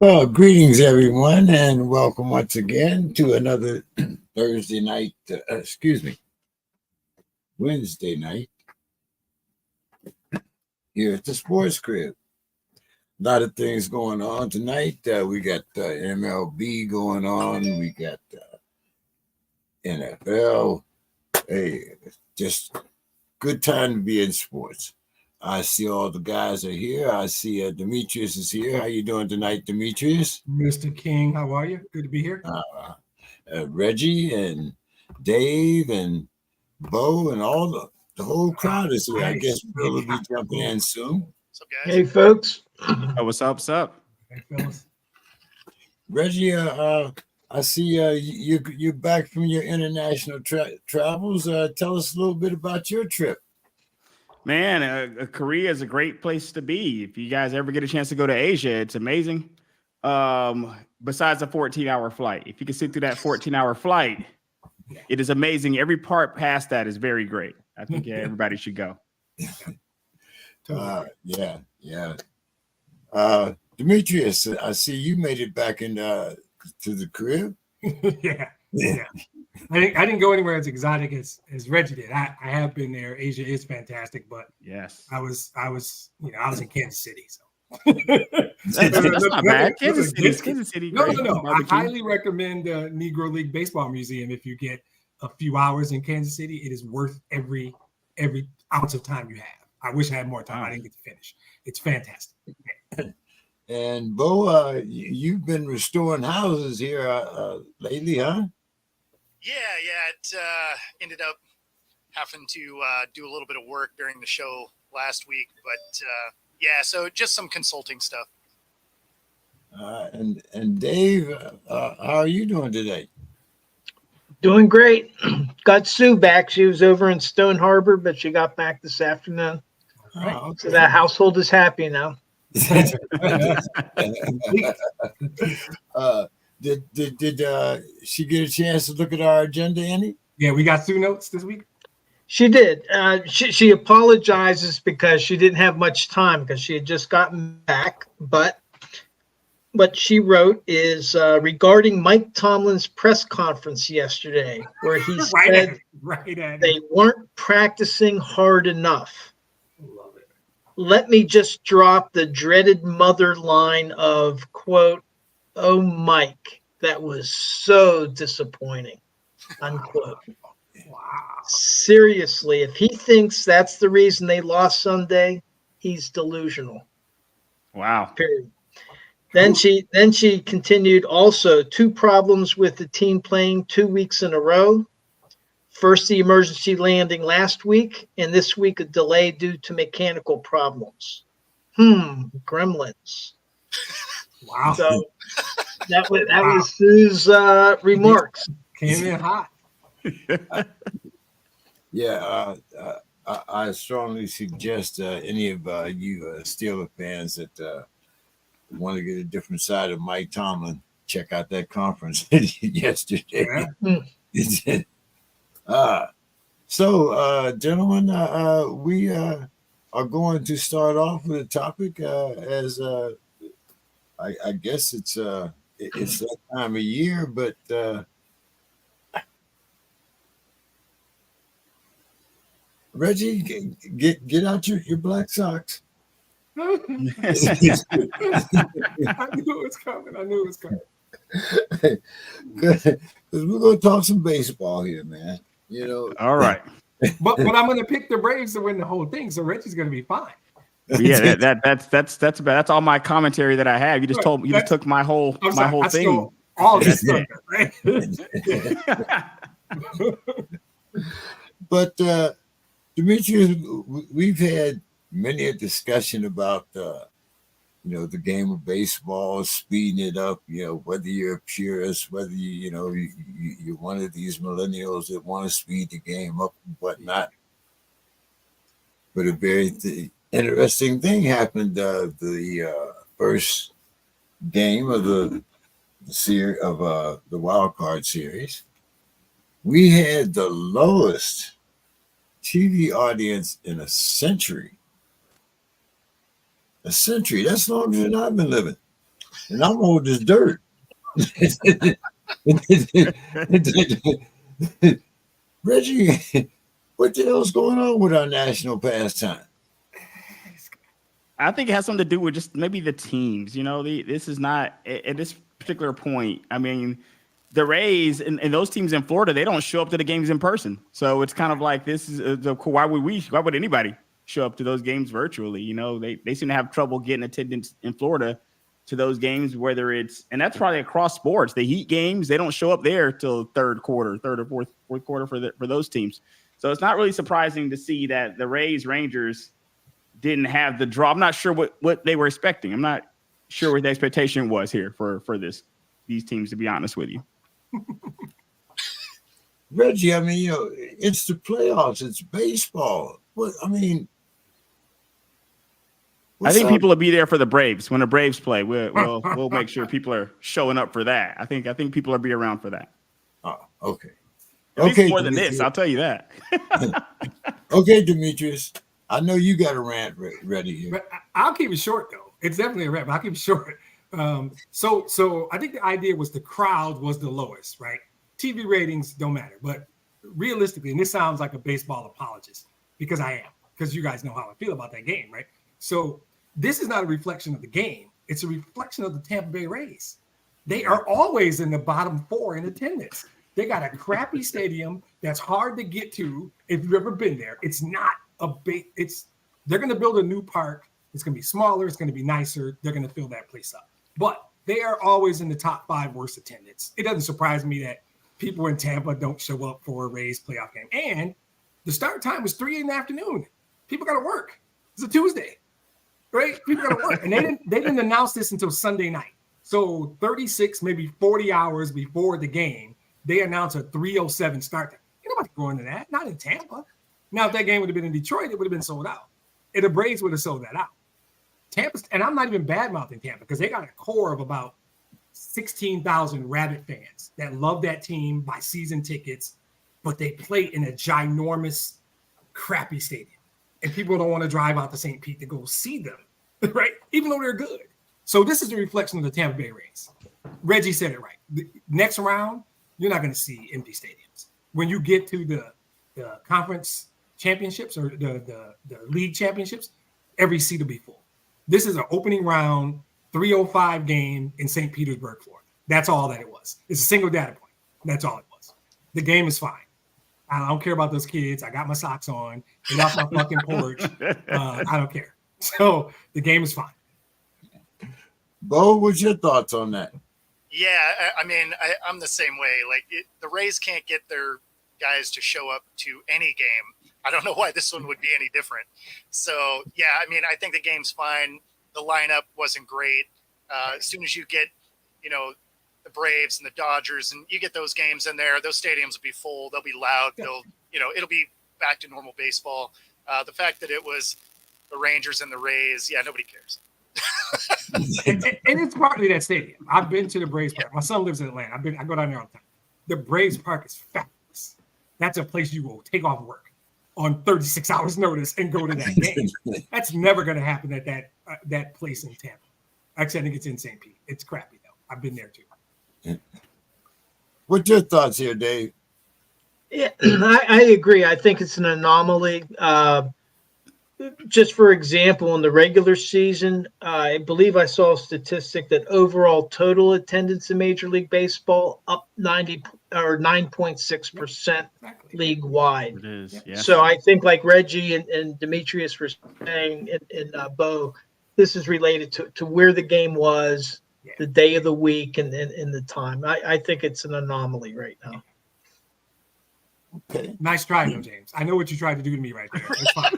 Well, greetings everyone, and welcome once again to another Thursday night, Wednesday night here at the Sports Krib. A lot of things going on tonight. We got MLB going on. We got NFL. Hey, just good time to be in sports. I see all the guys are here. I see Demetrius is here. How you doing tonight, Demetrius? Mr. King, how are you? Good to be here. Reggie and Dave and Bo and all the whole crowd is here. Nice. I guess Bill will be jumping in soon. What's up, guys? Hey, folks. Oh, what's up? What's up? Hey, fellas. Reggie, I see you're back from your international travels. Tell us a little bit about your trip. Man, Korea is a great place to be. If you guys ever get a chance to go to Asia, it's amazing. Besides a 14-hour flight, if you can sit through that 14-hour flight, it is amazing. Every part past that is very great. I think everybody should go. Yeah. Demetrius, I see you made it back in to the crib. Yeah. I didn't go anywhere as exotic as Reggie did. I have been there. Asia is fantastic, but yes, I was in Kansas City, so that's not bad. Kansas City. No. I highly recommend the Negro League Baseball Museum. If you get a few hours in Kansas City, it is worth every ounce of time you have. I wish I had more time. I didn't get to finish. It's fantastic. And Bo, you've been restoring houses here lately, huh? Yeah. It ended up having to do a little bit of work during the show last week, but so just some consulting stuff. And Dave, how are you doing today? Doing great. Got Sue back. She was over in Stone Harbor, but she got back this afternoon. Right. Okay. So that household is happy now. Did she get a chance to look at our agenda, any? Yeah, we got Sue notes this week. She did. She apologizes because she didn't have much time because she had just gotten back. But what she wrote is regarding Mike Tomlin's press conference yesterday, where he said they weren't practicing hard enough. Love it. Let me just drop the dreaded mother line of, quote, "Oh, Mike, that was so disappointing," unquote. Wow. Seriously, if he thinks that's the reason they lost Sunday, he's delusional. Wow. Period. Then she continued also 2 problems with the team playing 2 weeks in a row. First, the emergency landing last week, and this week a delay due to mechanical problems. Gremlins. Wow. So that was Sue's remarks. Came in hot. Yeah, I strongly suggest any of you Steeler fans that want to get a different side of Mike Tomlin, check out that conference yesterday. Yeah. So, gentlemen, we are going to start off with a topic as I guess it's that time of year, but Reggie, get out your black socks. I knew it was coming. Good, because we're going to talk some baseball here, man. You know. All right. But I'm going to pick the Braves to win the whole thing, so Reggie's going to be fine. Yeah, that's all my commentary that I have. You just took my whole thing. All this stuff, right? But Demetrius, we've had many a discussion about the game of baseball, speeding it up. Whether you're a purist, whether you're one of these millennials that want to speed the game up and whatnot. But a very interesting thing happened. The first game of the series of the wild card series, we had the lowest TV audience in a century. A century. That's longer than I've been living. and I'm old as dirt. Reggie, what the hell's going on with our national pastime? I think it has something to do with just maybe the teams. This is not at this particular point. I mean, the Rays and those teams in Florida, they don't show up to the games in person. So it's kind of like this is why would anybody show up to those games virtually? They seem to have trouble getting attendance in Florida to those games, and that's probably across sports. The Heat games, they don't show up there till third or fourth quarter for those teams. So it's not really surprising to see that the Rangers didn't have the draw. I'm not sure what they were expecting. I'm not sure what the expectation was here for these teams, to be honest with you. Reggie, I mean, it's the playoffs. It's baseball. I think people will be there for the Braves when the Braves play. We'll make sure people are showing up for that. I think people will be around for that. Oh, okay. At least more than this, I'll tell you that. Okay, Demetrius. I know you got a rant ready here. But I'll keep it short, though. It's definitely a rant, but I'll keep it short. So I think the idea was the crowd was the lowest, right? TV ratings don't matter. But realistically, and this sounds like a baseball apologist, because I am, because you guys know how I feel about that game, right? So this is not a reflection of the game. It's a reflection of the Tampa Bay Rays. They are always in the bottom 4 in attendance. They got a crappy stadium that's hard to get to if you've ever been there. It's not they're going to build a new park. It's going to be smaller. It's going to be nicer. They're going to fill that place up. But they are always in the top 5 worst attendance. It doesn't surprise me that people in Tampa don't show up for a Rays playoff game. And the start time was 3 in the afternoon. People got to work. It's a Tuesday, right? People got to work. And they didn't announce this until Sunday night. So 36, maybe 40 hours before the game, they announced a 3:07 start time. Ain't nobody going to that. Not in Tampa. Now, if that game would have been in Detroit, it would have been sold out. And the Braves would have sold that out. Tampa, and I'm not even bad-mouthing Tampa, because they got a core of about 16,000 Rabbit fans that love that team, buy season tickets, but they play in a ginormous, crappy stadium. And people don't want to drive out to St. Pete to go see them, right? Even though they're good. So this is a reflection of the Tampa Bay Rays. Reggie said it right. The next round, you're not going to see empty stadiums. When you get to the conference championships or the league championships, every seat will be full. This is an opening round 3:05 game in St. Petersburg, Florida. That's all that it was. It's a single data point. That's all it was. The game is fine. I don't care about those kids. I got my socks on. Get off my fucking porch. I don't care. So the game is fine. Bo, what's your thoughts on that? Yeah, I mean, I'm the same way. Like, the Rays can't get their guys to show up to any game. I don't know why this one would be any different. So, yeah, I mean, I think the game's fine. The lineup wasn't great. As soon as you get, the Braves and the Dodgers, and you get those games in there, those stadiums will be full. They'll be loud. It'll be back to normal baseball. The fact that it was the Rangers and the Rays, yeah, nobody cares. and it's partly that stadium. I've been to the Braves Park. My son lives in Atlanta. I go down there all the time. The Braves Park is fabulous. That's a place you will take off work on 36 hours notice and go to that game. That's never going to happen at that place in Tampa. Actually, I think it's in St. Pete. It's crappy though. I've been there too. What's your thoughts here, Dave? Yeah, I agree. I think it's an anomaly. Just for example, in the regular season, I believe I saw a statistic that overall total attendance in Major League Baseball up 9.6% league wide. It is, yeah. So I think, like Reggie and Demetrius were saying, and Bo, this is related to where the game was, the day of the week, and the time. I think it's an anomaly right now. Okay. Nice try, though, James. I know what you tried to do to me right there. It's fine.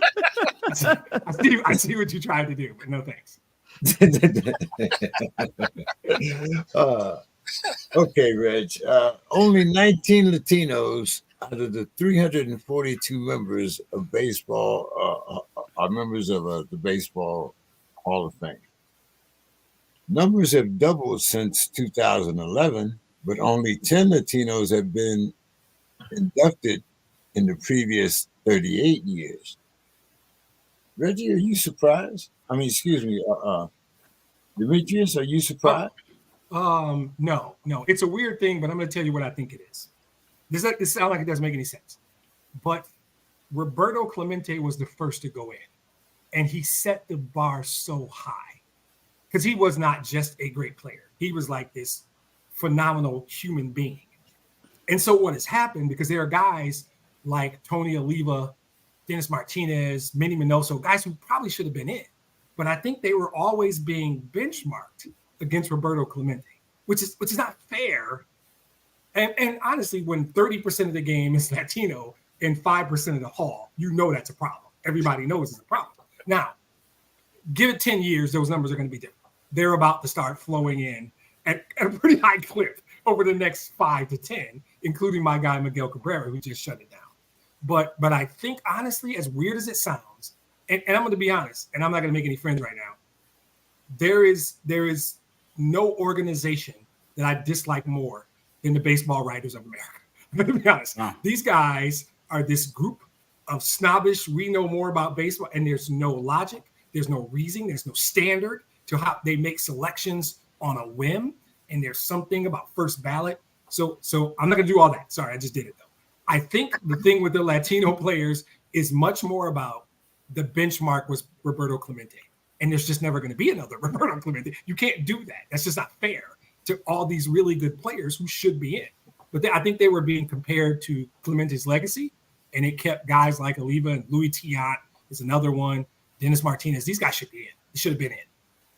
I see what you tried to do, but no thanks. Okay, Reg. Only 19 Latinos out of the 342 members of baseball are members of the Baseball Hall of Fame. Numbers have doubled since 2011, but only 10 Latinos have been inducted in the previous 38 years. Reggie, are you surprised? I mean, excuse me, Demetrius, are you surprised? No. It's a weird thing, but I'm going to tell you what I think it is. This sounds like it doesn't make any sense. But Roberto Clemente was the first to go in, and he set the bar so high because he was not just a great player. He was like this phenomenal human being. And so what has happened, because there are guys like Tony Oliva, Dennis Martinez, Manny Minoso, guys who probably should have been in, but I think they were always being benchmarked against Roberto Clemente, which is not fair. And honestly, when 30% of the game is Latino and 5% of the hall, you know that's a problem. Everybody knows it's a problem. Now, give it 10 years, those numbers are going to be different. They're about to start flowing in at a pretty high clip over the next 5 to 10, including my guy Miguel Cabrera, who just shut it down. But I think, honestly, as weird as it sounds, and I'm going to be honest, and I'm not going to make any friends right now, there is no organization that I dislike more than the Baseball Writers of America. I'm going to be honest. Wow. These guys are this group of snobbish, we know more about baseball, and there's no logic, there's no reasoning, there's no standard to how they make selections on a whim, and there's something about first ballot. So I'm not going to do all that. Sorry, I just did it, though. I think the thing with the Latino players is much more about the benchmark was Roberto Clemente, and there's just never going to be another Roberto Clemente. You can't do that. That's just not fair to all these really good players who should be in. But I think they were being compared to Clemente's legacy, and it kept guys like Oliva and Louis Tiant is another one, Dennis Martinez. These guys should be in. They should have been in.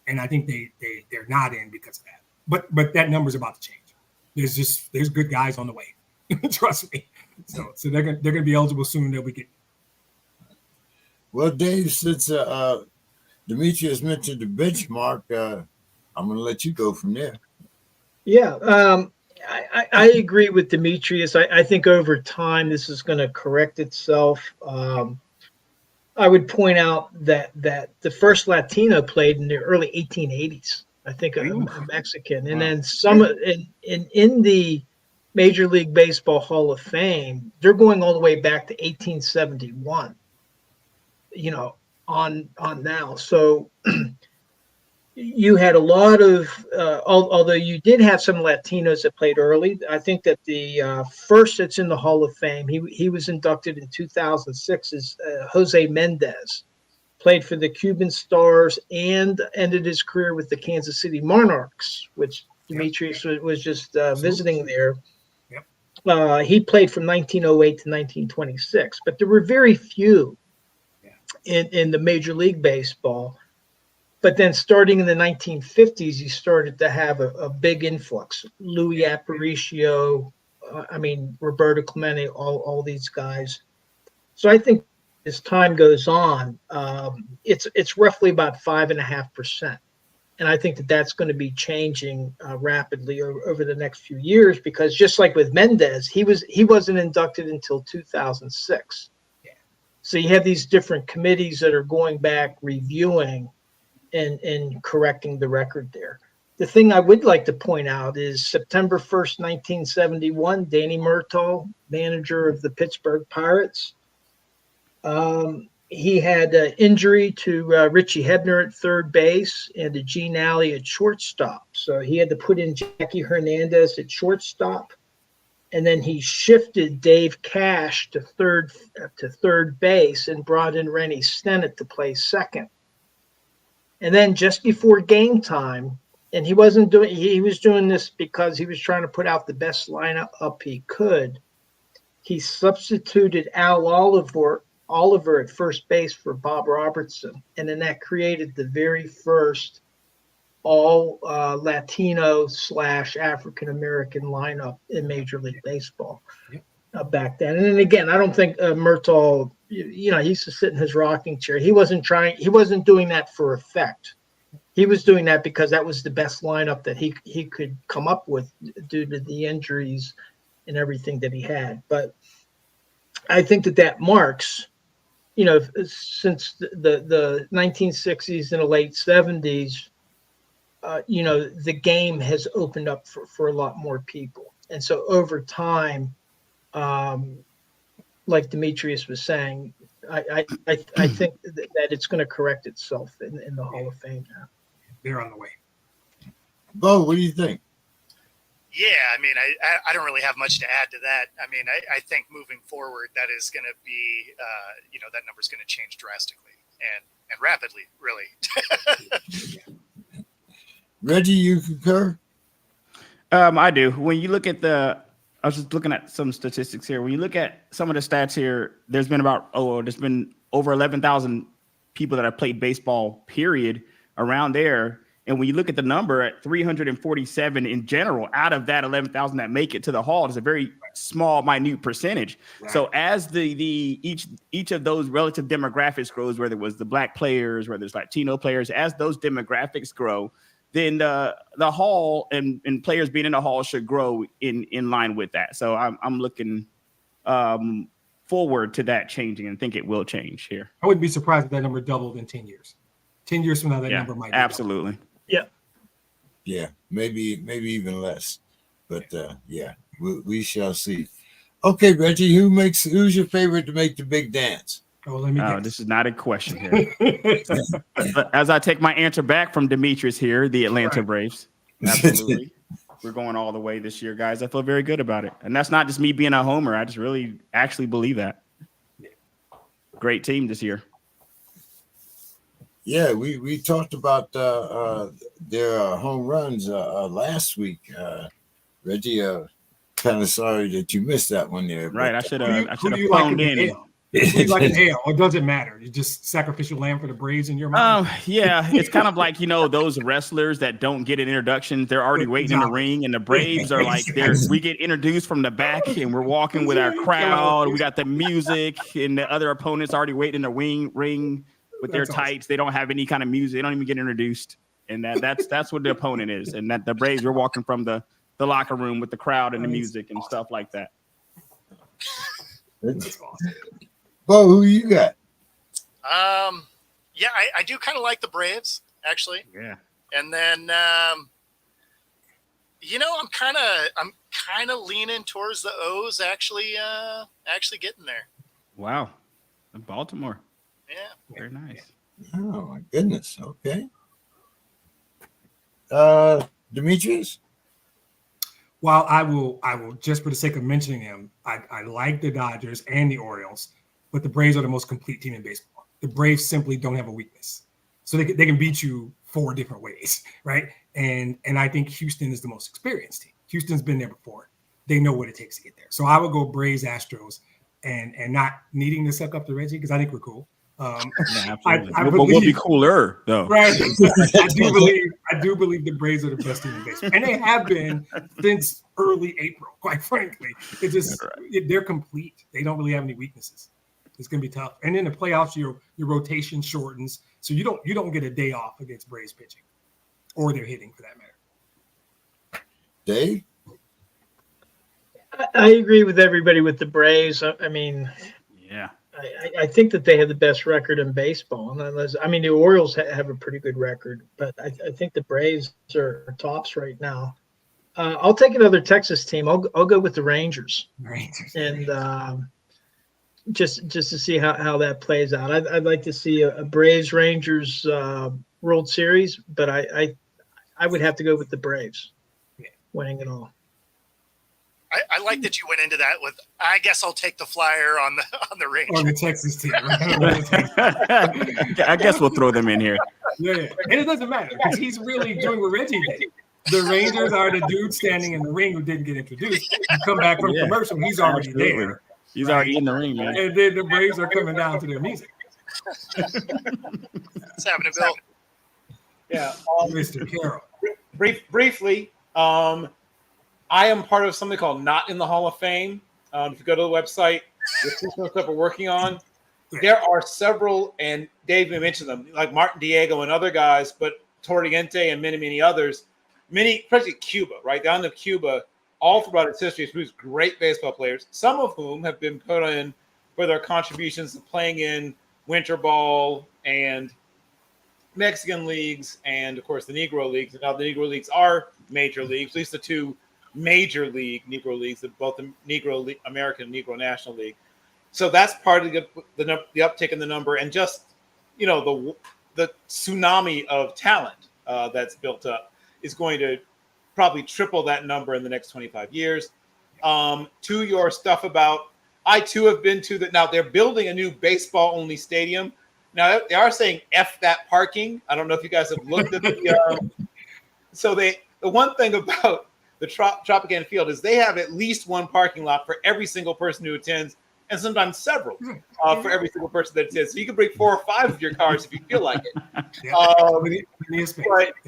And I think they're not in because of that. But that number's about to change. There's good guys on the way. Trust me. So they're gonna be eligible soon. They'll be getting. Well, Dave, since Demetrius mentioned the benchmark, I'm going to let you go from there. Yeah, I agree with Demetrius. I think over time this is going to correct itself. I would point out that the first Latino played in the early 1880s. I think a Mexican, and then some in the Major League Baseball Hall of Fame, they're going all the way back to 1871. You know, on now. So you had a lot of, although you did have some Latinos that played early. I think that the first that's in the Hall of Fame, he was inducted in 2006, is Jose Mendez. Played for the Cuban Stars and ended his career with the Kansas City Monarchs, which Demetrius was just visiting there. Yep. He played from 1908 to 1926, but there were very few in the Major League Baseball. But then starting in the 1950s, you started to have a big influx. Louis Aparicio, Roberto Clemente, all these guys. So I think as time goes on, it's roughly about 5.5%. And I think that that's going to be changing rapidly over the next few years, because just like with Mendez, he wasn't inducted until 2006. So you have these different committees that are going back, reviewing and correcting the record there. The thing I would like to point out is September 1st, 1971, Danny Murtaugh, manager of the Pittsburgh Pirates, he had an injury to Richie Hebner at third base and to Gene Alley at shortstop. So he had to put in Jackie Hernandez at shortstop. And then he shifted Dave Cash to third base and brought in Rennie Stennett to play second. And then just before game time, and he was doing this because he was trying to put out the best lineup up he could, he substituted Al Oliver at first base for Bob Robertson. And then that created the very first all Latino / African-American lineup in Major League Baseball back then. And then again, I don't think Murtaugh, he used to sit in his rocking chair. He wasn't doing that for effect. He was doing that because that was the best lineup that he could come up with due to the injuries and everything that he had. But I think that marks, since the 1960s and the late 70s, the game has opened up for a lot more people. And so over time, like Demetrius was saying, I think that it's going to correct itself in the Hall of Fame now. They're on the way. Bo, what do you think? Yeah, I mean, I don't really have much to add to that. I mean, I think moving forward, that is going to be, that number's going to change drastically and rapidly, really. Reggie, you concur? I do. When you look at I was just looking at some statistics here. When you look at some of the stats here, there's been over 11,000 people that have played baseball, period, around there. And when you look at the number at 347 in general, out of that 11,000 that make it to the hall, it's a very small, minute percentage. Right. So as each of those relative demographics grows, whether it was the Black players, whether it's Latino players, as those demographics grow, then the hall and players being in the hall should grow in line with that. So I'm looking forward to that changing and think it will change here. I wouldn't be surprised if that number doubled in 10 years. 10 years from now, that number might be absolutely. doubled. Yeah, maybe even less. But we shall see. Okay, Reggie, who's your favorite to make the big dance? Oh, let me guess. This is not a question here. As I take my answer back from Demetrius here, the Atlanta Braves. Absolutely. We're going all the way this year, guys. I feel very good about it. And that's not just me being a homer. I just really actually believe that. Great team this year. Yeah, we talked about their home runs last week. Reggie, kind of sorry that you missed that one there. Right, I should have phoned in. Like an hail, or does it matter? You just sacrificial lamb for the Braves in your mind? Yeah, it's kind of like those wrestlers that don't get an introduction. They're already waiting in the ring, and the Braves are like we get introduced from the back, and we're walking with our crowd. We got the music, and the other opponents already waiting in the ring with their tights. They don't have any kind of music. They don't even get introduced, and that's what the opponent is. And that the Braves are walking from the locker room with the crowd and the music and stuff like that. That's awesome. Bo, who you got? I do kind of like the Braves, actually. Yeah. And then, I'm kind of leaning towards the O's actually getting there. Wow. Baltimore. Yeah. Very nice. Oh my goodness. Okay. Demetrius? Well, I will just for the sake of mentioning him, I like the Dodgers and the Orioles, but the Braves are the most complete team in baseball. The Braves simply don't have a weakness. So they can beat you 4 different ways, right? And I think Houston is the most experienced team. Houston's been there before. They know what it takes to get there. So I would go Braves, Astros, and not needing to suck up to Reggie because I think we're cool. Absolutely. But we'll be cooler though. Right. I do believe the Braves are the best team in baseball. And they have been since early April, quite frankly. It's just they're complete. They don't really have any weaknesses. It's gonna be tough. And in the playoffs, your rotation shortens. So you don't get a day off against Braves pitching or their hitting for that matter. Dave? I agree with everybody with the Braves. I mean, yeah. I think that they have the best record in baseball. The Orioles have a pretty good record, but I think the Braves are tops right now. I'll take another Texas team. I'll go with the Rangers. And just to see how that plays out. I'd like to see a Braves Rangers World Series, but I would have to go with the Braves winning it all. I like that you went into that with. I guess I'll take the flyer on the Rangers. On the Texas team. I guess we'll throw them in here. Yeah, and it doesn't matter because he's really doing what Reggie did. The Rangers are the dude standing in the ring who didn't get introduced. You come back from commercial, he's already there. He's already in the ring, man. And then the Braves are coming down to their music. What's happening, Bill? Yeah, Mr. Carroll. Briefly. I am part of something called Not in the Hall of Fame. If you go to the website, there's some stuff we're working on. There are several, and Dave mentioned them, like Martin Diego and other guys, but Torriente and many others, especially Cuba, right down to Cuba, all throughout its history, produced great baseball players, some of whom have been put in for their contributions to playing in winter ball and Mexican leagues, and of course the Negro leagues. And now the Negro leagues are major leagues, at least the 2 major league Negro leagues, both the Negro League, American Negro National League. So that's part of the uptick in the number, and just the tsunami of talent that's built up. is going to probably triple that number in the next 25 years. To your stuff about, I too have been to the, now they're building a new baseball only stadium. Now they are saying F that parking. I don't know if you guys have looked at the, so the one thing about the Tropicana Field is they have at least one parking lot for every single person who attends, and sometimes several for every single person that attends. So you can bring 4 or 5 of your cars if you feel like it. But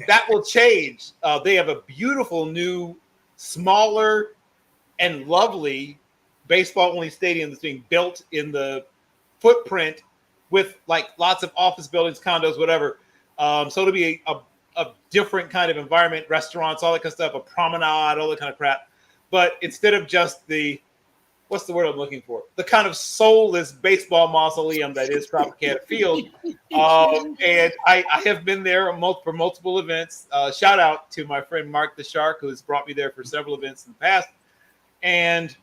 that will change. They have a beautiful new, smaller, and lovely baseball-only stadium that's being built in the footprint with like lots of office buildings, condos, whatever. So it'll be a different kind of environment, restaurants, all that kind of stuff, a promenade, all that kind of crap. But instead of just the, what's the word I'm looking for? The kind of soulless baseball mausoleum that is Tropicana Field. And I have been there for multiple events. Shout out to my friend Mark the Shark, who's brought me there for several events in the past. And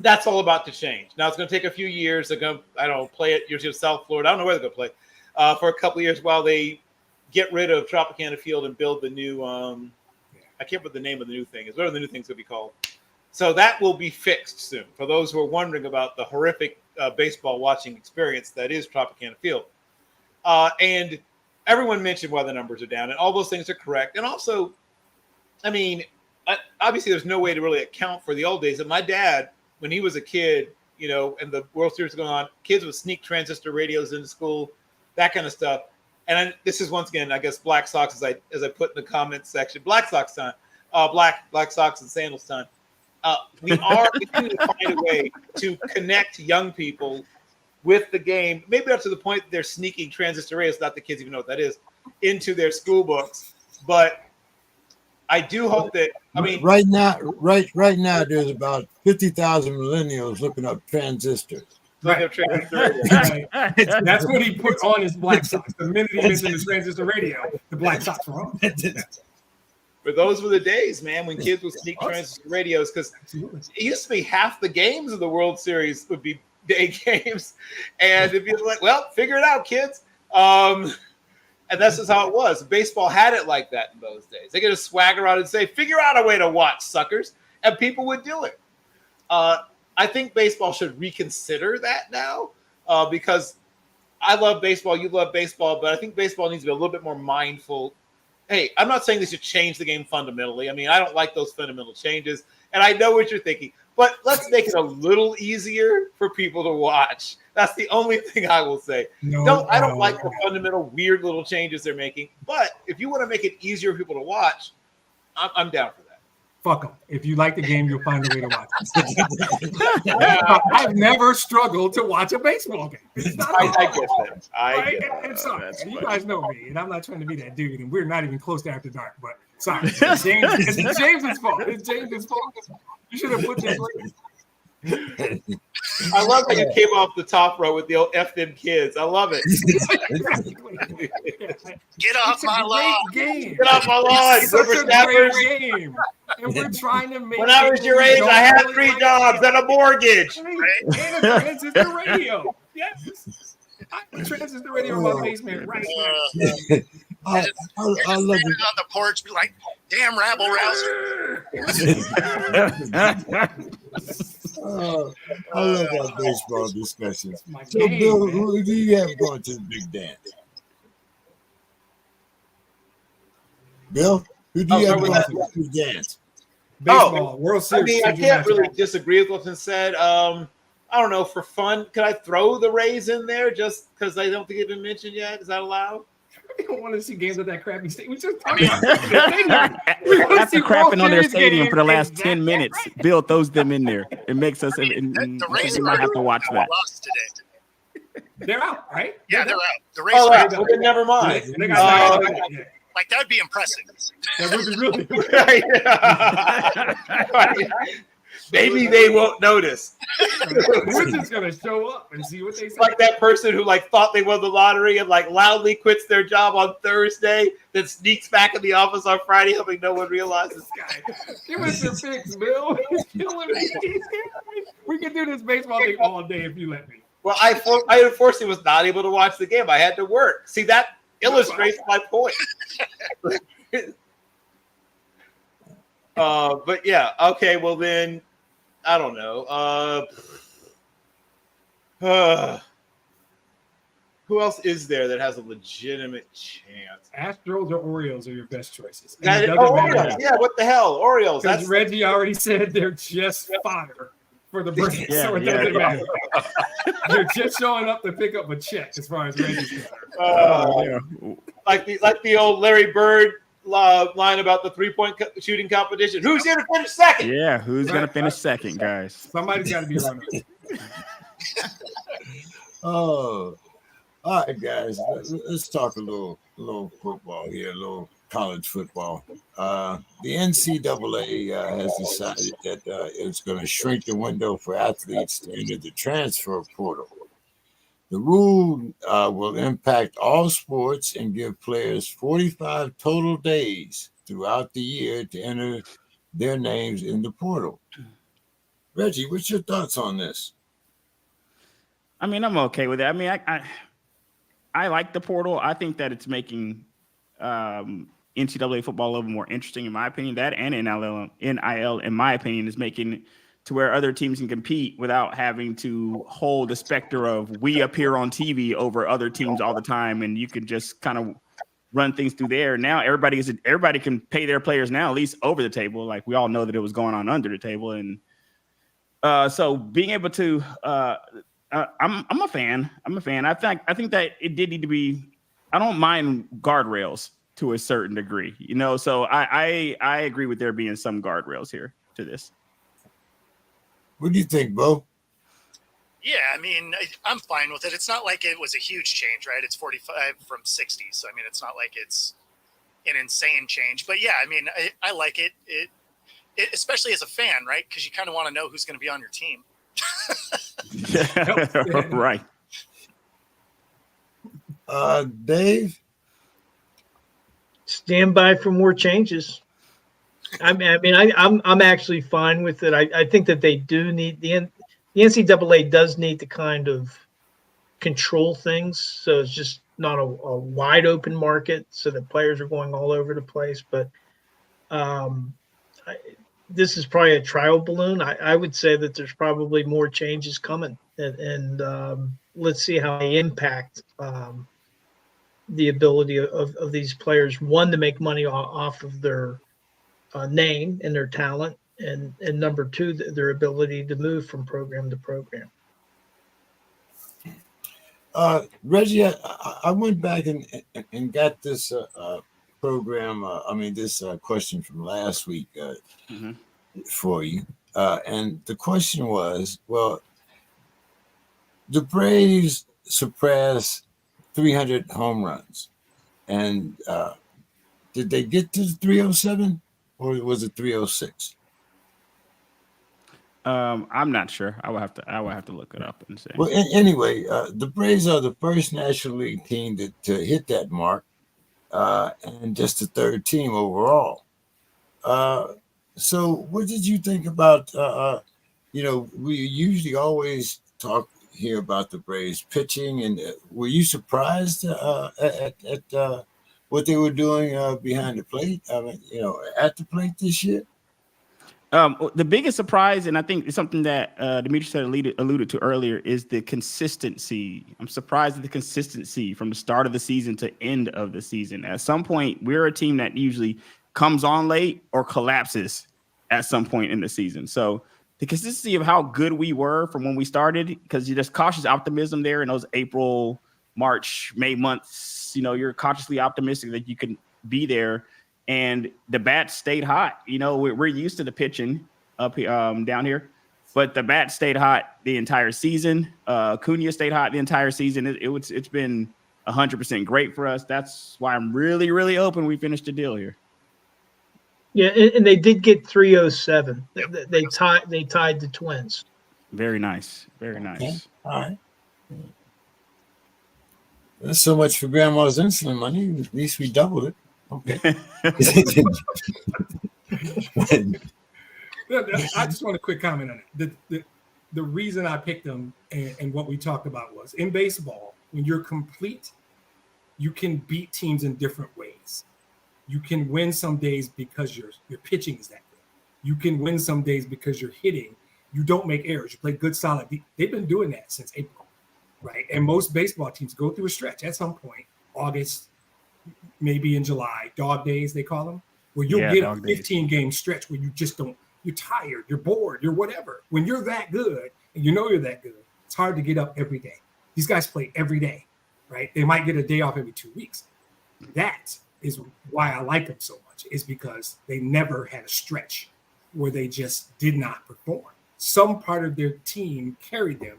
that's all about to change. Now it's going to take a few years. They're going to, I don't know, play at University of South Florida. I don't know where they're going to play for a couple of years while they get rid of Tropicana Field and build the new, I can't remember the name of the new thing is. What are the new things going to be called? So that will be fixed soon. For those who are wondering about the horrific baseball watching experience that is Tropicana Field. And everyone mentioned why the numbers are down, and all those things are correct. And also, I mean, obviously there's no way to really account for the old days. And my dad, when he was a kid, you know, and the World Series was going on, kids would sneak transistor radios into school, that kind of stuff. And this is once again, I guess, Black Sox, as I put in the comments section, Black Sox time, Black Sox and Sandals time. We are going to find a way to connect young people with the game, maybe up to the point that they're sneaking transistor radios, not the kids even know what that is, into their school books. But I do hope that, I mean, right now, there's about 50,000 millennials looking up transistors. Right. Right. That's what he put on his Black Sox. The minute he mentioned the transistor radio, the Black Sox were on. But those were the days, man, when kids would sneak transistor radios, because it used to be half the games of the World Series would be day games. And if you're like, well, figure it out, kids. And that's just how it was. Baseball had it like that in those days. They could just swag around and say, figure out a way to watch, suckers. And people would do it. I think baseball should reconsider that now because I love baseball. You love baseball. But I think baseball needs to be a little bit more mindful. Hey, I'm not saying they should change the game fundamentally. I mean, I don't like those fundamental changes. And I know what you're thinking. But let's make it a little easier for people to watch. That's the only thing I will say. I don't like the fundamental weird little changes they're making. But if you want to make it easier for people to watch, I'm down for that. Fuck them. If you like the game, you'll find a way to watch it. I've never struggled to watch a baseball game. It's not I get that. I'm sorry. You guys know me, and I'm not trying to be that dude, and we're not even close to after dark. But sorry, it's James's fault. It's James's fault. You should have put this. I love how you came off the top row with the old F them kids. I love it. Get off my lawn. Game. Get off my lawn. It's such a great game. And we're trying to make when I was your age, I had 3 jobs and a mortgage. Right? And a transistor radio. Yes. I have a transistor radio in my basement right now. I love it. On the porch, be like, damn rabble rouser. I love our baseball discussions. So, Bill, who do you have going to the big dance? Bill, who do you have going to the big dance? Baseball, World Series. I mean, I can't really disagree with what's been said. I don't know, for fun, could I throw the Rays in there just because I don't think they've been mentioned yet? Is that allowed? We don't want to see games at that crappy stadium. We just after crapping on their stadium for the last 10 minutes, Bill throws them in there. It makes us. The Rays might have to watch that. Lost today. They're out, right? Yeah, they're out. The Rays Oh, are out. well, then never mind. They got Like that'd be impressive. that would be really. Maybe they won't notice. We're just gonna show up and see what they say. Like that person who thought they won the lottery and loudly quits their job on Thursday, then sneaks back in the office on Friday, hoping no one realizes. Give us your picks, Bill. He's killing me. We can do this baseball thing all day if you let me. Well, I unfortunately was not able to watch the game. I had to work. See, that illustrates my point. But yeah, okay. Well then, I don't know. Who else is there that has a legitimate chance? Astros or Orioles are your best choices. And That it is, doesn't matter Orioles. Yeah, what the hell? Orioles. because That's Reggie already said they're just fodder for the Braves, so it doesn't matter. They're just showing up to pick up a check as far as Reggie's concerned. like the old Larry Bird line about the 3-point shooting competition. Who's here to finish second? Yeah, who's gonna finish second, guys? Somebody's got to be running. Oh, all right, guys. Let's talk a little football here, a little college football. The NCAA has decided that it's going to shrink the window for athletes to enter the transfer portal. The rule will impact all sports and give players 45 total days throughout the year to enter their names in the portal. Reggie, what's your thoughts on this? I mean, I'm okay with it. I mean, I like the portal. I think that it's making NCAA football a little more interesting, in my opinion. That and NIL, in my opinion, is making it to where other teams can compete without having to hold the specter of we appear on TV over other teams all the time, and you can just kind of run things through there. Now everybody can pay their players now, at least over the table. Like we all know that it was going on under the table, and so being able to. I'm a fan. I think that it did need to be. I don't mind guardrails to a certain degree, you know. So I agree with there being some guardrails here to this. What do you think, Bo? Yeah, I mean, I'm fine with it. It's not like it was a huge change, right? It's 45 from 60, so I mean, it's not like it's an insane change. But yeah, I mean, I like it. It especially as a fan, right? Because you kind of want to know who's going to be on your team. Right. Dave? Stand by for more changes. I'm actually fine with it. I think that they do need the NCAA does need to kind of control things, so it's just not a wide open market, so that players are going all over the place. But this is probably a trial balloon. I would say that there's probably more changes coming, and let's see how they impact the ability of these players, one, to make money off of their name and their talent, and number two, their ability to move from program to program. Reggie, I went back and got this program. This question from last week for you, and the question was, well, the Braves surpassed 300 home runs, and did they get to 307 or was it 306? I'm not sure. I would have to look it up and say. Well, anyway, the Braves are the first National League team to hit that mark, and just the third team overall. So what did you think about, we usually always hear about the Braves pitching, and were you surprised at what they were doing behind the plate? At the plate this year? The biggest surprise, and I think it's something that Dimitri said alluded to earlier, is the consistency. I'm surprised at the consistency from the start of the season to end of the season. At some point, we're a team that usually comes on late or collapses at some point in the season. So the consistency of how good we were from when we started, because there's cautious optimism there in those April, March, May months. You're cautiously optimistic that you can be there. And the bats stayed hot. We're used to the pitching up down here, but the bats stayed hot the entire season. Cunha stayed hot the entire season. It's been 100% great for us. That's why I'm really, really hoping we finish the deal here. Yeah, and they did get 307. They tied the Twins. Very nice. Very nice. Okay. All right. That's so much for Grandma's insulin money. At least we doubled it. Okay. I just want a quick comment on it. The reason I picked them and what we talked about was, in baseball, when you're complete, you can beat teams in different ways. You can win some days because your pitching is that good. You can win some days because you're hitting. You don't make errors. You play good, solid. They've been doing that since April, right? And most baseball teams go through a stretch at some point, August, maybe in July, dog days, they call them, where you'll get a 15-game stretch where you just don't, you're tired, you're bored, you're whatever. When you're that good, and you know you're that good, it's hard to get up every day. These guys play every day, right? They might get a day off every 2 weeks. That is why I like them so much, is because they never had a stretch where they just did not perform. Some part of their team carried them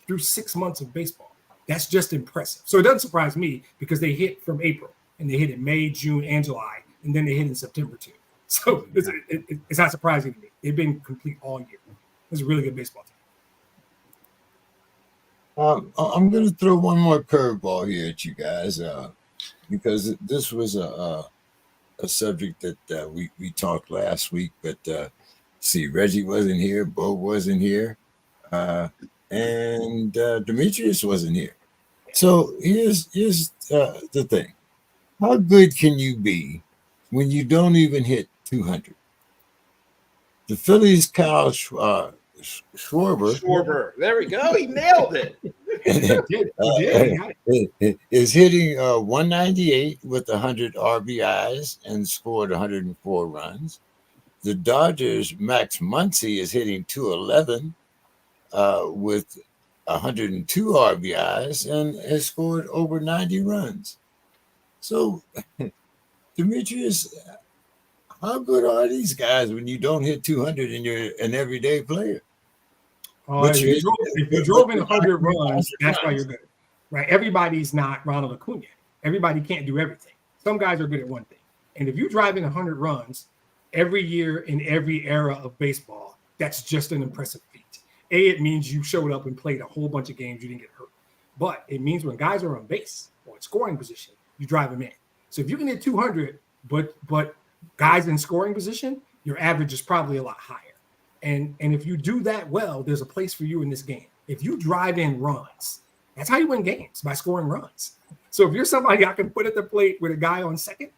through 6 months of baseball. That's just impressive. So it doesn't surprise me because they hit from April and they hit in May, June, and July, and then they hit in September too. So it's not surprising to me. They've been complete all year. It's a really good baseball team. I'm going to throw one more curveball here at you guys because this was a subject that we talked last week, but see, Reggie wasn't here, Bo wasn't here, and Demetrius wasn't here. So here's the thing. How good can you be when you don't even hit 200? The Phillies' Kyle Schwarber. There we go. He nailed it. Is hitting 198 with 100 RBIs and scored 104 runs. The Dodgers' Max Muncy is hitting 211 with 102 RBIs and has scored over 90 runs. So, Demetrius, how good are these guys when you don't hit 200 and you're an everyday player? If you drove in 100 runs, that's why you're good, right? Everybody's not Ronald Acuna. Everybody can't do everything. Some guys are good at one thing. And if you drive in 100 runs every year in every era of baseball, that's just an impressive feat. It means you showed up and played a whole bunch of games, you didn't get hurt. But it means when guys are on base or in scoring position, you drive them in. So if you can hit 200, but guys in scoring position, your average is probably a lot higher. And if you do that well, there's a place for you in this game. If you drive in runs, that's how you win games, by scoring runs. So if you're somebody I can put at the plate with a guy on second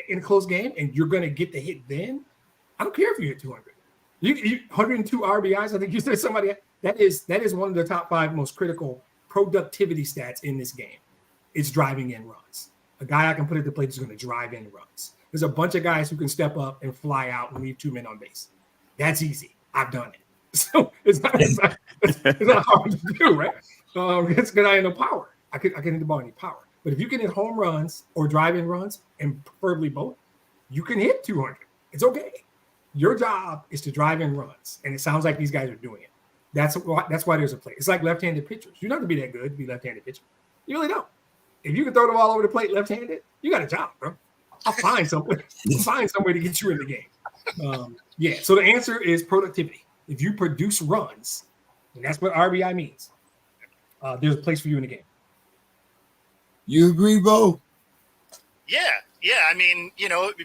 in a close game and you're going to get the hit then, I don't care if you hit 200. You 102 RBIs, I think you said somebody, that is one of the top 5 most critical productivity stats in this game. It's driving in runs. A guy I can put at the plate is going to drive in runs. There's a bunch of guys who can step up and fly out and leave 2 men on base. That's easy. I've done it. So it's not hard to do, right? It's because I have no power. I can hit the ball any power. But if you can hit home runs or drive in runs, and preferably both, you can hit 200. It's okay. Your job is to drive in runs, and it sounds like these guys are doing it. That's why there's a play. It's like left-handed pitchers. You don't have to be that good to be left-handed pitcher. You really don't. If you can throw the ball over the plate left-handed, you got a job, bro. I'll find somewhere to get you in the game. So the answer is productivity. If you produce runs, and that's what RBI means, there's a place for you in the game. You agree, Bo? Yeah. I mean,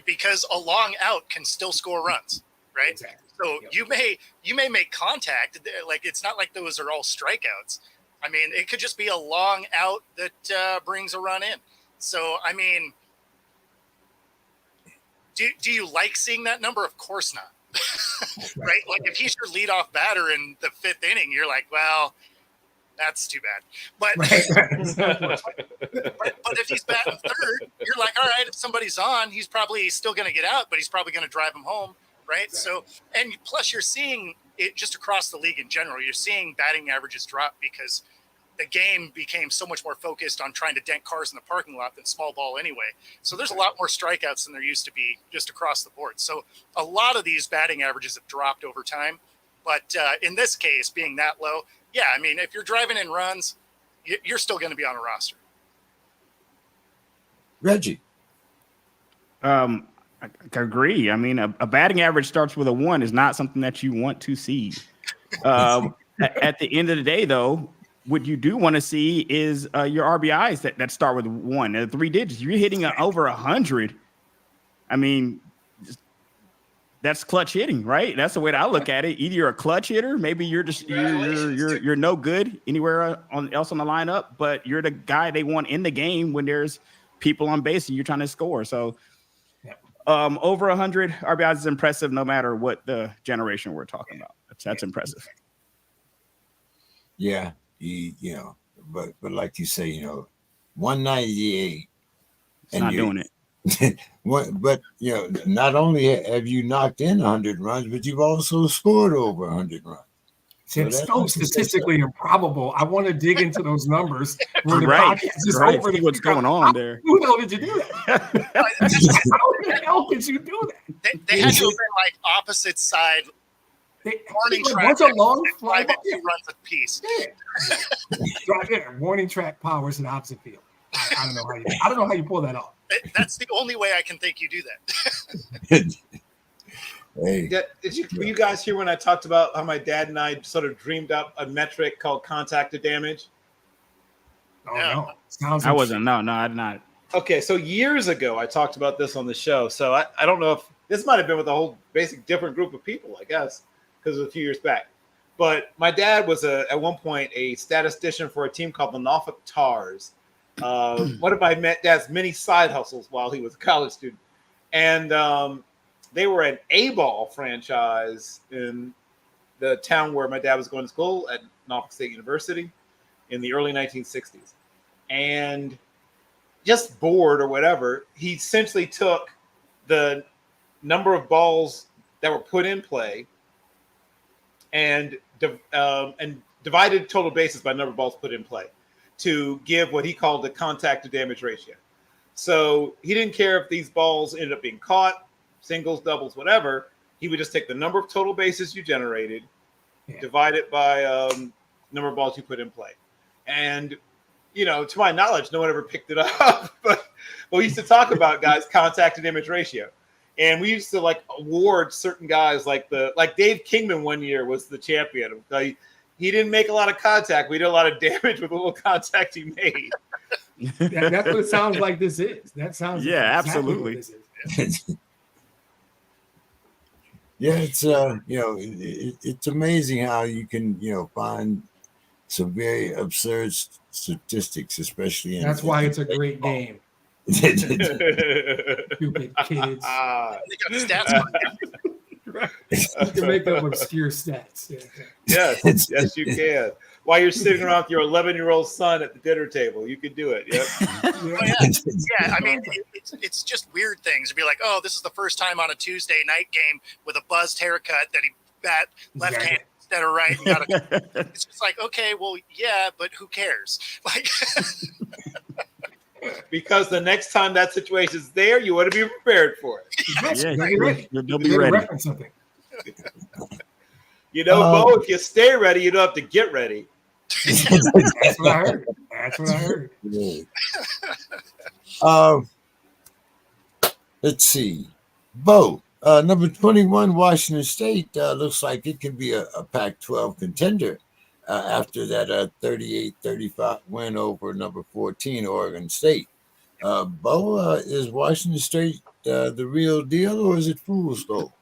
because a long out can still score runs, right? Exactly. So you may make contact. Like, it's not like those are all strikeouts. I mean, it could just be a long out that brings a run in. So, I mean, do you like seeing that number? Of course not. Right? Like, if he's your leadoff batter in the 5th inning, you're like, well, that's too bad. But, but if he's batting 3rd, you're like, all right, if somebody's on, he's probably still going to get out, but he's probably going to drive him home, right? Exactly. So, and plus you're seeing it just across the league in general. You're seeing batting averages drop because the game became so much more focused on trying to dent cars in the parking lot than small ball anyway. So there's a lot more strikeouts than there used to be just across the board. So a lot of these batting averages have dropped over time. But in this case, being that low, yeah, I mean, if you're driving in runs, you're still going to be on a roster. Reggie. I agree. I mean, a batting average starts with a 1 is not something that you want to see. At the end of the day, though, what you do want to see is your RBIs that start with 1 and 3 digits. You're hitting over 100. I mean, that's clutch hitting, right? That's the way that I look at it. Either you're a clutch hitter, maybe you're just you're no good anywhere else on the lineup, but you're the guy they want in the game when there's people on base and you're trying to score. So Over 100 RBIs is impressive no matter what the generation we're talking about. That's impressive. Yeah, but like you say, 198, It's not doing it. but not only have you knocked in 100 runs, but you've also scored over 100 runs. So it's so statistically improbable. I want to dig into those numbers when the Right. podcast is Right. over. See what's going on there. Who the hell did you do that? How the hell did you do that? They had to have been like opposite side warning A track. bunch of long fly 5 and 2 runs apiece. Yeah, warning track powers in the opposite field. I don't know how you pull that off. That's the only way I can think you do that. Hey. Yeah, were you guys hear when I talked about how my dad and I sort of dreamed up a metric called contact to damage? Oh Yeah. no, sounds. I wasn't. No, I did not. Okay, so years ago I talked about this on the show. So I don't know if this might have been with a whole basic different group of people, I guess, because it was a few years back. But my dad was at one point a statistician for a team called the Norfolk Tars. One of my dad's many side hustles while he was a college student, and they were an A-ball franchise in the town where my dad was going to school at Norfolk State University in the early 1960s. And just bored or whatever, he essentially took the number of balls that were put in play and divided total bases by number of balls put in play to give what he called the contact to damage ratio. So he didn't care if these balls ended up being caught, singles, doubles, whatever. He would just take the number of total bases you generated, divide it by number of balls you put in play. And, to my knowledge, no one ever picked it up. But we used to talk about, guys, contact to damage ratio. And we used to award certain guys like Dave Kingman one year was the champion. He didn't make a lot of contact. We did a lot of damage with the little contact he made. That's what it sounds like this is. That sounds absolutely. What this is. Yeah, it's it's amazing how you can find some very absurd statistics, especially in. That's why it's a great game. Stupid kids. They got stats on it. Right. You can make up obscure stats. Yeah. Yes, you can. While you're sitting around with your 11-year-old son at the dinner table, you can do it. Yep. Yeah. I mean, it's just weird things. It'd be like, oh, this is the first time on a Tuesday night game with a buzzed haircut that he bat left hand instead of right. And it's just like, okay, well, yeah, but who cares? Because the next time that situation is there, you want to be prepared for it. You'll be ready. Something. Bo, if you stay ready, you don't have to get ready. That's what I heard. Let's see. Bo, number 21, Washington State looks like it can be a Pac-12 contender after that 38-35 win over number 14, Oregon State. Bo, is Washington State the real deal, or is it fool's gold?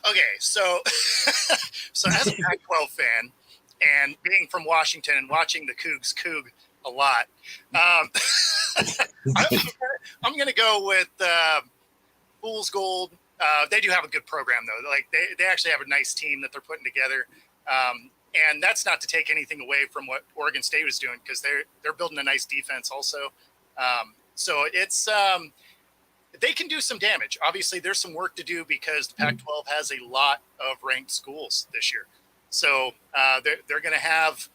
Okay, so as a Pac-12 fan and being from Washington and watching the Cougs Coug a lot, I'm going to go with fool's gold. They do have a good program, though. They actually have a nice team that they're putting together. And that's not to take anything away from what Oregon State was doing, because they're building a nice defense also. So it's they can do some damage. Obviously, there's some work to do because the Pac-12 has a lot of ranked schools this year. So they're going to have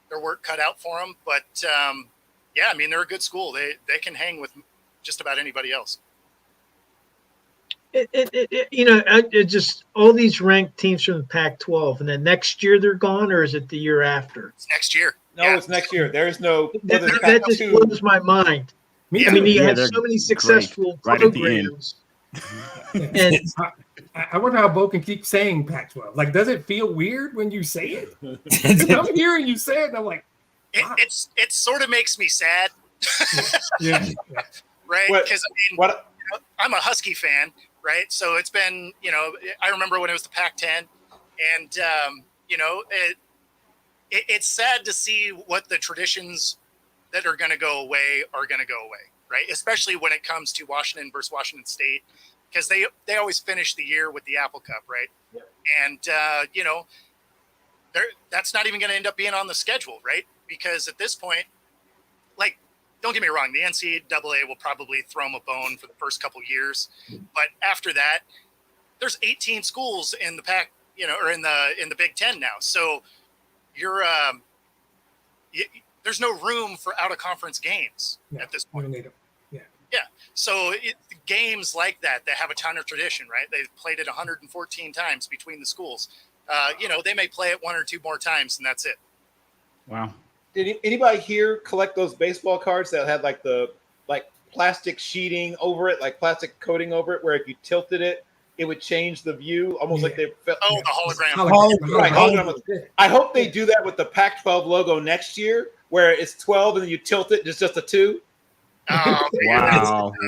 their work cut out for them. But yeah, I mean, they're a good school. They can hang with just about anybody else. It just all these ranked teams from the Pac-12, and then next year they're gone, or is it the year after? It's next year. No, it's next year. There is no. That just blows my mind. I mean, you have so many successful programs. And I wonder how Bo can keep saying Pac-12. Does it feel weird when you say it? I'm hearing you say it, and I'm like, wow. It sort of makes me sad. Yeah. Right? Because I'm a Husky fan, right? So it's been, I remember when it was the Pac-10, and it's sad to see what the traditions that are going to go away are going to go away. right? Especially when it comes to Washington versus Washington State, because they always finish the year with the Apple Cup, right? Yep. And that's not even going to end up being on the schedule, right? Because at this point, like, don't get me wrong, the NCAA will probably throw them a bone for the first couple years, but after that, there's 18 schools in the pack, or in the Big Ten now. So there's no room for out of conference games at this point. Yeah. So games like that have a ton of tradition, right? They've played it 114 times between the schools. They may play it one or two more times, and that's it. Wow. Did anybody here collect those baseball cards that had like the plastic sheeting over it, like plastic coating over it, where if you tilted it, it would change the view, almost like they felt. Oh, the hologram. Right, hologram. I hope they do that with the Pac-12 logo next year, where it's 12 and then you tilt it, it's just a 2. Oh,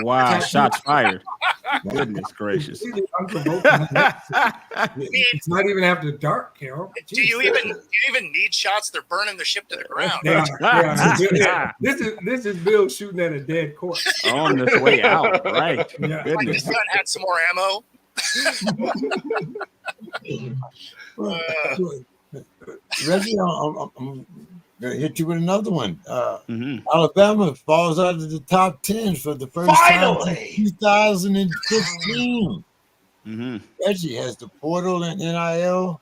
Wow. Shots fired. Goodness gracious. It's not even after dark, Carol. Do you even need shots? They're burning the ship to the ground. They are. This is Bill shooting at a dead corpse. On this way out, right? Yeah. Like his gun had some more ammo. Reggie, I'm gonna hit you with another one. Alabama falls out of the top 10 for the first time since 2015. Reggie, has the portal and NIL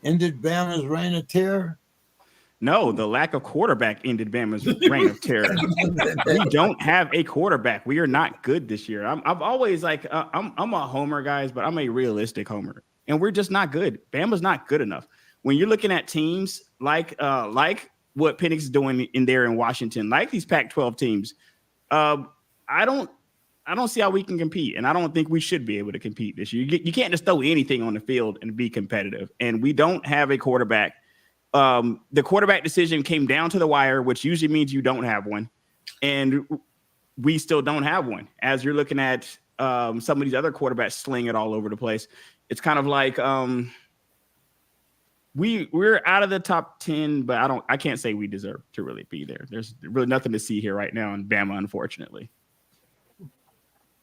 ended Bama's reign of terror? No, the lack of quarterback ended Bama's reign of terror. We don't have a quarterback. We are not good this year. I've always I'm a homer, guys, but I'm a realistic homer, and we're just not good. Bama's not good enough. When you're looking at teams like what Penix is doing in Washington, like these Pac-12 teams, I don't see how we can compete, and I don't think we should be able to compete this year. You can't just throw anything on the field and be competitive, and we don't have a quarterback. The quarterback decision came down to the wire, which usually means you don't have one, and we still don't have one. As you're looking at some of these other quarterbacks sling it all over the place, it's kind of like we're out of the top 10, but I can't say we deserve to really be there. There's really nothing to see here right now in Bama, unfortunately.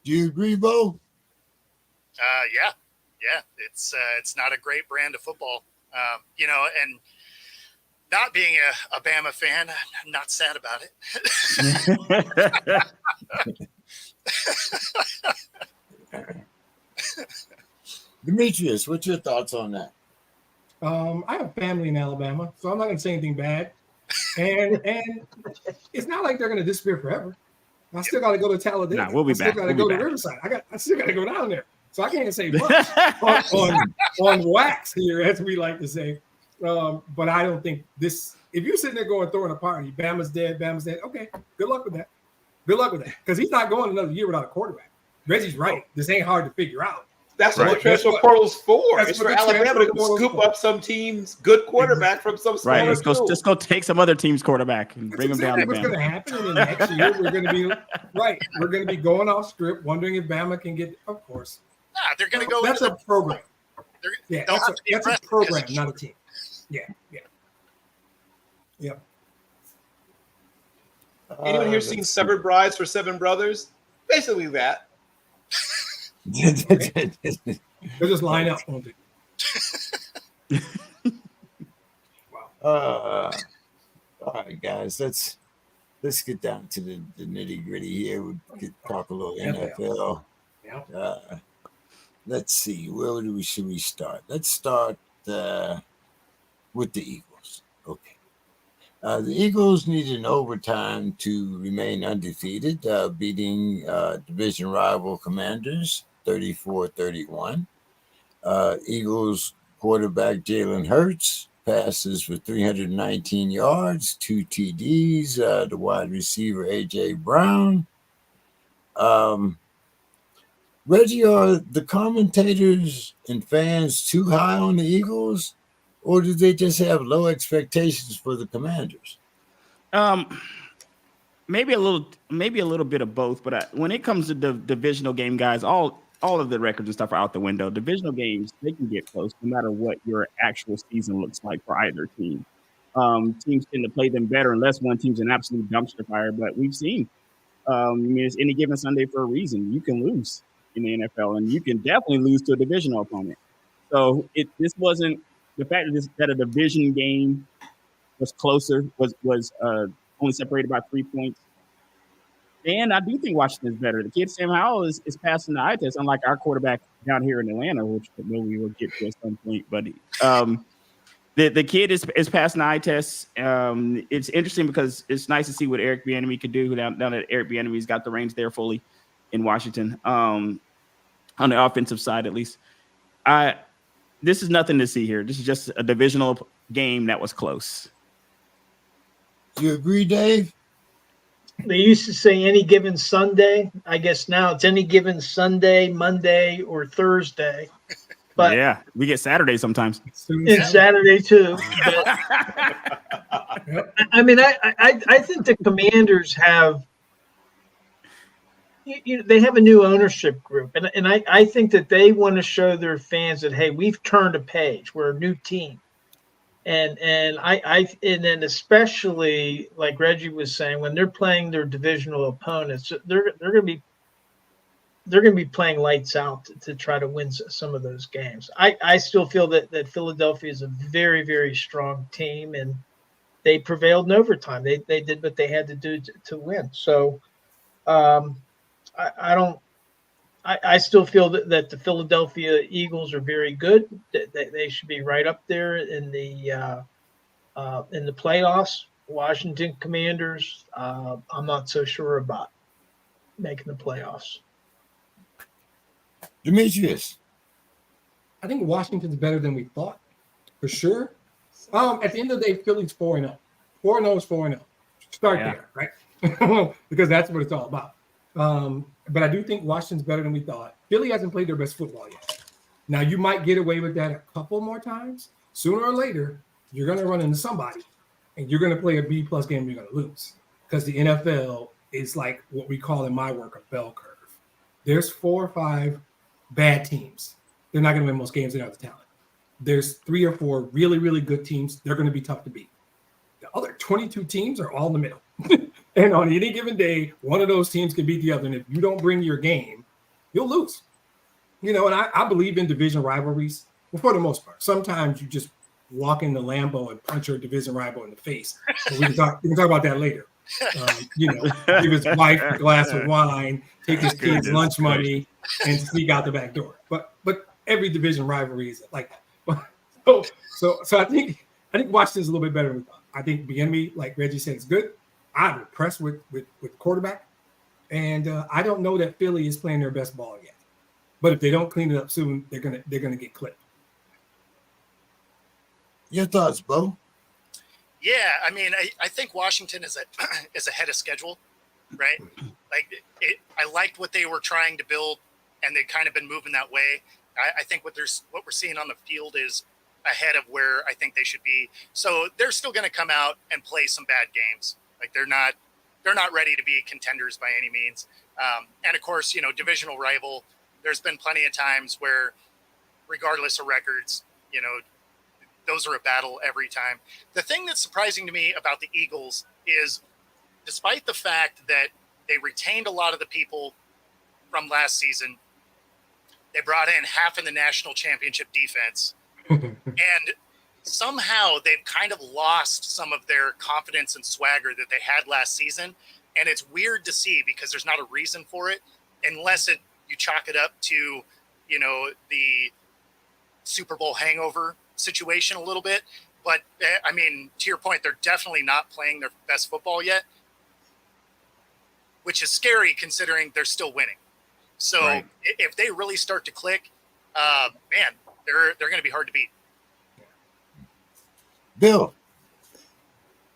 Do you agree, Bo? Yeah. It's not a great brand of football, and not being a Bama fan, I'm not sad about it. Demetrius, what's your thoughts on that? I have family in Alabama, so I'm not going to say anything bad. And it's not like they're going to disappear forever. I still got to go to Talladega. Nah, we'll be back. I still got to go to Riverside. I still got to go down there. So I can't say much on wax here, as we like to say. But I don't think this. If you're sitting there going throwing a party, Bama's dead. Okay, good luck with that. Because he's not going another year without a quarterback. Reggie's right. This ain't hard to figure out. That's what the transfer portal's for. It's for Alabama to scoop up some teams' good quarterback from some smaller school. Just go take some other team's quarterback and bring them down to Bama. What's going to happen in the next year? We're going to be right. We're going to be going off script, wondering if Bama can get. Of course. Nah, they're going to go. That's a program. That's a program, not a team. Yeah. Anyone here seen Severed Brides for Seven Brothers? Basically that. They'll just line up, won't they? Wow. All right, guys, let's get down to the nitty gritty here. We could talk a little NFL. Yeah. Let's see, should we start? Let's start with the Eagles. Okay. The Eagles needed an overtime to remain undefeated, beating division rival Commanders 34-31. Eagles quarterback Jalen Hurts passes for 319 yards, 2 TDs. The wide receiver A.J. Brown. Reggie, are the commentators and fans too high on the Eagles, or do they just have low expectations for the Commanders? Maybe a little bit of both. But when it comes to the divisional game, guys, all of the records and stuff are out the window. Divisional games, they can get close no matter what your actual season looks like for either team. Teams tend to play them better unless one team's an absolute dumpster fire. But we've seen I mean, it's any given Sunday for a reason. You can lose in the NFL, and you can definitely lose to a divisional opponent. So this wasn't the fact that a division game was closer, was only separated by 3 points. And I do think Washington is better. The kid Sam Howell is passing the eye test, unlike our quarterback down here in Atlanta, which we will get to at some point. But the kid is passing the eye test. It's interesting because it's nice to see what Eric Bieniemy could do now that Eric Bieniemy's got the reins there fully in Washington, on the offensive side at least. This is nothing to see here. This is just a divisional game that was close. You agree, Dave? They used to say any given Sunday. I guess now it's any given Sunday, Monday, or Thursday. But yeah, we get Saturday sometimes. It's Saturday too. But, I mean, I think the Commanders have, they have a new ownership group, and I think that they want to show their fans that, hey, we've turned a page. We're a new team. And then especially like Reggie was saying, when they're playing their divisional opponents, they're going to be playing lights out to try to win some of those games. I still feel that Philadelphia is a very, very strong team, and they prevailed in overtime. They did what they had to do to win. So I still feel that the Philadelphia Eagles are very good. They should be right up there in the playoffs. Washington Commanders, I'm not so sure about making the playoffs. Demetrius. I think Washington's better than we thought, for sure. At the end of the day, Philly's 4-0. 4-0 is 4-0. Start there, right? Because that's what it's all about. But I do think Washington's better than we thought. Philly hasn't played their best football yet. Now, you might get away with that a couple more times. Sooner or later, you're going to run into somebody, and you're going to play a B-plus game, and you're going to lose. Because the NFL is like what we call in my work a bell curve. There's 4 or 5 bad teams. They're not going to win most games. They don't have the talent. There's 3 or 4 really, really good teams. They're going to be tough to beat. The other 22 teams are all in the middle. And on any given day, one of those teams can beat the other. And if you don't bring your game, you'll lose. And I believe in division rivalries, well, for the most part. Sometimes you just walk into Lambeau and punch your division rival in the face. We can talk about that later. Give his wife a glass of wine, take his kids' lunch money, and sneak out the back door. But every division rivalry is like that. So I think Washington's a little bit better than we thought. I think Bieniemy, like Reggie said, is good. I'm impressed with quarterback, and I don't know that Philly is playing their best ball yet. But if they don't clean it up soon, they're gonna get clipped. Your thoughts, Bo? Yeah, I mean, I think Washington is ahead of schedule, right? Like, I liked what they were trying to build, and they've kind of been moving that way. I think what we're seeing on the field is ahead of where I think they should be. So they're still going to come out and play some bad games. Like, they're not ready to be contenders by any means. And of course, divisional rival. There's been plenty of times where, regardless of records, those are a battle every time. The thing that's surprising to me about the Eagles is, despite the fact that they retained a lot of the people from last season, they brought in half in the national championship defense, and somehow they've kind of lost some of their confidence and swagger that they had last season. And it's weird to see because there's not a reason for it, unless you chalk it up to, the Super Bowl hangover situation a little bit. But I mean, to your point, they're definitely not playing their best football yet, which is scary considering they're still winning. So right. If they really start to click, man, they're going to be hard to beat. Bill.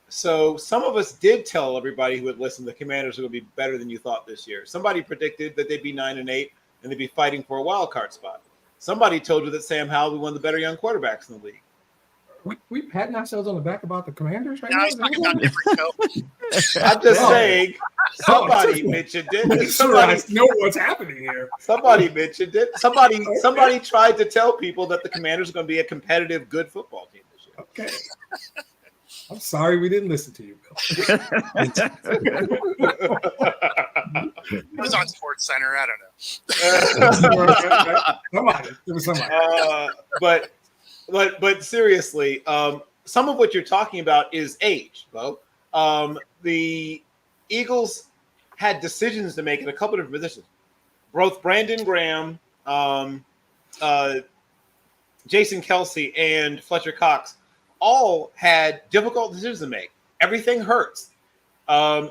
So some of us did tell everybody who would listen the Commanders are going to be better than you thought this year. Somebody predicted that they'd be 9-8 and they'd be fighting for a wild card spot. Somebody told you that Sam Howell would be one of the better young quarterbacks in the league. We patting ourselves on the back about the Commanders right now. No, he's talking about a different show. I'm just saying, somebody mentioned it. Somebody know what's happening here. Somebody mentioned it. Somebody tried to tell people that the Commanders are going to be a competitive, good football team this year. Okay. I'm sorry we didn't listen to you, Bill. It was on Sports Center. I don't know. Somebody. It was somebody. But seriously, some of what you're talking about is age, Bo. The Eagles had decisions to make in a couple of different positions. Both Brandon Graham, Jason Kelsey, and Fletcher Cox all had difficult decisions to make. Everything hurts.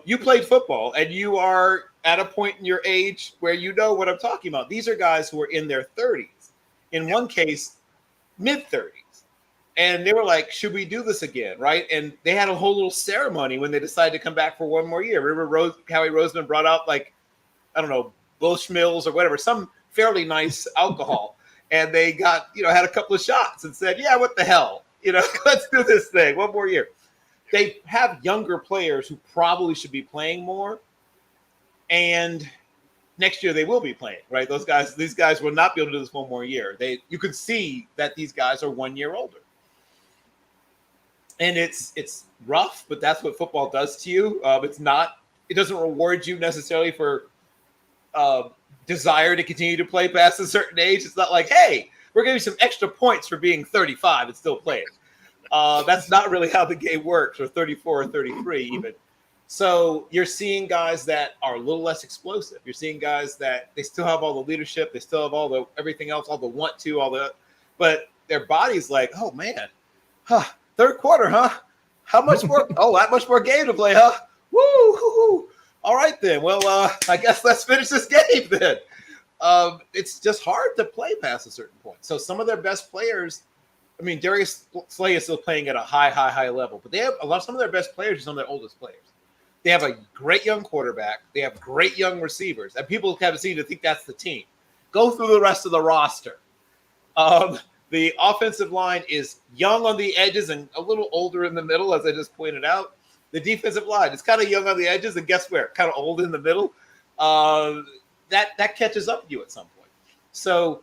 You played football, and you are at a point in your age where you know what I'm talking about. These are guys who are in their 30s. In one case, mid-30s. And they were like, should we do this again, right? And they had a whole little ceremony when they decided to come back for one more year. Remember Howie Roseman brought out, like, I don't know, Bushmills or whatever, some fairly nice alcohol. And they got, had a couple of shots and said, yeah, what the hell? Let's do this thing one more year. They have younger players who probably should be playing more. And next year they will be playing, right? These guys will not be able to do this one more year. You can see that these guys are 1 year older. And it's rough, but that's what football does to you. It doesn't reward you necessarily for desire to continue to play past a certain age. It's not like, hey, we're giving you some extra points for being 35 and still playing. That's not really how the game works, or 34 or 33 even. So you're seeing guys that are a little less explosive. You're seeing guys that they still have all the leadership, they still have all the everything else, all the want to, but their body's like, oh man, third quarter, huh? How much more? Oh, that much more game to play, huh? Woo! All right then. Well, I guess let's finish this game then. It's just hard to play past a certain point. So some of their best players, I mean, Darius Slay is still playing at a high level, but they have some of their best players are some of their oldest players. They have a great young quarterback. They have great young receivers, and people have seemed to think that's the team. Go through the rest of the roster. The offensive line is young on the edges and a little older in the middle, as I just pointed out. The defensive line is kind of young on the edges, and guess where? Kind of old in the middle. That catches up to you at some point. So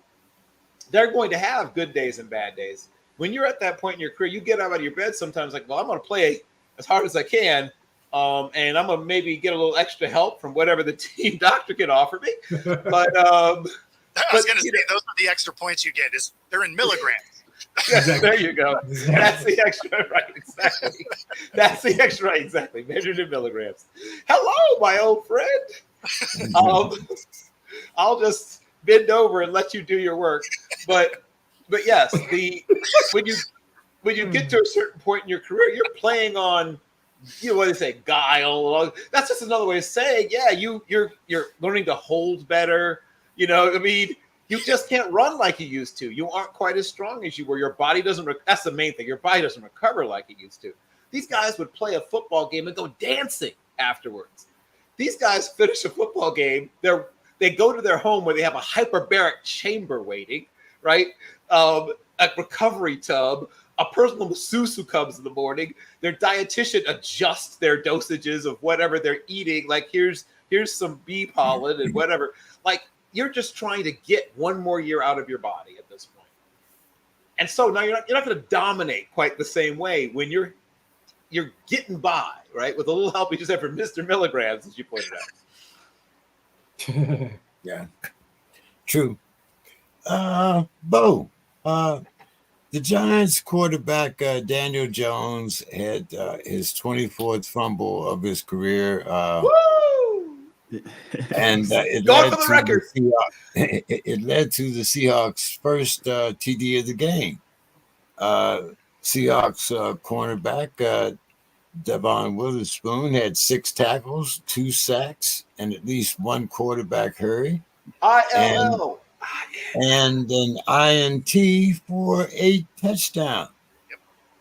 they're going to have good days and bad days. When you're at that point in your career, you get out of your bed sometimes like, well, I'm going to play as hard as I can, and I'm going to maybe get a little extra help from whatever the team doctor can offer me. But I was going to say, those are the extra points you get. They're in milligrams. Yes, there you go. That's the extra, right? Exactly. That's the extra, right? Exactly. Measured in milligrams. Hello, my old friend. I'll just bend over and let you do your work. But yes, when you get to a certain point in your career, you're playing on, what do they say, guile. That's just another way of saying, yeah, you're learning to hold better. I mean, you just can't run like you used to. You aren't quite as strong as you were. Your body doesn't. That's the main thing. Your body doesn't recover like it used to. These guys would play a football game and go dancing afterwards. These guys finish a football game. They go to their home where they have a hyperbaric chamber waiting, right? A recovery tub, a personal masseuse who comes in the morning. Their dietitian adjusts their dosages of whatever they're eating. Like here's some bee pollen and whatever. Like, you're just trying to get one more year out of your body at this point. And so now you're not going to dominate quite the same way when you're getting by, right? With a little help you just have from Mr. Milligrams, as you pointed out. Yeah, true. Bo, the Giants quarterback, Daniel Jones, had his 24th fumble of his career. And it led to the Seahawks' first TD of the game. Seahawks cornerback Devon Witherspoon had 6 tackles, 2 sacks, and at least 1 quarterback hurry. ILL. And an INT for a touchdown.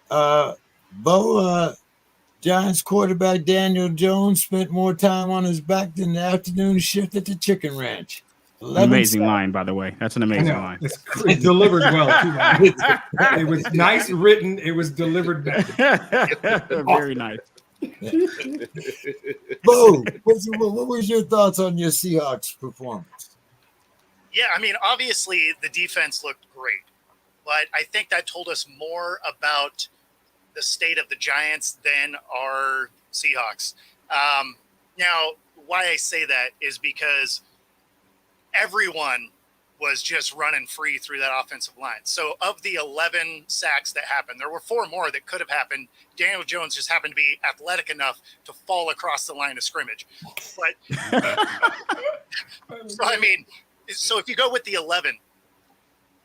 Bo, Giants quarterback Daniel Jones spent more time on his back than the afternoon shift at the chicken ranch. Amazing line, by the way. That's an amazing line. It's delivered well, too. It was nice written. It was delivered well. Very nice. Bo, what was your thoughts on your Seahawks performance? Yeah, I mean, obviously the defense looked great, but I think that told us more about the state of the Giants than our Seahawks. Now, why I say that is because everyone was just running free through that offensive line. So of the 11 sacks that happened, there were 4 more that could have happened. Daniel Jones just happened to be athletic enough to fall across the line of scrimmage. But so, I mean, so if you go with the 11,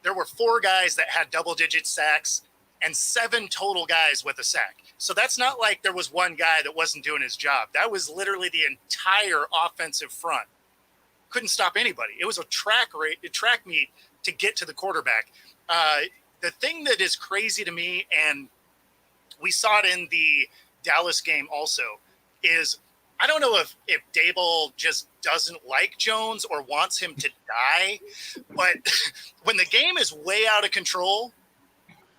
there were 4 guys that had double-digit sacks and 7 total guys with a sack. So that's not like there was one guy that wasn't doing his job. That was literally the entire offensive front. Couldn't stop anybody. It was a track meet to get to the quarterback. The thing that is crazy to me, and we saw it in the Dallas game also, is I don't know if Dable just doesn't like Jones or wants him to die, but when the game is way out of control,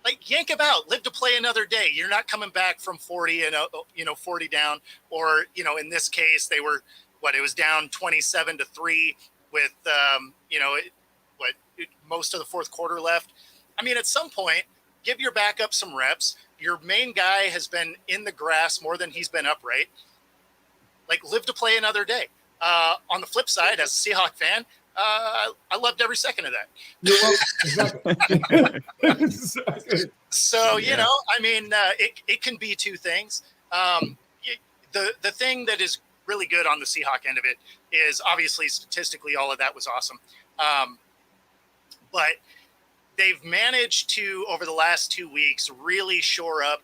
like, yank him out, live to play another day. You're not coming back from 40 and 40 down, or in this case they were it was down 27-3 with most of the fourth quarter left. I mean, at some point, give your backup some reps. Your main guy has been in the grass more than he's been upright. Like, live to play another day. On the flip side, as a Seahawk fan, I loved every second of that. Exactly. So, I mean, it can be two things. The thing that is really good on the Seahawk end of it is obviously statistically all of that was awesome. But they've managed to, over the last 2 weeks, really shore up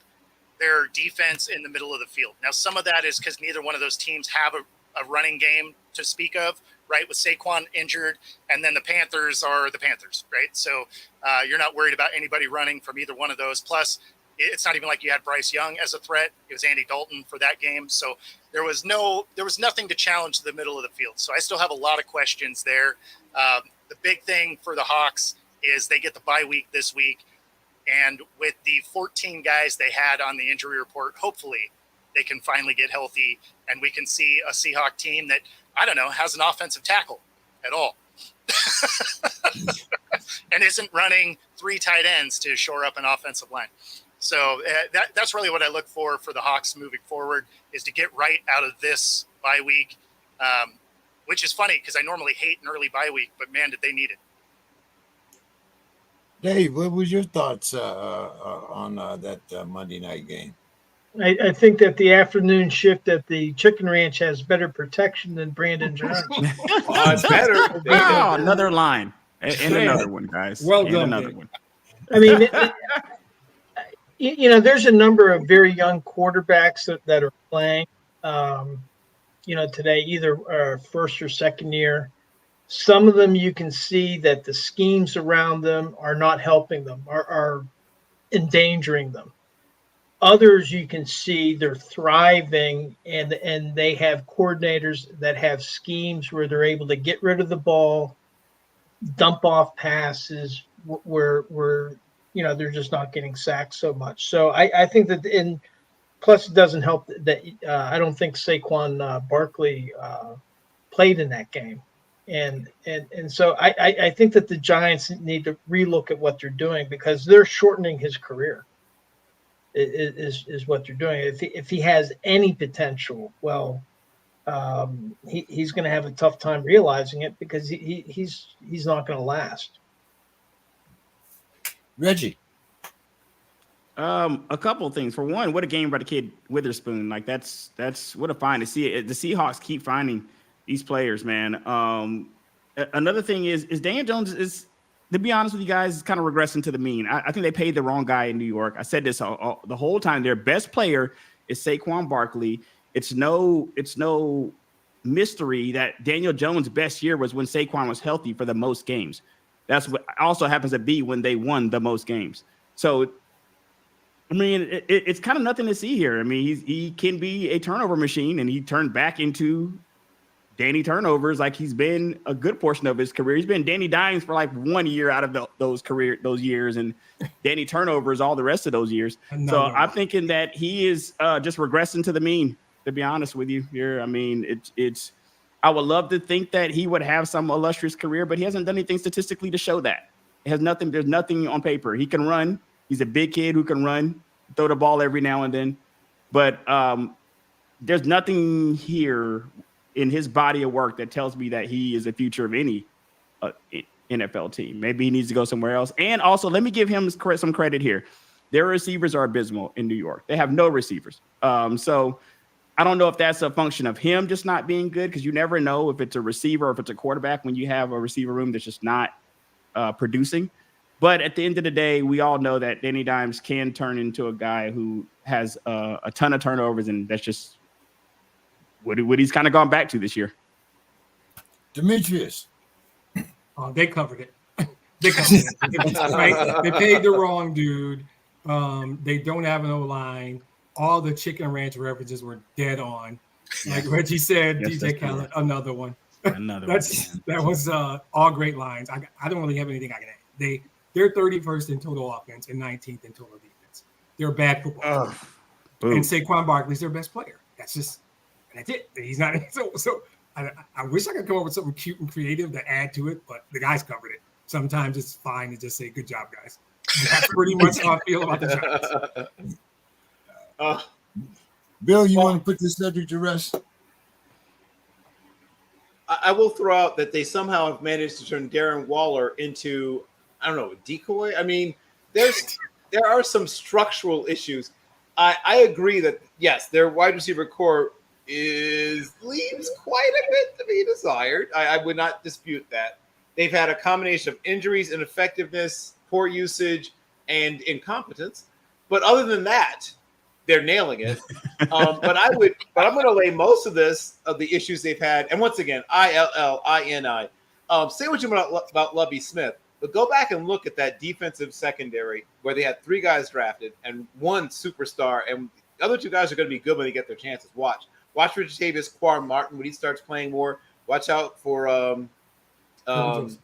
their defense in the middle of the field. Now, some of that is because neither one of those teams have a running game to speak of, right? With Saquon injured, and then the Panthers are the Panthers, right? So you're not worried about anybody running from either one of those. Plus, it's not even like you had Bryce Young as a threat. It was Andy Dalton for that game. So there was nothing to challenge the middle of the field. So I still have a lot of questions there. The big thing for the Hawks is they get the bye week this week. And with the 14 guys they had on the injury report, hopefully they can finally get healthy and we can see a Seahawk team that, I don't know, has an offensive tackle at all. And isn't running 3 tight ends to shore up an offensive line. So that's really what I look for the Hawks moving forward, is to get right out of this bye week, which is funny because I normally hate an early bye week, but man, did they need it. Dave, what was your thoughts on that Monday night game? I think that the afternoon shift at the Chicken Ranch has better protection than Brandon Jones. Better. Oh, another line. And another one, guys. Well and done, another Dave. one. I mean, there's a number of very young quarterbacks that are playing, today, either first or second year. Some of them you can see that the schemes around them are not helping them, are endangering them. Others you can see they're thriving, and they have coordinators that have schemes where they're able to get rid of the ball, dump off passes where they're just not getting sacked so much. So I think that, plus it doesn't help that I don't think Saquon Barkley played in that game. And so I think that the Giants need to relook at what they're doing, because they're shortening his career is what they're doing. If he has any potential, well, he's going to have a tough time realizing it, because he's not going to last. Reggie. A couple of things. For one, what a game by the kid Witherspoon. Like, that's what a find to see it. The Seahawks keep finding these players, man. Another thing is Daniel Jones is, to be honest with you guys, is kind of regressing to the mean. I think they paid the wrong guy in New York. I said this the whole time. Their best player is Saquon Barkley. It's no mystery that Daniel Jones' best year was when Saquon was healthy for the most games. That's what also happens to be when they won the most games. So, I mean, it's kind of nothing to see here. I mean, he can be a turnover machine, and he turned back into Danny Turnovers like he's been a good portion of his career. He's been Danny Dimes for like 1 year out of those years, and Danny Turnovers all the rest of those years. So I'm thinking that he is just regressing to the mean, to be honest with you here. I mean, it's I would love to think that he would have some illustrious career, but he hasn't done anything statistically to show that. It has nothing. There's nothing on paper. He can run. He's a big kid who can run, throw the ball every now and then. But there's nothing here in his body of work that tells me that he is the future of any NFL team. Maybe he needs to go somewhere else. And also, let me give him some credit here. Their receivers are abysmal in New York. They have no receivers. So I don't know if that's a function of him just not being good, because you never know if it's a receiver or if it's a quarterback when you have a receiver room that's just not producing. But at the end of the day, we all know that Danny Dimes can turn into a guy who has a ton of turnovers, and that's just what he's kind of gone back to this year. Demetrius. Oh, they covered it. They covered it. Right? They paid the wrong dude. They don't have an O-line. All the Chicken Ranch references were dead on. Like Reggie said, Yes, DJ Khaled, another one. Another That was all great lines. I don't really have anything I can add. They're 31st in total offense and 19th in total defense. They're a bad football team. And Saquon Barkley's their best player. That's it. He's not so I wish I could come up with something cute and creative to add to it, but the guys covered it. Sometimes it's fine to just say, good job, guys. That's pretty much how I feel about the Giants. Bill, you want to put this subject to rest? I will throw out that they somehow have managed to turn Darren Waller into, I don't know, a decoy. I mean, there are some structural issues. I agree that, yes, their wide receiver core leaves quite a bit to be desired. I would not dispute that. They've had a combination of injuries, ineffectiveness, poor usage, and incompetence. But other than that, they're nailing it. But I'm going to lay most of the issues they've had. And once again, ILLINI. Say what you want about Lovie Smith, but go back and look at that defensive secondary where they had 3 guys drafted and 1 superstar, and the other 2 guys are going to be good when they get their chances. Watch Richard Quan Martin when he starts playing more. Watch out for Joseph?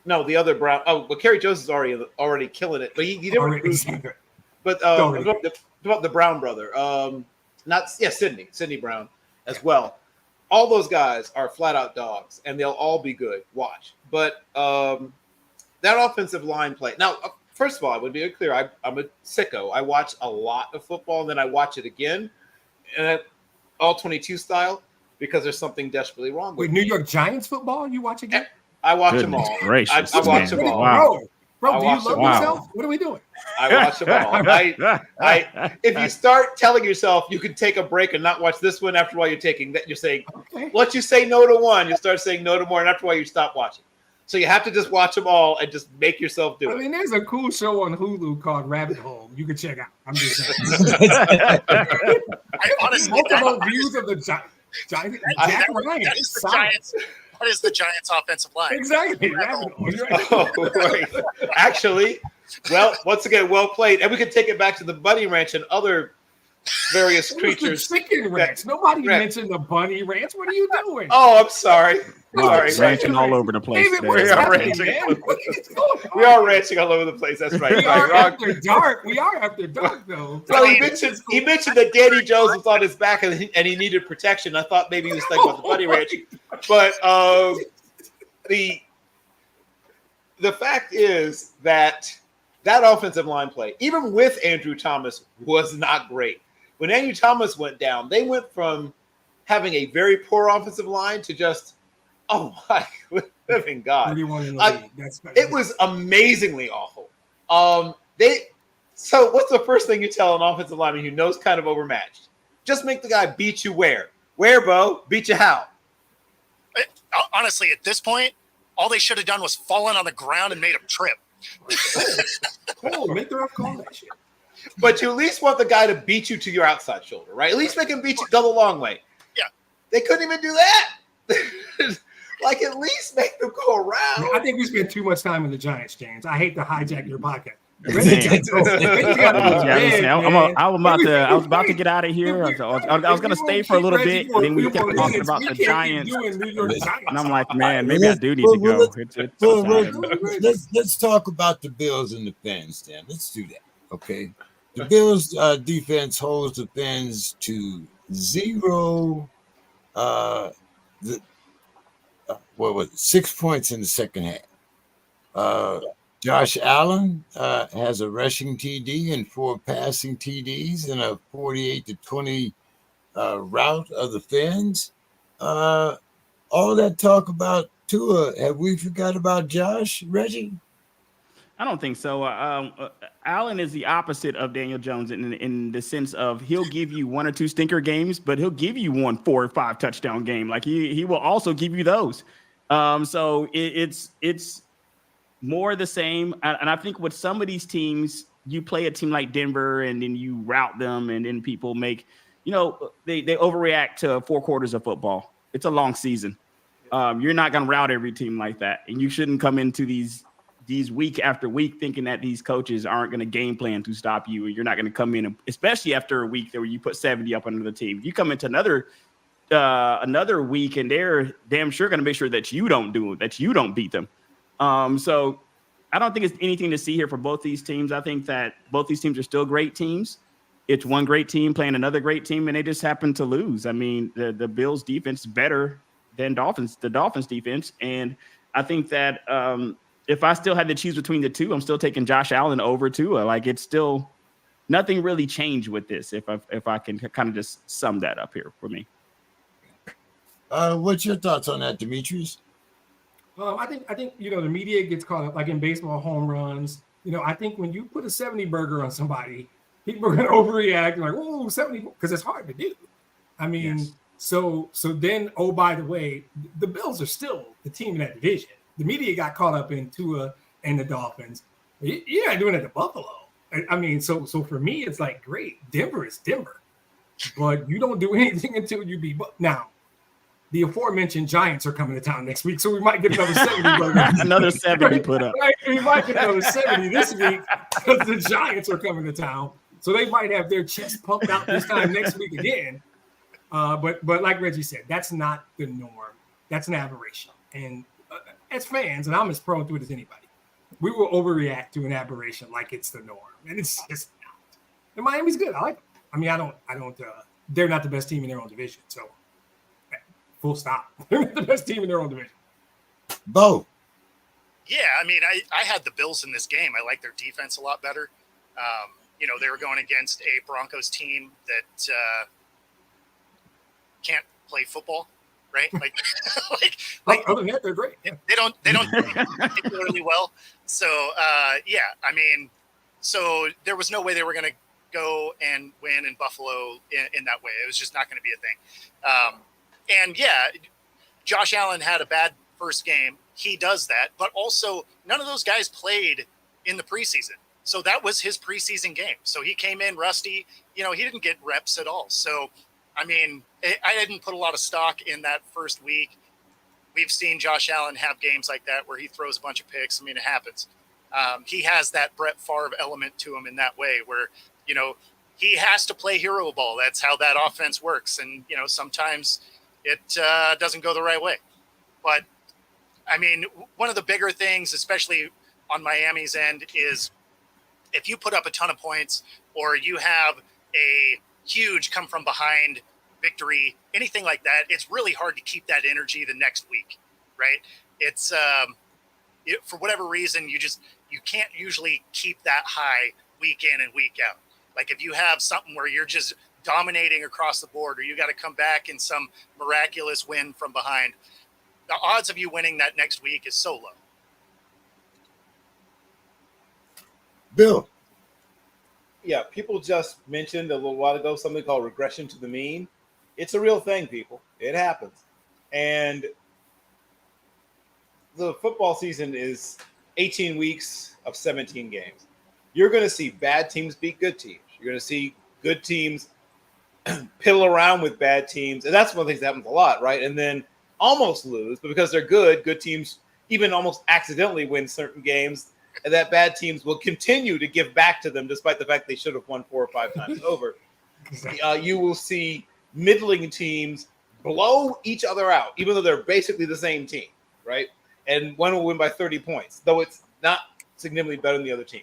No, the other Brown. Oh, but Kerry Joseph's already killing it. But he didn't recruit. But about the Brown brother. Sidney Brown as well. All those guys are flat out dogs, and they'll all be good. Watch. But that offensive line play. Now, first of all, I would be clear. I'm a sicko. I watch a lot of football, and then I watch it again, and all 22 style, because there's something desperately wrong with New York Giants football. You watch again? I watch them all. Gracious, I watch them all. Wow. Bro, do you love yourself? What are we doing? I watch them all. If you start telling yourself you can take a break and not watch this one, after a while you're saying, once you say no to one, you start saying no to more, and after a while you stop watching. So you have to just watch them all and just make yourself do it. I mean, there's a cool show on Hulu called Rabbit Hole. You can check out. I'm just saying. I honestly, multiple views of the Giants. Jack Ryan. That is the Giants' offensive line. Exactly. Right. Actually, well, once again, well played. And we can take it back to the Bunny Ranch and other various creatures. The chicken ranch. Nobody mentioned the bunny ranch. What are you doing? Oh, I'm sorry. Ranching all over the place. We are ranching all over the place. That's right. We are after dark. We are after dark, though. Well, he mentioned that Danny Jones was on his back and he needed protection. I thought maybe he was thinking about the bunny ranch. But the fact is that offensive line play, even with Andrew Thomas, was not great. When Andrew Thomas went down, they went from having a very poor offensive line to just, oh my living God. It was amazingly awful. So what's the first thing you tell an offensive lineman who knows kind of overmatched? Just make the guy beat you where? Where, Bo? Beat you how? Honestly, at this point, all they should have done was fallen on the ground and made him trip. Make the ref call that shit. But you at least want the guy to beat you to your outside shoulder, right? At least make him beat you, go the long way. Yeah. They couldn't even do that. Like, at least make them go around. I think we spent too much time in the Giants, James. I hate to hijack your podcast. I was about to get out of here. I was going to stay for a little bit, and then we kept talking about the Giants. And I'm like, man, maybe I do need to go. Let's talk about the Bills and the Fins, then. Let's do that, okay? The Bills' defense holds the Fins to 0. 6 points in the second half. Josh Allen has a rushing TD and 4 passing TDs and a 48-20 route of the fans. All that talk about Tua, have we forgot about Josh, Reggie? I don't think so. Allen is the opposite of Daniel Jones in the sense of he'll give you 1 or 2 stinker games, but he'll give you 1 4 or 5 touchdown game. Like he will also give you those. So it's more the same. And I think with some of these teams, you play a team like Denver and then you route them, and then people make, they overreact to 4 quarters of football. It's a long season. You're not going to route every team like that, and you shouldn't come into these week after week thinking that these coaches aren't going to game plan to stop you, and you're not going to come in, especially after a week where you put 70 up under the team. You come into another week and they're damn sure going to make sure that you don't beat them. So I don't think it's anything to see here for both these teams. I think that both these teams are still great teams. It's one great team playing another great team, and they just happen to lose. I mean, the Bills defense is better than the Dolphins defense. And I think that if I still had to choose between the two, I'm still taking Josh Allen over Tua. Like, it's still nothing really changed with this. If I can kind of just sum that up here for me. What's your thoughts on that, Demetrius? I think the media gets caught up, like in baseball home runs. I think when you put a 70 burger on somebody, people are going to overreact and like, oh, 70, because it's hard to do. I mean, yes. So then, oh, by the way, the Bills are still the team in that division. The media got caught up in Tua and the Dolphins. You're not doing it to Buffalo. I mean, so for me, it's like, great, Denver is Denver, but you don't do anything until you beat. Now, the aforementioned Giants are coming to town next week, so we might get another 70 burger. Another 70 put up. Right? We might get another 70 this week because the Giants are coming to town, so they might have their chest pumped out this time next week again. But like Reggie said, that's not the norm. That's an aberration. And as fans, and I'm as prone to it as anybody, we will overreact to an aberration like it's the norm, and it's just not. And Miami's good. I like them. I mean, I don't. They're not the best team in their own division, so full stop. They're not the best team in their own division. Bo. Yeah, I mean, I had the Bills in this game. I like their defense a lot better. They were going against a Broncos team that can't play football, right? Like other than that, they're great. Yeah. They don't particularly well. So I mean, so there was no way they were going to go and win in Buffalo in that way. It was just not going to be a thing. And yeah, Josh Allen had a bad first game. He does that, but also none of those guys played in the preseason. So that was his preseason game. So he came in rusty. He didn't get reps at all. So, I mean, I didn't put a lot of stock in that first week. We've seen Josh Allen have games like that where he throws a bunch of picks. I mean, it happens. He has that Brett Favre element to him in that way where, he has to play hero ball. That's how that offense works. And, sometimes it doesn't go the right way. But, I mean, one of the bigger things, especially on Miami's end, is if you put up a ton of points or you have a huge come from behind victory, anything like that, it's really hard to keep that energy the next week, right? It's for whatever reason, you can't usually keep that high week in and week out. Like if you have something where you're just dominating across the board, or you got to come back in some miraculous win from behind, the odds of you winning that next week is so low. Bill. Yeah, people just mentioned a little while ago something called regression to the mean. It's a real thing, people. It happens. And the football season is 18 weeks of 17 games. You're going to see bad teams beat good teams. You're going to see good teams piddle around with bad teams. And that's one of the things that happens a lot, right? And then almost lose, but because they're good teams even almost accidentally win certain games, and that bad teams will continue to give back to them despite the fact they should have won 4 or 5 times over. You will see middling teams blow each other out, even though they're basically the same team, right? And one will win by 30 points, though it's not significantly better than the other team.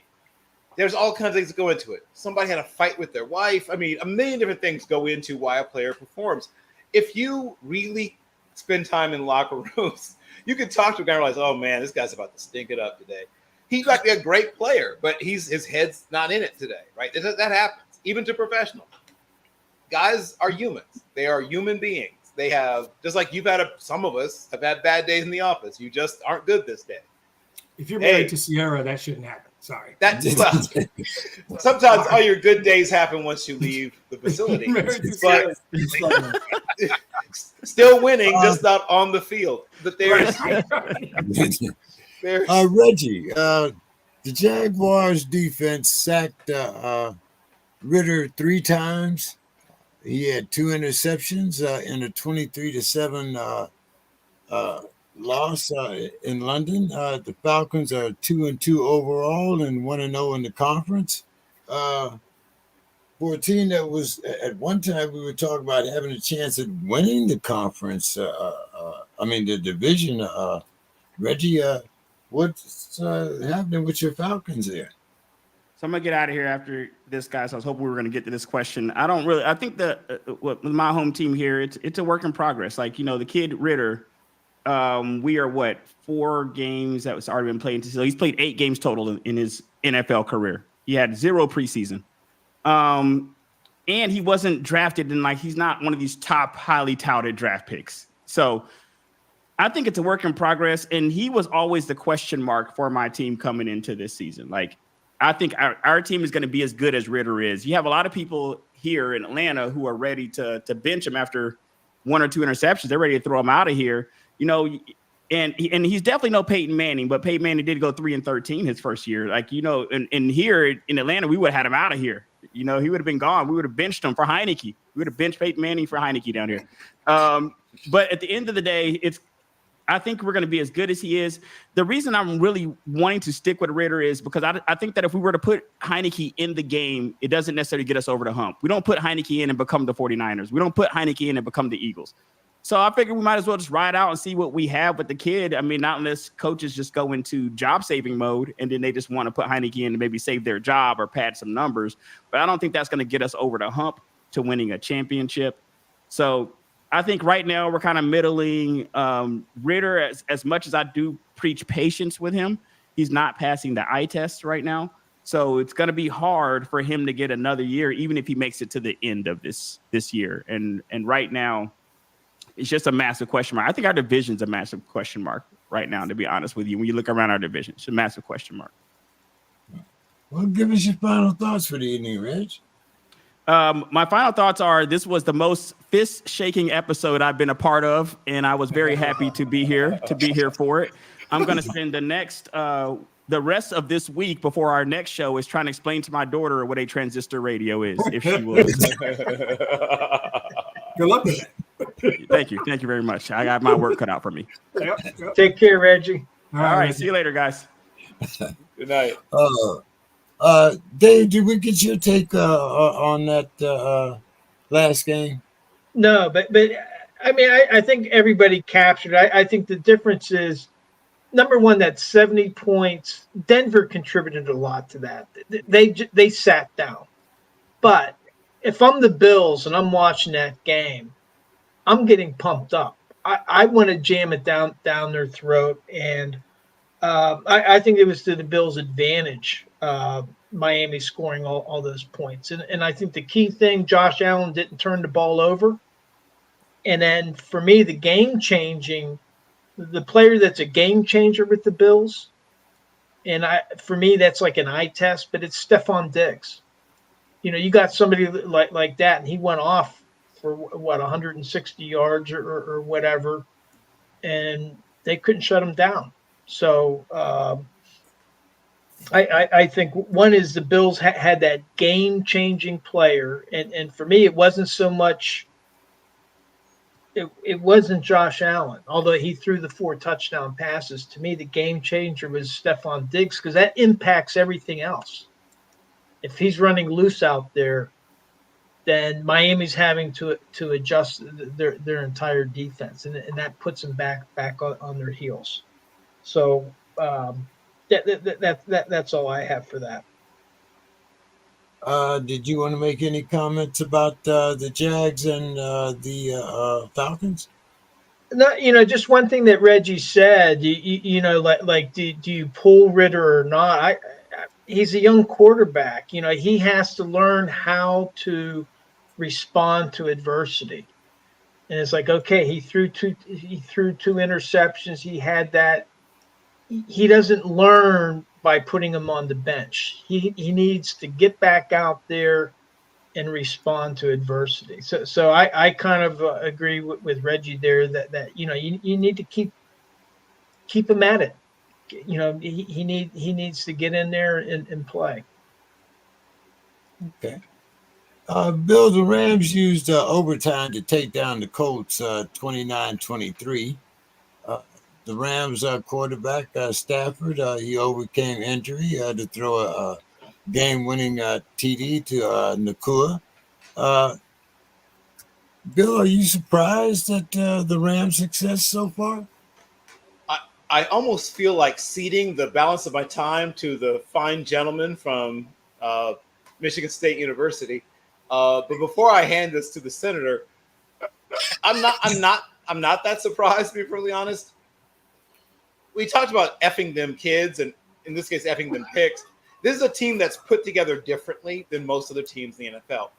There's all kinds of things that go into it. Somebody had a fight with their wife. I mean, a million different things go into why a player performs. If you really spend time in locker rooms, you can talk to a guy and realize, oh, man, this guy's about to stink it up today. He might be a great player, but his head's not in it today, right? That happens, even to professionals. guys are humans. They are human beings. They have, just like some of us have had bad days in the office. You just aren't good this day. If you're married to Sierra, that shouldn't happen. Sorry. Sometimes all your good days happen once you leave the facility. But still winning, just not on the field. But there's Reggie, the Jaguars defense sacked Ritter 3 times. He had 2 interceptions in a 23-7 loss in London. The Falcons are 2-2 overall and 1-0 in the conference. For a team that was at one time, we were talking about having a chance at winning the conference. The division. Reggie, what's happening with your Falcons there? So I'm gonna get out of here after this, guys. I was hoping we were gonna get to this question. I think that with my home team here, it's a work in progress. Like, the kid Ritter, we are 4 games that was already been played. So he's played 8 games total in his NFL career. He had 0 preseason. And he wasn't drafted he's not one of these top highly touted draft picks. So I think it's a work in progress. And he was always the question mark for my team coming into this season. I think our team is going to be as good as Ritter is. You have a lot of people here in Atlanta who are ready to bench him after 1 or 2 interceptions. They're ready to throw him out of here. And he's definitely no Peyton Manning, but Peyton Manning did go 3-13 his first year. And here in Atlanta, we would have had him out of here. He would have been gone. We would have benched him for Heineke. We would have benched Peyton Manning for Heineke down here. But at the end of the day, I think we're going to be as good as he is. The reason I'm really wanting to stick with Ritter is because I think that if we were to put Heineke in the game, it doesn't necessarily get us over the hump. We don't put Heineke in and become the 49ers. We don't put Heineke in and become the Eagles. So I figured we might as well just ride out and see what we have with the kid. Not unless coaches just go into job-saving mode and then they just want to put Heineke in and maybe save their job or pad some numbers. But I don't think that's going to get us over the hump to winning a championship. So I think right now we're kind of middling. Ritter, as much as I do preach patience with him, he's not passing the eye test right now. So it's going to be hard for him to get another year, even if he makes it to the end of this year. And right now, it's just a massive question mark. I think our division's a massive question mark right now, to be honest with you. When you look around our division, it's a massive question mark. Well, give us your final thoughts for the evening, Reg. My final thoughts are this was the most fist-shaking episode I've been a part of, and I was very happy to be here for it. I'm going to spend the rest of this week before our next show is trying to explain to my daughter what a transistor radio is, if she will. Good luck with that. Thank you very much. I got my work cut out for me. Yep. Take care, Reggie. All right. See you later, guys. Good night. Dave, did we get your take on that last game? No, but I think everybody captured. I think the difference is, number one, that 70 points. Denver contributed a lot to that. They sat down. But if I'm the Bills and I'm watching that game, I'm getting pumped up. I want to jam it down their throat, and I think it was to the Bills' advantage. Miami scoring all those points, and I think the key thing, Josh Allen didn't turn the ball over, and then for me, the player that's a game changer with the Bills, and for me that's like an eye test, but it's Stephon Diggs. You got somebody like that, and he went off for 160 yards or whatever, and they couldn't shut him down. So I think one is the Bills had that game-changing player, and for me it wasn't so much. It wasn't Josh Allen, although he threw the 4 touchdown passes. To me, the game changer was Stephon Diggs, because that impacts everything else. If he's running loose out there, then Miami's having to adjust their entire defense, and that puts them back on their heels. So that's all I have for that. Did you want to make any comments about the Jags and the Falcons? No, just one thing that Reggie said. Do you pull Ritter or not? He's a young quarterback. He has to learn how to respond to adversity. And it's like, okay, he threw two interceptions. He had that. He doesn't learn by putting him on the bench. He needs to get back out there and respond to adversity. So I kind of agree with Reggie there that you need to keep him at it. He needs to get in there and play. Okay. Bill, the Rams used overtime to take down the Colts 29-23. The Rams quarterback, Stafford, he overcame injury to throw a game-winning TD to Nakua. Bill, are you surprised at the Rams' success so far? I almost feel like ceding the balance of my time to the fine gentleman from Michigan State University. But before I hand this to the senator, I'm not that surprised, to be perfectly honest. We talked about effing them kids, and in this case, effing them picks. This is a team that's put together differently than most other teams in the NFL.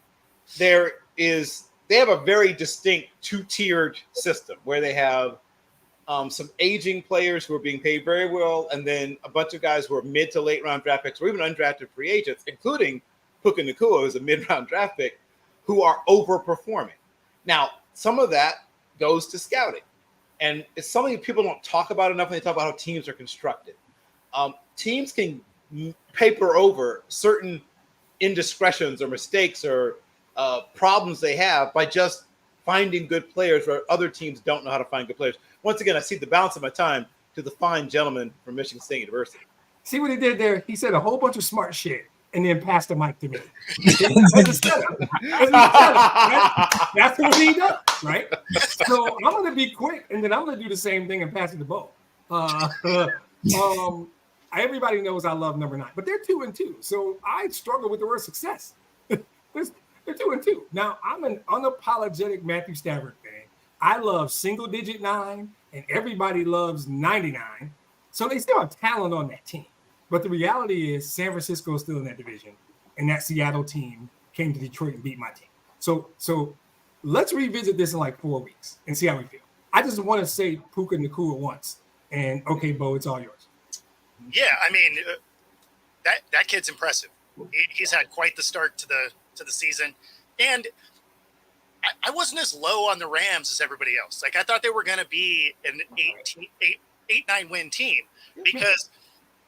They have a very distinct two-tiered system where they have some aging players who are being paid very well, and then a bunch of guys who are mid to late round draft picks or even undrafted free agents, including Puka Nacua, who's a mid-round draft pick, who are overperforming. Now, some of that goes to scouting. And it's something people don't talk about enough when they talk about how teams are constructed. Teams can paper over certain indiscretions or mistakes or problems they have by just finding good players where other teams don't know how to find good players. Once again, I see the balance of my time to the fine gentleman from Michigan State University. See what he did there? He said a whole bunch of smart shit and then passed the mic to me. As a setup, right? That's what he does, right? So I'm going to be quick, and then I'm going to do the same thing and pass it the ball. Everybody knows I love number 9, but they're 2-2. So I struggle with the word success. They're 2-2. Now, I'm an unapologetic Matthew Stafford fan. I love single-digit 9, and everybody loves 99. So they still have talent on that team. But the reality is San Francisco is still in that division, and that Seattle team came to Detroit and beat my team. So let's revisit this in like 4 weeks and see how we feel. I just want to say Puka Nacua once, and okay, Bo, it's all yours. Yeah, I mean, that kid's impressive. He's had quite the start to the season, and I wasn't as low on the Rams as everybody else. Like I thought they were going to be an 8-9 win team because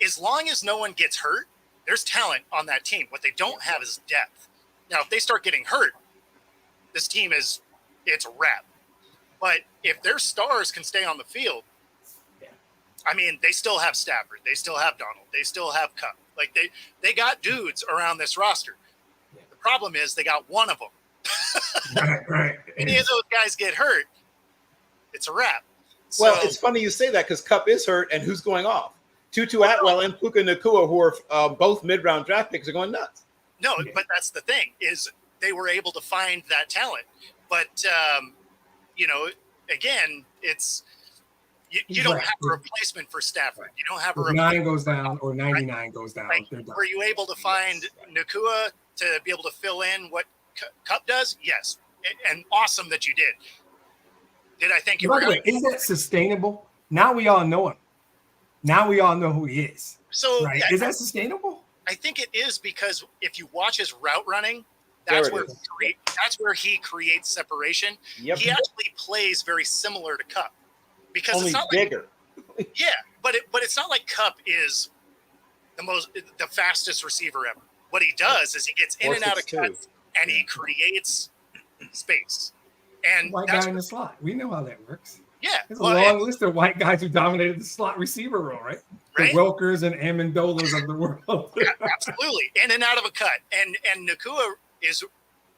as long as no one gets hurt, there's talent on that team. What they don't have is depth. Now, if they start getting hurt, this team it's a wrap. But if their stars can stay on the field, I mean, they still have Stafford. They still have Donald. They still have Cup. Like they got dudes around this roster. The problem is they got one of them. Right. Any of those guys get hurt, it's a wrap. Well, it's funny you say that because Cup is hurt, and who's going off? Tutu Atwell and Puka Nacua, who are both mid-round draft picks, are going nuts. No, but that's the thing is they were able to find that talent. But, again, it's you don't have a replacement for Stafford. You don't have a replacement. 9 goes down or 99 goes down. Like, were you able to find Nacua to be able to fill in what Cup does? Yes. And awesome that you did. Did I think you were going to? Is that sustainable? Now we all know him. Now we all know who he is. So right? Is that sustainable? I think it is because if you watch his route running, that's where he creates separation. Yep. He actually plays very similar to Cup because only it's not bigger. Yeah, but it's not like Cup is the fastest receiver ever. What he does is he gets in and out of cuts and he creates space. And white guy in the slot. We know how that works. Yeah. There's a long list of white guys who dominated the slot receiver role, right? The Welkers and Amendolas of the world. Yeah, absolutely. In and out of a cut. And Nacua is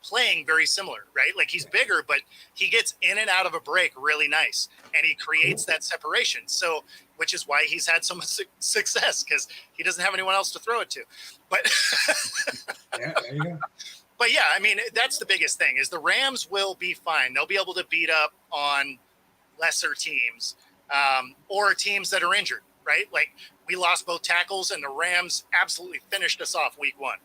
playing very similar, right? Like he's bigger, but he gets in and out of a break really nice. And he creates that separation. So, which is why he's had so much success because he doesn't have anyone else to throw it to. But yeah, there you go. But yeah, I mean, that's the biggest thing is the Rams will be fine. They'll be able to beat up on lesser teams or teams that are injured, right? Like we lost both tackles and the Rams absolutely finished us off week 1,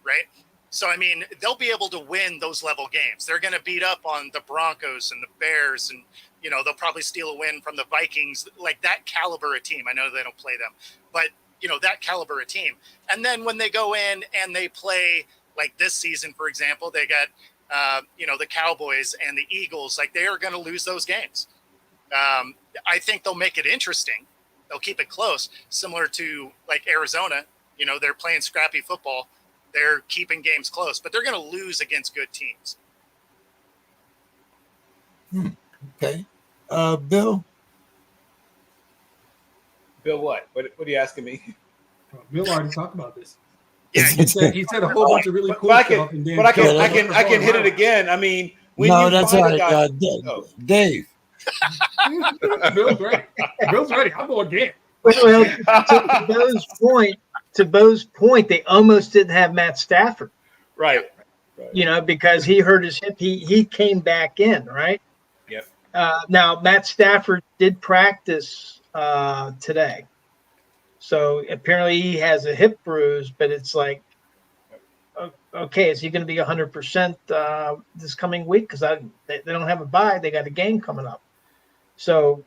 right? So, I mean, they'll be able to win those level games. They're going to beat up on the Broncos and the Bears, and, you know, they'll probably steal a win from the Vikings, like that caliber of team. I know they don't play them, but, you know, that caliber of team. And then when they go in and they play, like this season, for example, they got, you know, the Cowboys and the Eagles, like they are going to lose those games. I think they'll make it interesting. They'll keep it close, similar to like Arizona. You know, they're playing scrappy football. They're keeping games close, but they're going to lose against good teams. Okay. Bill? Bill, what? What are you asking me? Bill already talked about this. Yeah, He said a whole bunch of really cool But stuff. And then but I Bill can hit it again. I mean, when No, you that's find all a right. guy, Dave. Bill's ready. Bill's ready. I'm going again. Well, to Bo's point, they almost didn't have Matt Stafford, right. you know, because he hurt his hip. He came back in, right? Yep. Now, Matt Stafford did practice today. So apparently he has a hip bruise, but it's like, okay, is he going to be 100% this coming week? Because they don't have a bye. They got a game coming up. So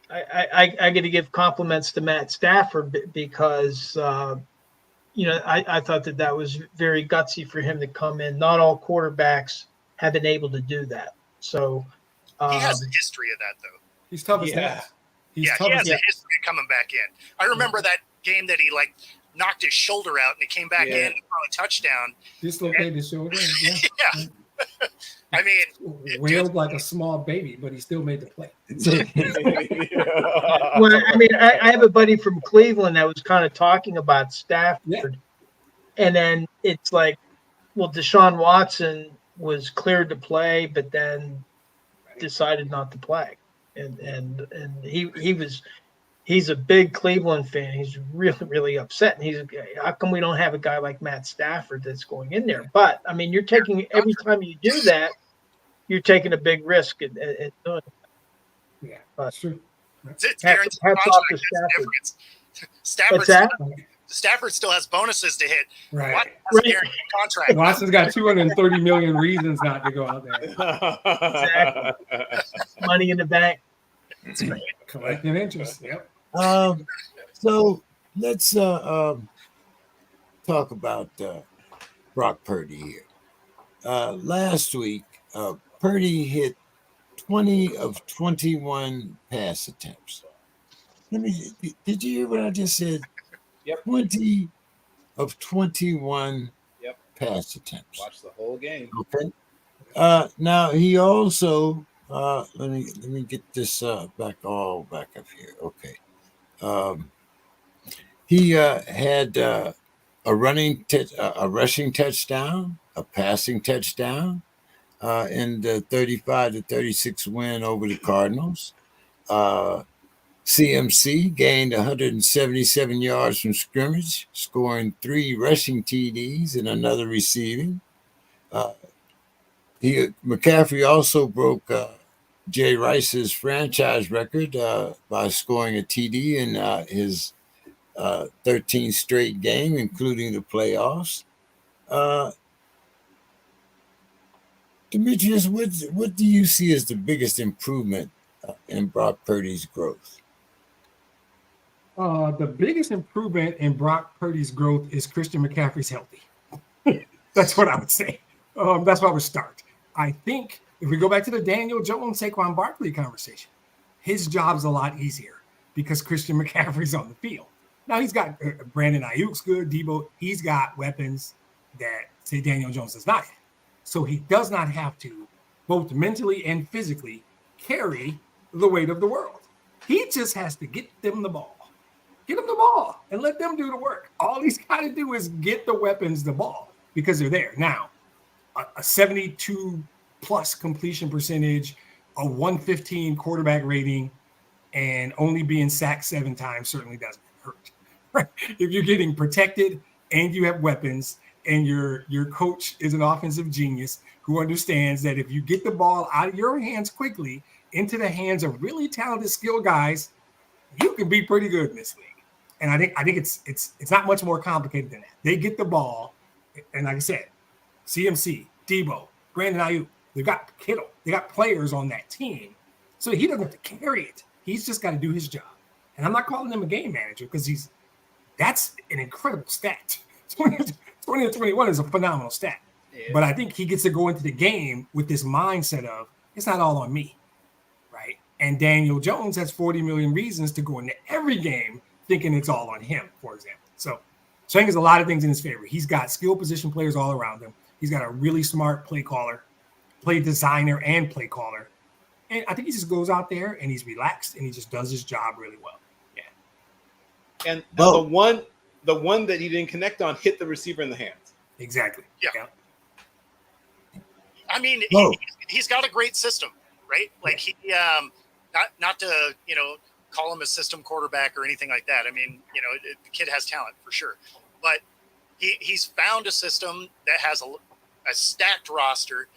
I got to give compliments to Matt Stafford because, you know, I thought that was very gutsy for him to come in. Not all quarterbacks have been able to do that. So He has a history of that, though. He's tough as Yeah. nails. He's Yeah, tough he as has a nails. history of coming back in. I remember that game that he like knocked his shoulder out and he came back Yeah. in and threw a touchdown. Dislocated his shoulder. Yeah. Yeah. I mean, Wailed like a small baby, but he still made the play. Well, I mean, I have a buddy from Cleveland that was kind of talking about Stafford, Yeah. and then it's like, well, Deshaun Watson was cleared to play, but then decided not to play, and he's a big Cleveland fan. He's really upset, and he's how come we don't have a guy like Matt Stafford that's going in there? But I mean, you're taking every time you do that, you're taking a big risk at doing it. Yeah, But- that's true. it's Hats guaranteed off to contract. That's the Stafford. difference. What's that? Stafford still has bonuses to hit. Right. Watson has a Right. guaranteed contract. Watson's got 230 million reasons not to go out there. Money in the bank. Collecting interest. Yep. So let's talk about Brock Purdy here. Last week, Purdy hit 20 of 21 pass attempts. Did you hear what I just said? Yep. 20 of 21 Yep. pass attempts. Watch the whole game. Okay. Now he also let me get this back up here. Okay. He had a rushing touchdown, a passing touchdown in the 35-36 win over the Cardinals. CMC gained 177 yards from scrimmage, scoring 3 rushing TDs and another receiving. McCaffrey also broke Jay Rice's franchise record by scoring a TD in his 13th straight game, including the playoffs. Demetrius, what do you see as the biggest improvement in Brock Purdy's growth? The biggest improvement in Brock Purdy's growth is Christian McCaffrey's healthy. That's what I would say. That's where I would start. I think if we go back to the Daniel Jones, Saquon Barkley conversation, his job's a lot easier because Christian McCaffrey's on the field. Now he's got Brandon Ayuk's good, Debo. He's got weapons that say Daniel Jones does not have. So he does not have to, both mentally and physically, carry the weight of the world. He just has to get them the ball. Get them the ball and let them do the work. All he's got to do is get the weapons the ball because they're there. Now, a 72 plus completion percentage, a 115 quarterback rating, and only being sacked 7 times certainly doesn't hurt. Right? If you're getting protected and you have weapons and your coach is an offensive genius who understands that if you get the ball out of your hands quickly into the hands of really talented, skilled guys, you can be pretty good in this league. And I think it's not much more complicated than that. They get the ball And like I said, CMC, Debo, Brandon Ayuk, they got Kittle, they got players on that team. So he doesn't have to carry it. He's just got to do his job. And I'm not calling him a game manager because that's an incredible stat. 20 to 21 is a phenomenal stat. Yeah. But I think he gets to go into the game with this mindset of it's not all on me, right? And Daniel Jones has 40 million reasons to go into every game thinking it's all on him, for example. So I think there's a lot of things in his favor. He's got skill position players all around him. He's got a really smart play caller, play designer, and play caller. And I think he just goes out there and he's relaxed and he just does his job really well. Yeah. And the one that he didn't connect on hit the receiver in the hands. Exactly. Yeah. I mean, he's got a great system, right? Like he, not to call him a system quarterback or anything like that. I mean, the kid has talent for sure, but he's found a system that has a stacked roster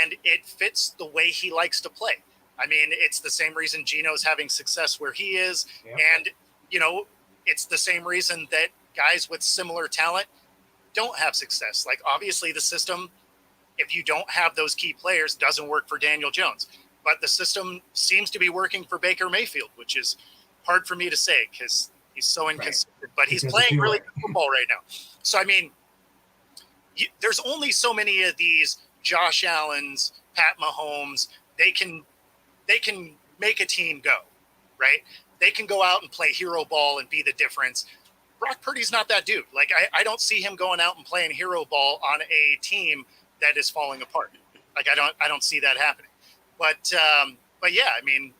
and it fits the way he likes to play. I mean, it's the same reason Gino's having success where he is. Yep. And, it's the same reason that guys with similar talent don't have success. Like, obviously, the system, if you don't have those key players, doesn't work for Daniel Jones. But the system seems to be working for Baker Mayfield, which is hard for me to say because he's so inconsistent. Right. But he's playing really good football right now. So, I mean, there's only so many of these Josh Allens, Pat Mahomes. They can make a team go, right? They can go out and play hero ball and be the difference. Brock Purdy's not that dude. Like, I don't see him going out and playing hero ball on a team that is falling apart. Like, I don't see that happening. But yeah, I mean,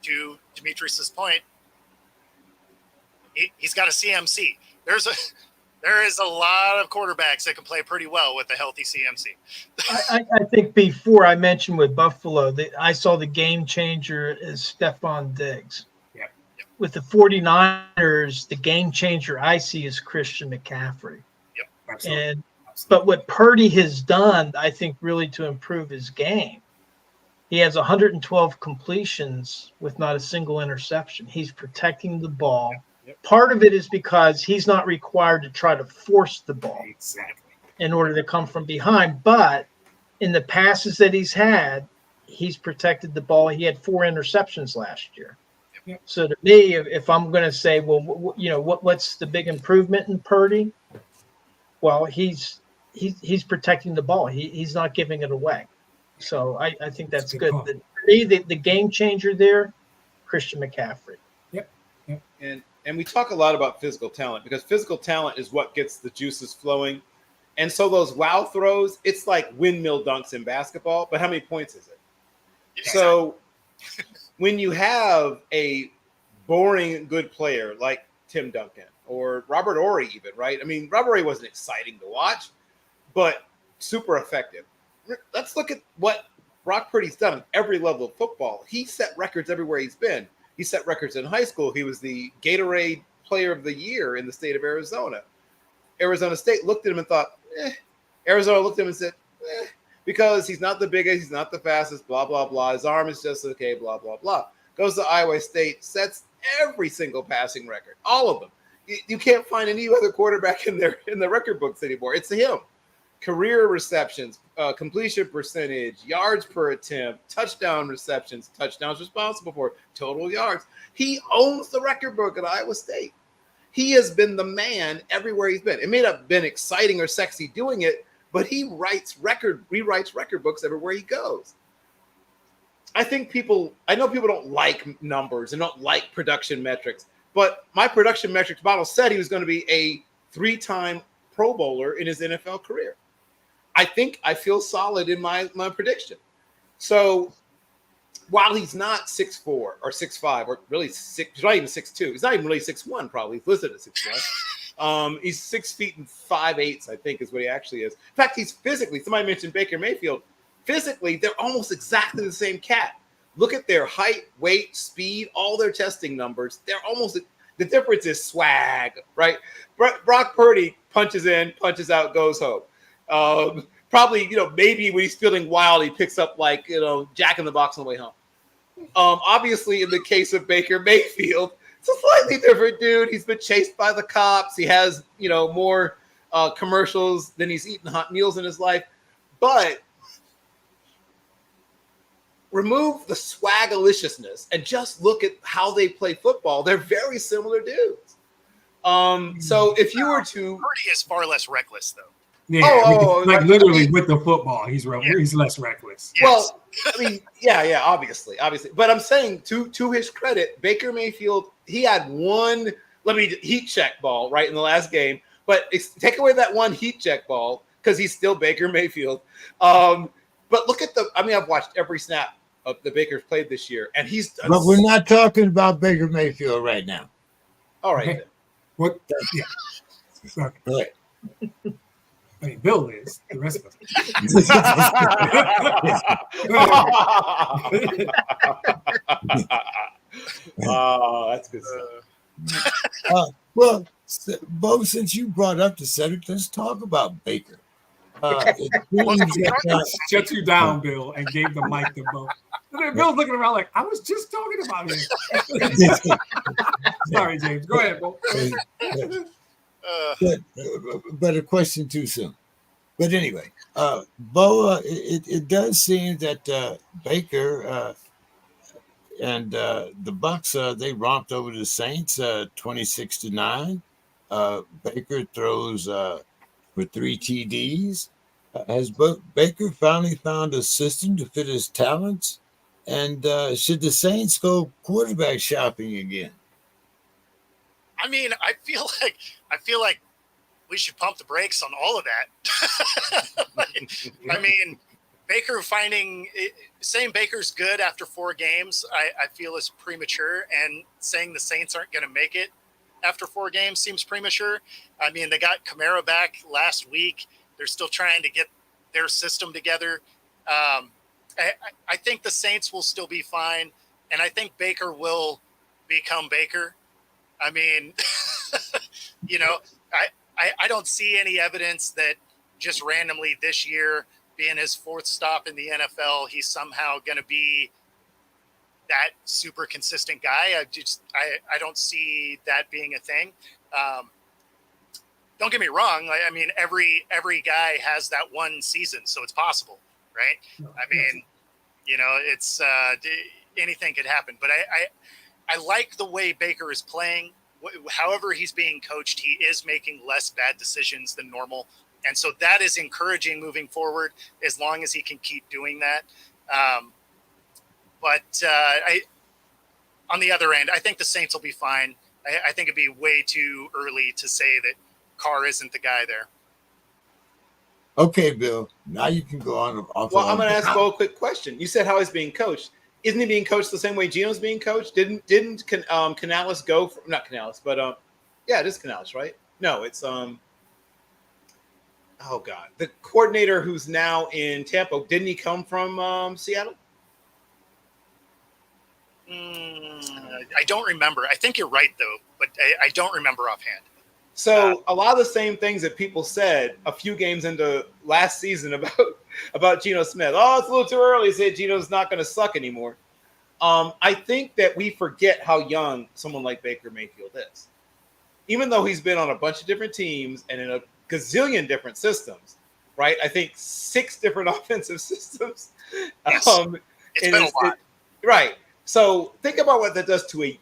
to Demetrius's point, he's got a CMC. There is a lot of quarterbacks that can play pretty well with a healthy CMC. I think before I mentioned with Buffalo, I saw the game changer is Stephon Diggs. Yep. With the 49ers, the game changer I see is Christian McCaffrey. Yep. Absolutely. But what Purdy has done, I think, really to improve his game, he has 112 completions with not a single interception. He's protecting the ball. Yep. Part of it is because he's not required to try to force the ball in order to come from behind. But in the passes that he's had, he's protected the ball. He had 4 interceptions last year. Yep. So to me, if I'm going to say, well, what's the big improvement in Purdy? Well, he's protecting the ball. He's not giving it away. So I think that's good. For me, the game changer there, Christian McCaffrey. Yep. And we talk a lot about physical talent because physical talent is what gets the juices flowing. And so those wow throws, it's like windmill dunks in basketball, but how many points is it? Yeah. So when you have a boring good player like Tim Duncan or Robert Ory even, right? I mean, Robert Ory wasn't exciting to watch, but super effective. Let's look at what Brock Purdy's done at every level of football. He set records everywhere he's been. He set records in high school. He was the Gatorade Player of the Year in the state of Arizona. Arizona State looked at him and thought, Arizona looked at him and said, because he's not the biggest, he's not the fastest, blah, blah, blah. His arm is just okay, blah, blah, blah. Goes to Iowa State, sets every single passing record, all of them. You can't find any other quarterback in the record books anymore. It's him. Career receptions, completion percentage, yards per attempt, touchdown receptions, touchdowns responsible for, total yards. He owns the record book at Iowa State. He has been the man everywhere he's been. It may not have been exciting or sexy doing it, but he rewrites record books everywhere he goes. I know people don't like numbers and don't like production metrics, but my production metrics model said he was going to be a 3-time Pro Bowler in his NFL career. I feel solid in my prediction. So while he's not 6'4" or 6'5", or really he's not even 6'2". He's not even really 6'1", probably. He's listed at 6'1". He's 6 feet and 5/8, I think, is what he actually is. In fact, he's physically, somebody mentioned Baker Mayfield. Physically, they're almost exactly the same cat. Look at their height, weight, speed, all their testing numbers. They're almost, the difference is swag, right? Brock Purdy punches in, punches out, goes home. Probably, maybe when he's feeling wild, he picks up Jack in the Box on the way home. Obviously, in the case of Baker Mayfield, it's a slightly different dude. He's been chased by the cops. He has, more commercials than he's eaten hot meals in his life. But remove the swagaliciousness and just look at how they play football. They're very similar dudes. So if you were to, Purdy is far less reckless, though. Yeah, like literally I mean, with the football, he's less reckless. Yes. well, I mean, yeah, obviously. But I'm saying to his credit, Baker Mayfield, he had one heat check ball right in the last game, but take away that one heat check ball because he's still Baker Mayfield. But look at I've watched every snap of the Baker's played this year, and he's done. But we're not talking about Baker Mayfield right now. All right. Okay. What? Yeah. Sorry. Go ahead. I mean, Bill is. The rest of us. Oh, that's good stuff. Well, Bo, since you brought up the subject, let's talk about Baker. It seems that, Shut you down, Bill, and gave the mic to Bo. And then Bill's looking around like, I was just talking about him. Sorry, James. Go ahead, Bo. but a question too soon. But anyway, Bo, it does seem that Baker and the Bucks they romped over the Saints 26-9. Baker throws for 3 TDs. Has Baker finally found a system to fit his talents? And should the Saints go quarterback shopping again? I mean, I feel like we should pump the brakes on all of that. I mean, Baker saying Baker's good after 4 games, I feel is premature, and saying the Saints aren't going to make it after 4 games seems premature. I mean, they got Kamara back last week. They're still trying to get their system together. I think the Saints will still be fine, and I think Baker will become Baker. I mean, I don't see any evidence that just randomly this year, being his 4th stop in the NFL, he's somehow going to be that super consistent guy. I don't see that being a thing. Don't get me wrong. I mean, every guy has that one season, so it's possible, right? I mean, it's anything could happen. But I like the way Baker is playing. However he's being coached, he is making less bad decisions than normal. And so that is encouraging moving forward as long as he can keep doing that. But on the other end, I think the Saints will be fine. I think it'd be way too early to say that Carr isn't the guy there. Okay, Bill. Now you can go on. Well, I'm going to ask Bo a quick question. You said how he's being coached. Isn't he being coached the same way Geno's being coached? Didn't Canales go – not Canales, but yeah, it is Canales, right? No, it's oh, God. The coordinator who's now in Tampa, didn't he come from Seattle? I don't remember. I think you're right, though, but I don't remember offhand. So a lot of the same things that people said a few games into last season about Geno Smith. Oh, it's a little too early to say Geno's not going to suck anymore. I think that we forget how young someone like Baker Mayfield is. Even though he's been on a bunch of different teams and in a gazillion different systems, right? I think 6 different offensive systems. Yes. It's been a lot. Right. So think about what that does to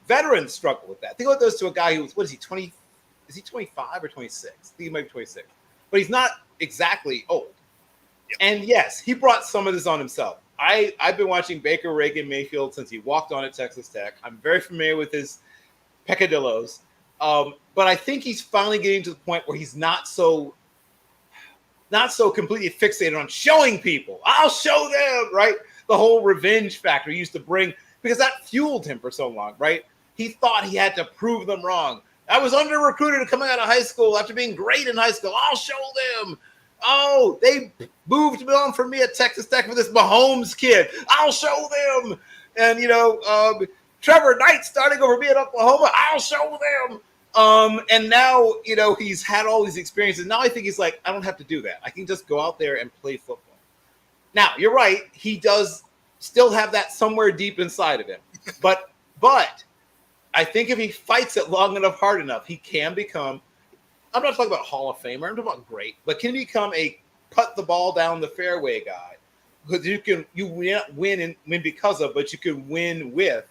veterans struggle with that. Think what it does to a guy who's, what is he, 20? Is he 25 or 26? I think he might be 26. But he's not exactly old. Yep. And yes, he brought some of this on himself. I've been watching Baker Mayfield since he walked on at Texas Tech. I'm very familiar with his peccadillos. But I think he's finally getting to the point where he's not so completely fixated on showing people. I'll show them, right? The whole revenge factor he used to bring, because that fueled him for so long, right? He thought he had to prove them wrong. I was under-recruited coming out of high school after being great in high school. I'll show them. Oh, they moved on for me at Texas Tech for this Mahomes kid. I'll show them. And, Trevor Knight starting over me at Oklahoma. I'll show them. And now, he's had all these experiences. Now I think he's like, I don't have to do that. I can just go out there and play football. Now, you're right. He does still have that somewhere deep inside of him. But I think if he fights it long enough, hard enough, he can become I'm not talking about Hall of Famer. I'm talking about great, but can he become a put the ball down the fairway guy? Because you win and win because of, but you can win with.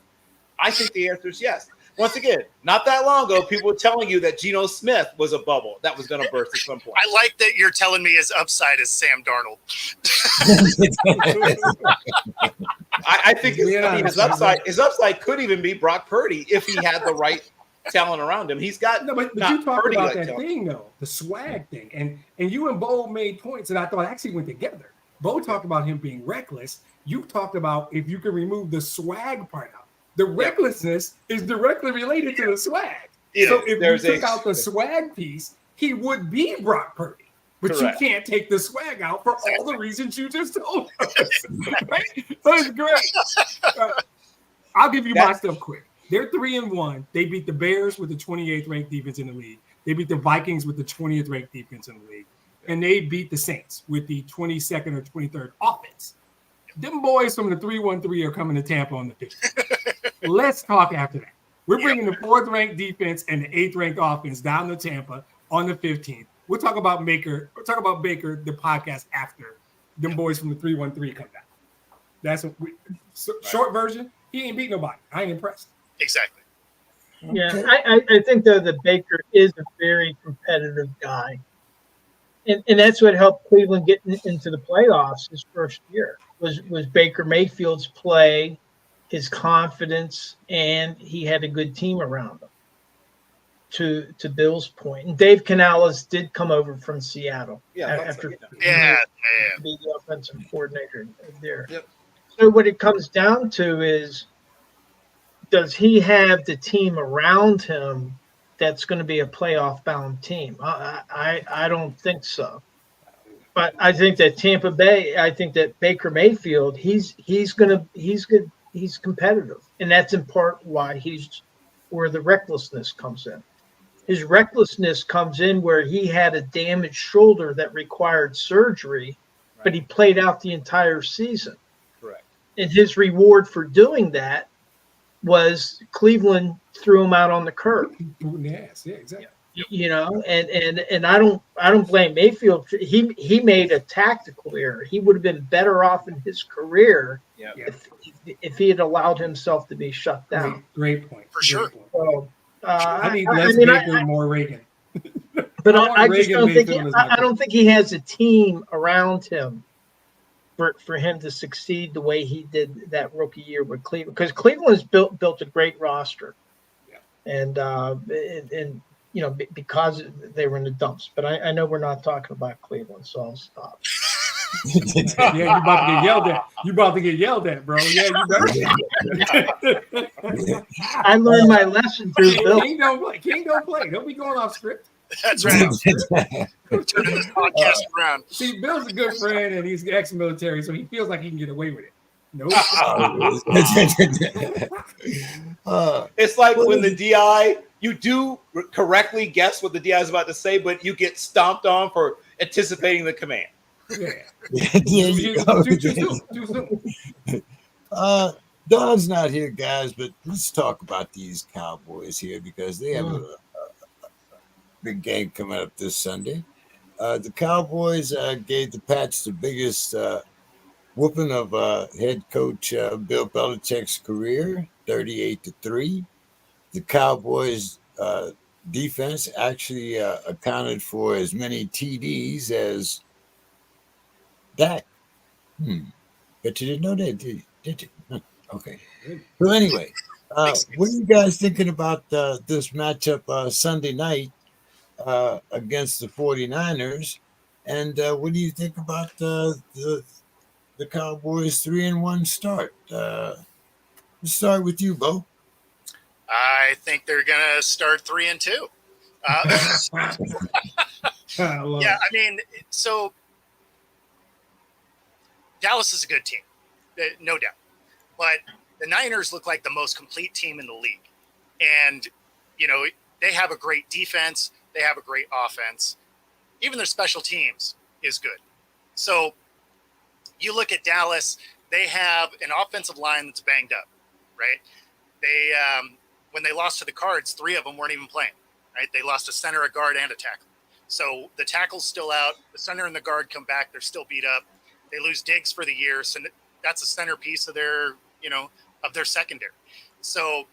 I think the answer is yes. Once again, not that long ago, people were telling you that Geno Smith was a bubble that was going to burst at some point. I like that you're telling me his upside is Sam Darnold. I think his upside could even be Brock Purdy if he had the right talent around him. He's got no, but you talked about that thing though, the swag thing, and you and Bo made points that I thought actually went together. Bo talked about him being reckless. You talked about if you can remove the swag part out. The recklessness is directly related to the swag. So if you took out the swag piece, he would be Brock Purdy. But you can't take the swag out for all the reasons you just told us. Right? So it's great. I'll give you my stuff quick. They're 3-1. They beat the Bears with the 28th ranked defense in the league. They beat the Vikings with the 20th ranked defense in the league. And they beat the Saints with the 22nd or 23rd offense. Them boys from the 3-1-3 are coming to Tampa on the 15th. Let's talk after that. We're bringing the 4th ranked defense and the 8th ranked offense down to Tampa on the 15th. We'll talk about Baker. We'll talk about Baker, the podcast after them boys from the 3-1-3 come down. That's what short version. He ain't beat nobody. I ain't impressed. Exactly. Yeah, I think though that Baker is a very competitive guy, and that's what helped Cleveland get into the playoffs his first year was Baker Mayfield's play, his confidence, and he had a good team around him. To Bill's point, and Dave Canales did come over from Seattle after be the offensive coordinator there. Yep. So what it comes down to is, does he have the team around him that's going to be a playoff bound team? I don't think so. But I think that Tampa Bay, I think that Baker Mayfield, he's good, he's competitive, and that's in part why where the recklessness comes in. His recklessness comes in where he had a damaged shoulder that required surgery, but he played out the entire season. Correct. And his reward for doing that was Cleveland threw him out on the curb. Yes, yeah, exactly. You know, and I don't blame Mayfield. He made a tactical error. He would have been better off in his career if he had allowed himself to be shut down. Great point. For sure. So, I need less Baker, more Reagan. But I just don't think I don't think he has a team around him for him to succeed the way he did that rookie year with Cleveland, because Cleveland's built a great roster, and you know, because they were in the dumps. But I know we're not talking about Cleveland, so I'll stop. Yeah, you about to get yelled at. You about to get yelled at, bro. Yeah, you better. I learned my lesson through Bill. King don't play. Don't be going off script. That's right. Turning this podcast around. See, Bill's a good friend, and he's ex-military, so he feels like he can get away with it. Nope. It's like when the DI, you do correctly guess what the DI is about to say, but you get stomped on for anticipating the command. Yeah. Too soon. Don's not here, guys, but let's talk about these Cowboys here because they have a big game coming up this Sunday. The Cowboys gave the Pats the biggest whooping of head coach Bill Belichick's career, 38-3. The Cowboys defense actually accounted for as many TDs as Dak. But you didn't know that, did you? Okay. So anyway, what are you guys thinking about this matchup Sunday night against the 49ers? And what do you think about the Cowboys 3-1 start? Let's start with you, Bo. I think they're gonna start 3-2. I mean, so Dallas is a good team, no doubt. But the Niners look like the most complete team in the league. And, you know, they have a great defense. They have a great offense. Even their special teams is good. So you look at Dallas, they have an offensive line that's banged up, right? They when they lost to the Cards, 3 of them weren't even playing, right? They lost a center, a guard, and a tackle. So the tackle's still out. The center and the guard come back. They're still beat up. They lose Diggs for the year. So that's a centerpiece of their, of their secondary. So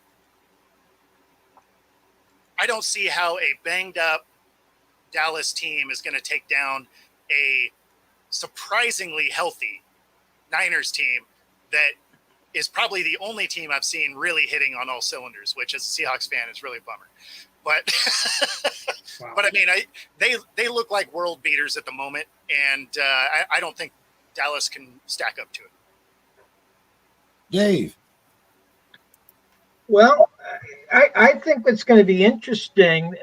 I don't see how a banged up Dallas team is going to take down a surprisingly healthy Niners team that is probably the only team I've seen really hitting on all cylinders, which as a Seahawks fan is really a bummer. But Wow. but I mean, they look like world beaters at the moment, and I don't think Dallas can stack up to it. Dave. Well, I think it's going to be interesting.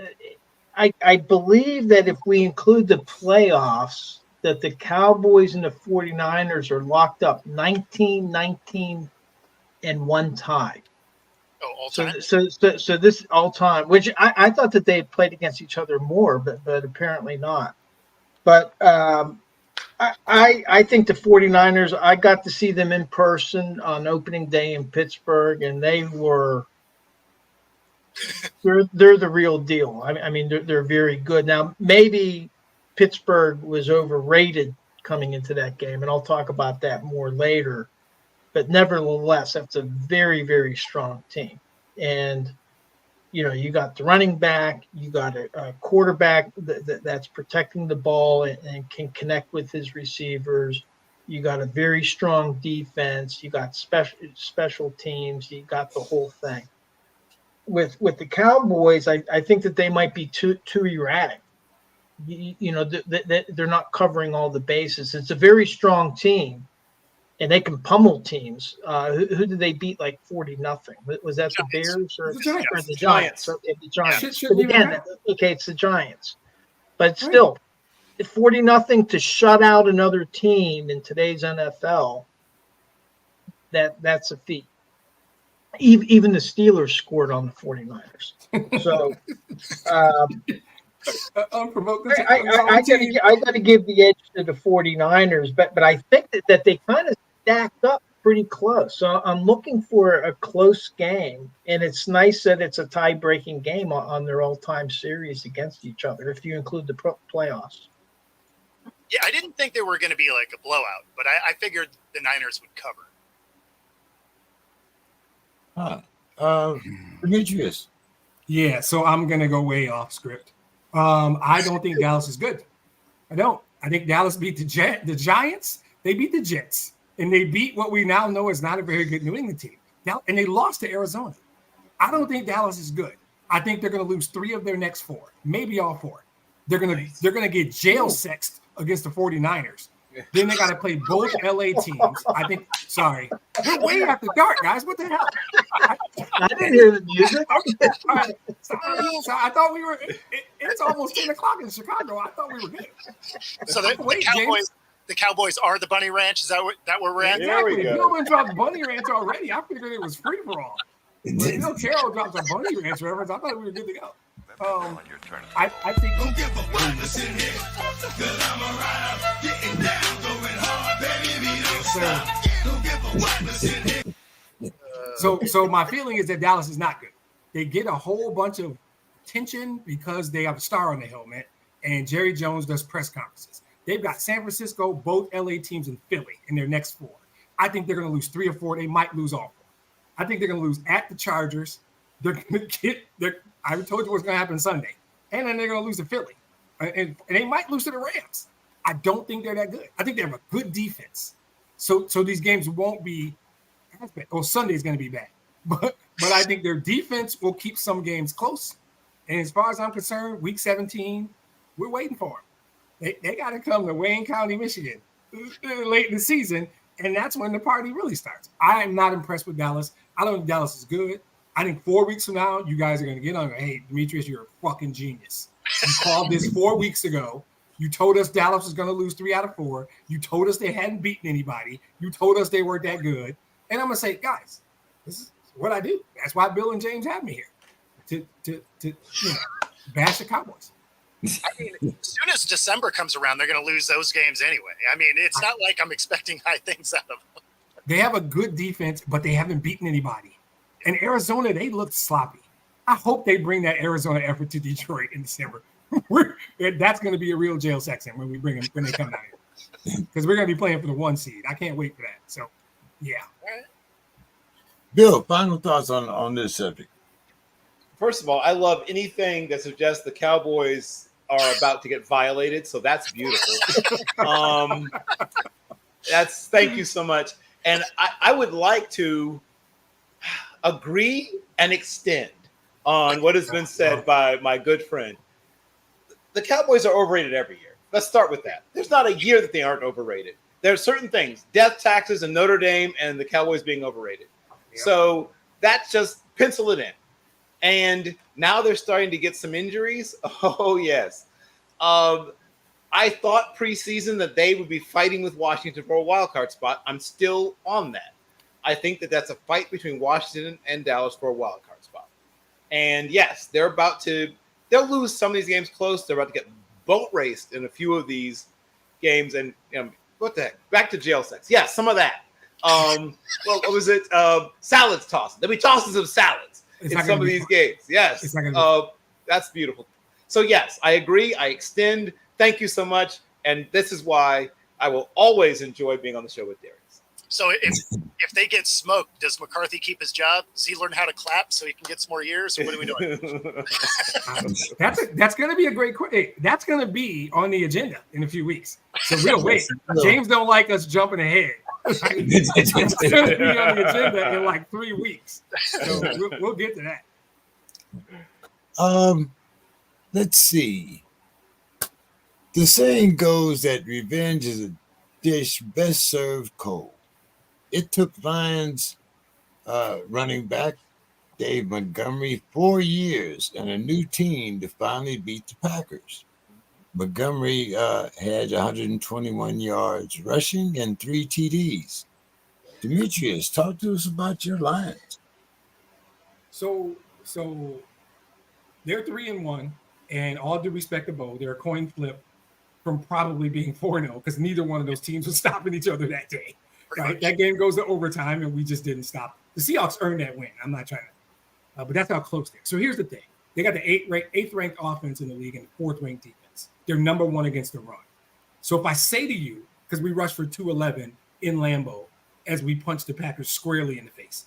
I believe that if we include the playoffs, that the Cowboys and the 49ers are locked up 19-19 and one tie. Oh, all time. So this all time, which I thought that they had played against each other more, but apparently not. But I think the 49ers, I got to see them in person on opening day in Pittsburgh, and they're the real deal. I mean, they're very good. Now, maybe Pittsburgh was overrated coming into that game, and I'll talk about that more later. But nevertheless, that's a very, very strong team. And, you got the running back, you got a quarterback that's protecting the ball and can connect with his receivers. You got a very strong defense. You got special teams. You got the whole thing. With the Cowboys, I think that they might be too erratic. They're not covering all the bases. It's a very strong team, and they can pummel teams. Who did they beat like 40-0? Was that the Bears or The Giants? the Giants? Okay, the Giants. Shouldn't But even again, matter. okay, it's the Giants. But still, 40-0 to shut out another team in today's NFL, that's a feat. Even the Steelers scored on the 49ers. So Unprovoked. I got to give the edge to the 49ers, but I think that they kind of stacked up pretty close. So I'm looking for a close game, and it's nice that it's a tie-breaking game on their all-time series against each other, if you include the playoffs. Yeah, I didn't think they were going to be like a blowout, but I figured the Niners would cover. Demetrius. Yeah, so I'm gonna go way off script. I don't think Dallas is good. I don't. I think Dallas beat the Giants. They beat the Jets, and they beat what we now know is not a very good New England team. And they lost to Arizona. I don't think Dallas is good. I think they're gonna lose 3 of their next 4, maybe all 4. They're gonna get jail sexed against the 49ers. Then they got to play both LA teams. I think. Sorry, we're way after dark, guys. What the hell? I didn't hear the music. Okay. All right. So I thought we were. It's almost 10 o'clock in Chicago. I thought we were good. So Wait, the Cowboys are the Bunny Ranch. Is that where we're at? There we Exactly. go. Bill dropped Bunny Ranch already. I figured it was free for all. When Bill Carroll dropped a Bunny Ranch reference, I thought we were good to go. I think. So my feeling is that Dallas is not good. They get a whole bunch of attention because they have a star on the helmet, and Jerry Jones does press conferences. They've got San Francisco, both LA teams, and Philly in their next 4. I think they're going to lose 3 or 4. They might lose all 4. I think they're going to lose at the Chargers. They're going to get. I told you what's going to happen Sunday, and then they're going to lose to Philly, and they might lose to the Rams. I don't think they're that good. I think they have a good defense. So these games won't be as bad. Well, Sunday's going to be bad, but I think their defense will keep some games close. And as far as I'm concerned, Week 17, we're waiting for them. They got to come to Wayne County, Michigan, late in the season, and that's when the party really starts. I am not impressed with Dallas. I don't think Dallas is good. I think 4 weeks from now, you guys are going to get on. Hey, Demetrius, you're a fucking genius. You called this 4 weeks ago. You told us Dallas was going to lose 3 out of 4. You told us they hadn't beaten anybody. You told us they weren't that good. And I'm going to say, guys, this is what I do. That's why Bill and James have me here to bash the Cowboys. I mean, as soon as December comes around, they're going to lose those games anyway. I mean, it's not like I'm expecting high things out of them. They have a good defense, but they haven't beaten anybody. And Arizona, they looked sloppy. I hope they bring that Arizona effort to Detroit in December. That's going to be a real jail section when we bring them when they come down here, because we're going to be playing for the 1 seed. I can't wait for that. So, yeah. Bill, final thoughts on this subject. First of all, I love anything that suggests the Cowboys are about to get violated. So that's beautiful. Thank you so much. And I would like to agree and extend on what has been said by my good friend. The Cowboys are overrated every year. Let's start with that. There's not a year that they aren't overrated. There are certain things, death taxes and Notre Dame and the Cowboys being overrated. Yep. So that's just pencil it in. And now they're starting to get some injuries. Oh, yes. I thought preseason that they would be fighting with Washington for a wild card spot. I'm still on that. I think that that's a fight between Washington and Dallas for a wild card spot. And yes, they'll lose some of these games close. They're about to get boat raced in a few of these games. And what the heck? Back to jail sex. Yeah, some of that. What was it? Salads tossing. They'll be tossing some salads in some of these games. Yes. That's beautiful. So yes, I agree. I extend. Thank you so much. And this is why I will always enjoy being on the show with Darius. So if they get smoked, does McCarthy keep his job? Does he learn how to clap so he can get some more years? Or what are we doing? That's going to be a great question. That's going to be on the agenda in a few weeks. So we'll wait. James don't like us jumping ahead. It's going to be on the agenda in like 3 weeks. So we'll get to that. Let's see. The saying goes that revenge is a dish best served cold. It took Lions running back Dave Montgomery 4 years and a new team to finally beat the Packers. Montgomery had 121 yards rushing and 3 TDs. Demetrius, talk to us about your Lions. So they're 3-1, and all due respect to Bo, they're a coin flip from probably being 4-0 because neither one of those teams was stopping each other that day. Right? That game goes to overtime, and we just didn't stop. The Seahawks earned that win. I'm not trying to, but that's how close they're. So here's the thing: they got the eighth ranked offense in the league and the 4th ranked defense. They're number 1 against the run. So if I say to you, because we rushed for 211 in Lambeau as we punched the Packers squarely in the face,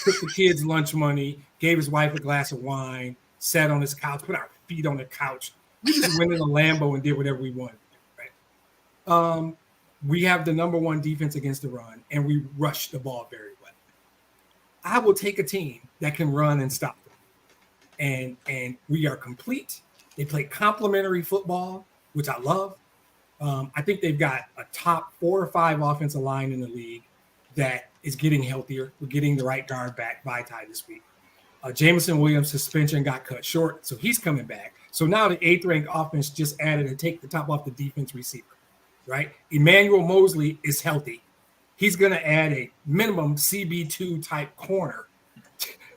took the kids' lunch money, gave his wife a glass of wine, sat on his couch, put our feet on the couch. We just went in the Lambeau and did whatever we wanted to do, right? We have the number 1 defense against the run, and we rush the ball very well. I will take a team that can run and stop them. And we are complete. They play complementary football, which I love. I think they've got a top 4 or 5 offensive line in the league that is getting healthier. We're getting the right guard back by Ty this week. Jameson Williams' suspension got cut short, so he's coming back. So now the 8th ranked offense just added to take the top off the defense receiver, right? Emmanuel Mosley is healthy. He's going to add a minimum CB2 type corner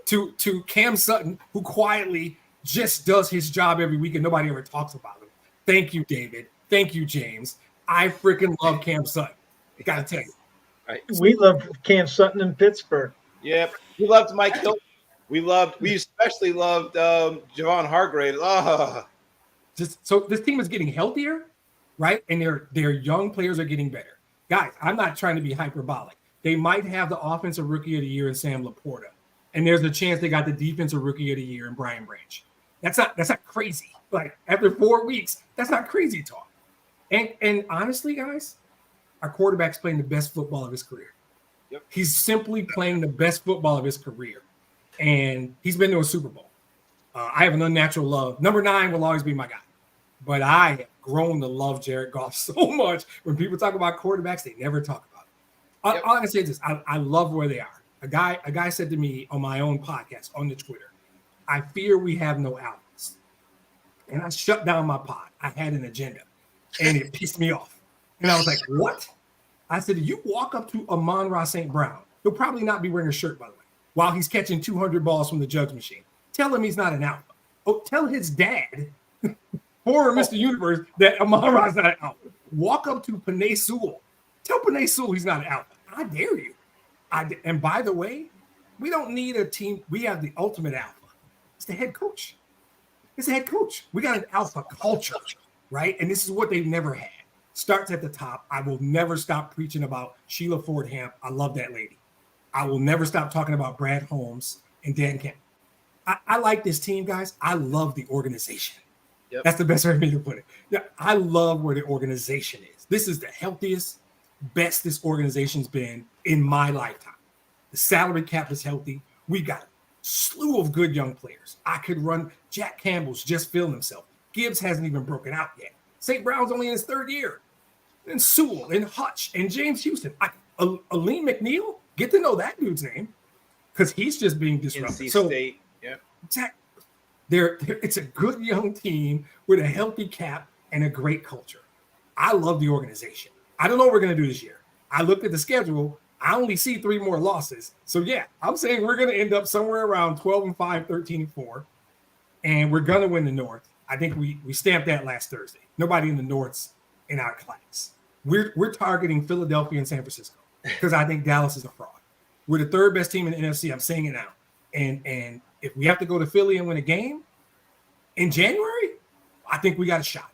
to Cam Sutton, who quietly just does his job every week and nobody ever talks about him. Thank you, David. Thank you, James. I freaking love Cam Sutton. Got to tell you. Right. We love Cam Sutton in Pittsburgh. Yep. We loved Mike Hilton. We especially loved Javon Hargrave. So this team is getting healthier, right? And their young players are getting better. Guys, I'm not trying to be hyperbolic. They might have the offensive rookie of the year in Sam Laporta. And there's a chance they got the defensive rookie of the year in Brian Branch. That's not crazy. Like after 4 weeks, that's not crazy talk. And honestly, guys, our quarterback's playing the best football of his career. Yep. He's simply playing the best football of his career. And he's been to a Super Bowl. I have an unnatural love. Number 9 will always be my guy. But I have grown to love Jared Goff so much. When people talk about quarterbacks, they never talk about it. All I can say is this. I love where they are. A guy said to me on my own podcast, on the Twitter, I fear we have no alphas. And I shut down my pod. I had an agenda. And it pissed me off. And I was like, what? I said, you walk up to Amon-Ra St. Brown. He'll probably not be wearing a shirt, by the way, while he's catching 200 balls from the jugs machine. Tell him he's not an alpha. Oh, tell his dad, former Mr. Universe, that Amon-Ra's not an alpha. Walk up to Penei Sewell. Tell Penei Sewell he's not an alpha. I dare you. And by the way, we don't need a team. We have the ultimate alpha. It's the head coach. It's a head coach. We got an alpha culture, right? And this is what they've never had. Starts at the top. I will never stop preaching about Sheila Ford Hamp. I love that lady. I will never stop talking about Brad Holmes and Dan Kemp. I like this team, guys. I love the organization. Yep. That's the best way for me to put it. Yeah, I love where the organization is. This is the healthiest, best this organization's been in my lifetime. The salary cap is healthy. We got a slew of good young players. I could run. Jack Campbell's just feeling himself. Gibbs hasn't even broken out yet. St. Brown's only in his third year. And Sewell and Hutch and James Houston. Aleem McNeil, get to know that dude's name because he's just being disrupted. NC State. Yeah. Exactly. It's a good young team with a healthy cap and a great culture. I love the organization. I don't know what we're going to do this year. I looked at the schedule. I only see 3 more losses. So, yeah, I'm saying we're going to end up somewhere around 12-5, 13-4, and we're going to win the North. I think we stamped that last Thursday. Nobody in the North's in our class. We're targeting Philadelphia and San Francisco because I think Dallas is a fraud. We're the 3rd best team in the NFC. I'm saying it now. And if we have to go to Philly and win a game in January, I think we got a shot.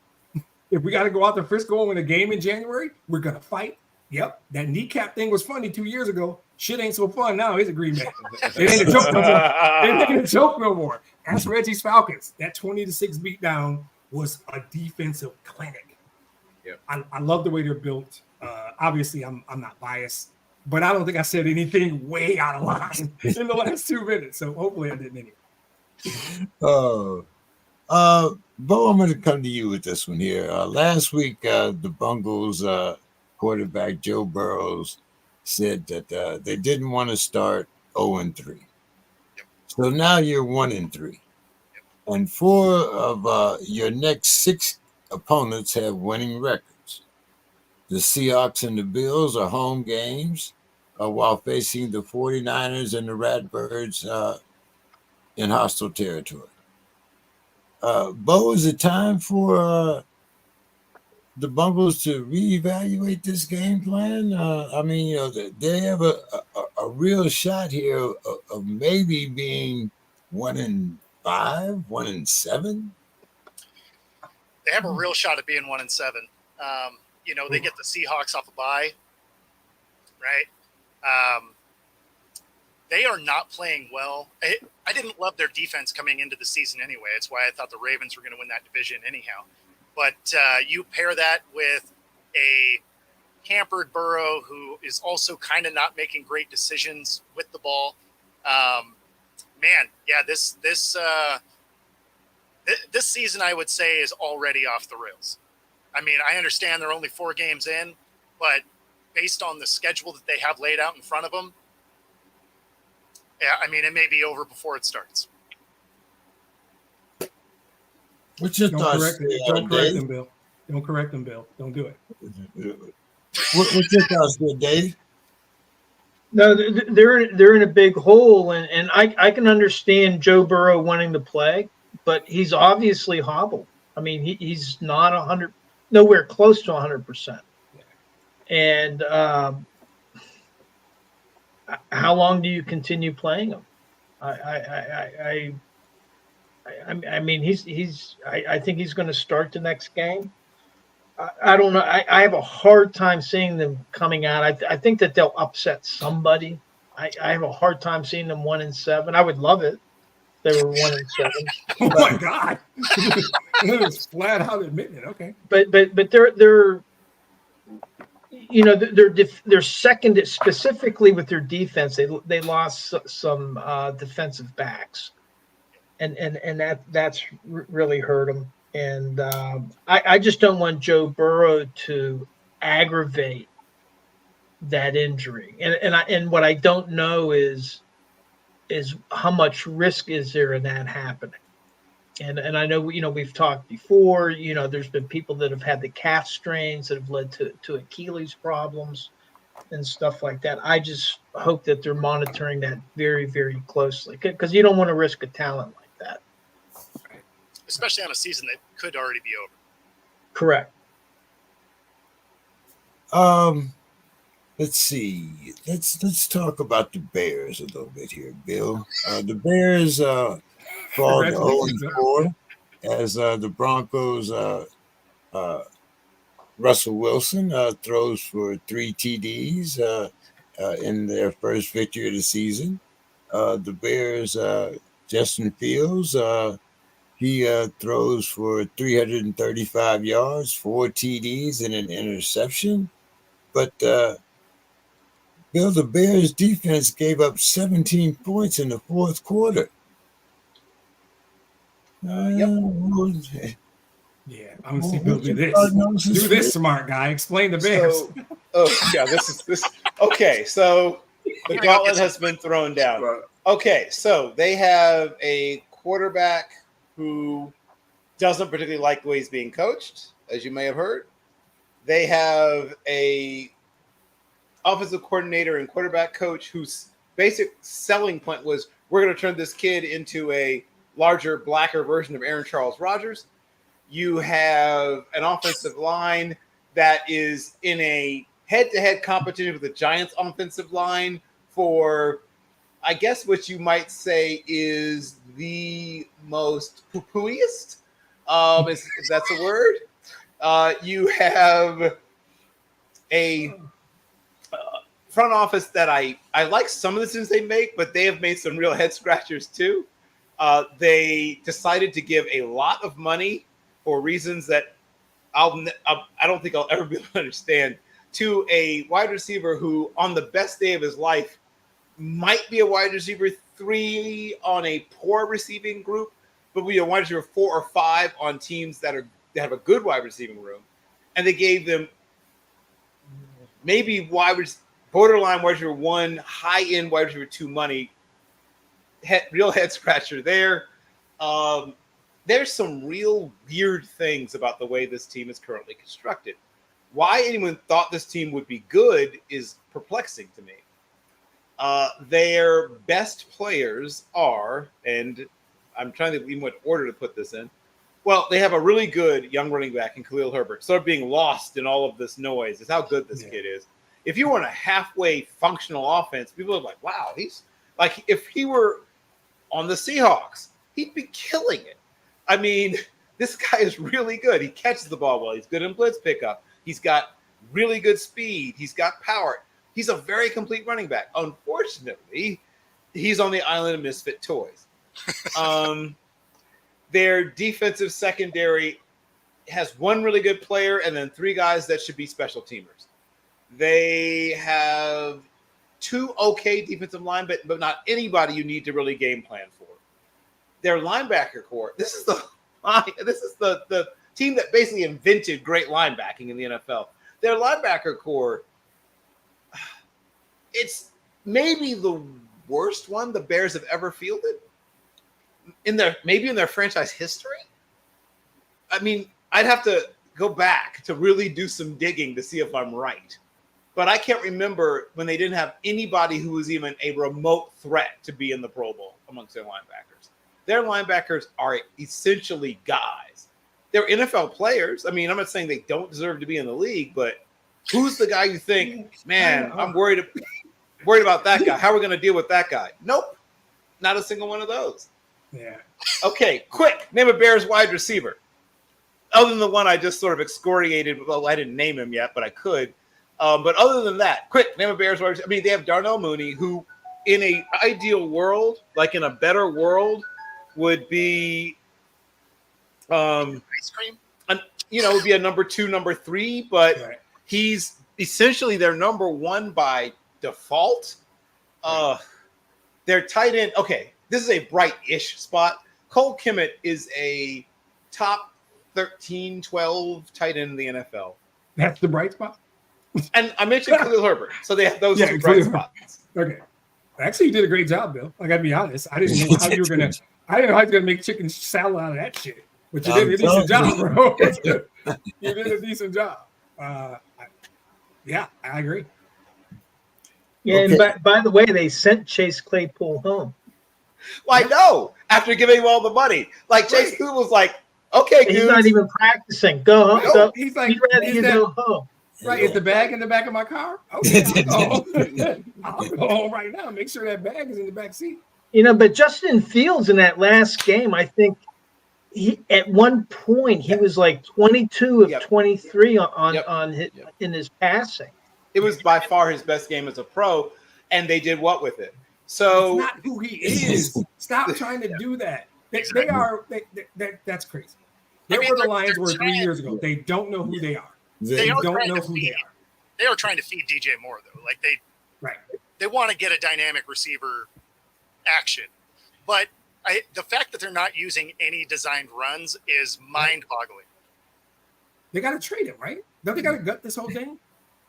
If we got to go out to Frisco and win a game in January, we're going to fight. Yep, that kneecap thing was funny 2 years ago. Shit ain't so fun now. It's a Green Bay. It ain't a joke no more. It ain't a joke no more. That's Reggie's Falcons. That 20-6 beatdown was a defensive clinic. Yep. I love the way they're built. Obviously, I'm not biased, but I don't think I said anything way out of line in the last 2 minutes. So hopefully I didn't anyway. Oh, Bo, I'm going to come to you with this one here. Last week, the Bungles quarterback Joe Burrows said that they didn't want to start 0-3. So now you're 1-3, and 4 of your next 6 opponents have winning records. The Seahawks and the Bills are home games, while facing the 49ers and the Ratbirds in hostile territory. Bo, is it time for the Bungles to reevaluate this game plan? I mean, they have a real shot here of maybe being 1-5, 1-7. They have a real shot at being 1-7. They get the Seahawks off a bye, right? They are not playing well. I didn't love their defense coming into the season anyway. It's why I thought the Ravens were going to win that division anyhow. But you pair that with a hampered Burrow who is also kind of not making great decisions with the ball. This season, I would say, is already off the rails. I mean, I understand they're only 4 games in, but based on the schedule that they have laid out in front of them, yeah, I mean, it may be over before it starts. What's your thoughts? Don't correct them, Bill. Don't correct them, Bill. Don't do it. What's your thoughts there, Dave? No, they're in a big hole, and I can understand Joe Burrow wanting to play, but he's obviously hobbled. I mean, he's not 100, nowhere close to 100%. And how long do you continue playing him? I mean, I think he's going to start the next game. I don't know. I have a hard time seeing them coming out. I think that they'll upset somebody. I have a hard time seeing them 1-7. I would love it if they were 1-7. Oh my God! It was flat out admitting it. Okay, but they're they're second specifically with their defense. They lost some defensive backs, and that's really hurt them. And I just don't want Joe Burrow to aggravate that injury. And what I don't know is how much risk is there in that happening. And I know we've talked before. There's been people that have had the calf strains that have led to Achilles problems and stuff like that. I just hope that they're monitoring that very, very closely because you don't want to risk a talent like that. Especially on a season that could already be over. Correct. Let's see. Let's talk about the Bears a little bit here, Bill. The Bears fall to 0-4. as the Broncos. Russell Wilson throws for 3 TDs in their first victory of the season. The Bears, Justin Fields, he throws for 335 yards, 4 TDs, and an interception. But Bill, the Bears defense gave up 17 points in the fourth quarter. Yep. Yeah, I want to see Bill What's do your this. prognosis Do for this, smart guy. Explain the Bears. So, this. Okay, so the gauntlet has been thrown down. Okay, so they have a quarterback who doesn't particularly like the way he's being coached, as you may have heard. They have a offensive coordinator and quarterback coach whose basic selling point was, we're going to turn this kid into a larger, blacker version of Aaron Charles Rodgers. You have an offensive line that is in a head-to-head competition with the Giants' offensive line for, I guess what you might say is the most poo-pooiest, if that's a word. You have a front office that I like some of the decisions they make, but they have made some real head-scratchers too. They decided to give a lot of money for reasons that I don't think I'll ever be able to understand, to a wide receiver who, on the best day of his life, might be a wide receiver 3 on a poor receiving group, but we are wide receiver 4 or 5 on teams that have a good wide receiving room, and they gave them maybe borderline wide receiver 1, high end wide receiver 2 money. Real head scratcher there. There's some real weird things about the way this team is currently constructed. Why anyone thought this team would be good is perplexing to me. Their best players are, and I'm trying to even what order to put this in. Well, they have a really good young running back in Khalil Herbert. Sort of being lost in all of this noise is how good this kid is. If you were in a halfway functional offense, people are like, wow, he's like, if he were on the Seahawks, he'd be killing it. I mean, this guy is really good. He catches the ball well. He's good in blitz pickup. He's got really good speed. He's got power. He's a very complete running back. Unfortunately, he's on the island of misfit toys. Their defensive secondary has one really good player and then 3 guys that should be special teamers. They have 2 okay defensive line, but not anybody you need to really game plan for. Their linebacker core, this is the team that basically invented great linebacking in the NFL. Their linebacker core, it's maybe the worst one the Bears have ever fielded in their franchise history. I mean, I'd have to go back to really do some digging to see if I'm right. But I can't remember when they didn't have anybody who was even a remote threat to be in the Pro Bowl amongst their linebackers. Their linebackers are essentially guys. They're NFL players. I mean, I'm not saying they don't deserve to be in the league, but who's the guy you think, man, I'm worried about that guy. How are we going to deal with that guy? Nope. Not a single one of those. Yeah. Okay, quick. Name a Bears wide receiver. Other than the one I just sort of excoriated. Well, I didn't name him yet, but I could. But other than that, quick, name a Bears wide receiver. I mean, they have Darnell Mooney, who in an ideal world, like in a better world, would be ice cream. Would be a number 2, number 3, but he's essentially their number 1 by default. Their tight end, okay, this is a bright-ish spot. Cole Kmet is a top 13, 12 tight end in the NFL. That's the bright spot? And I mentioned Khalil Herbert, so they have those 2 bright spots. Okay. Actually, you did a great job, Bill. I got to be honest. I didn't know how you were going to – I didn't know how you were going to make chicken salad out of that shit. But you did a decent job, bro. You did a decent job. Yeah, I agree. Yeah, Okay. and by the way, they sent Chase Claypool home. Well, I know, after giving him all the money. Like, Chase Claypool was like, okay, He's dude. not even practicing. Go home. Nope. Go. He's like, He's ready to go home. Right, is the bag in the back of my car? Okay, I'll go home right now. Make sure that bag is in the back seat. But Justin Fields in that last game, I think he at one point he was like 22 of Yep. 23 on Yep. on his, Yep. in his passing. It was by far his best game as a pro, and they did what with it? So It's not who he is. Stop trying to do that. That's crazy. They're where the Lions were 3 years ago. They don't know who they are. They They are don't trying know to who they are. They are trying to feed DJ Moore though. Like Right. they want to get a dynamic receiver action, but the fact that they're not using any designed runs is mind-boggling. They got to trade him, right? Don't they got to gut this whole thing?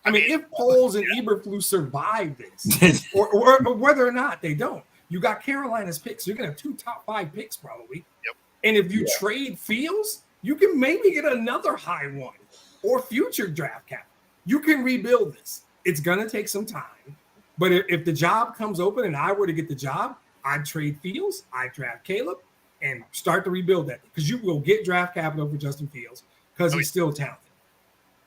I mean, if Poles and Eberflus survive this, or whether or not they don't, you got Carolina's picks. You're going to have 2 top 5 picks probably. Yep. And if you trade Fields, you can maybe get another high one or future draft cap. You can rebuild this. It's going to take some time. But if the job comes open and I were to get the job, I'd trade Fields, I'd draft Caleb, and start to rebuild that. Because you will get draft capital for Justin Fields because he's still talented.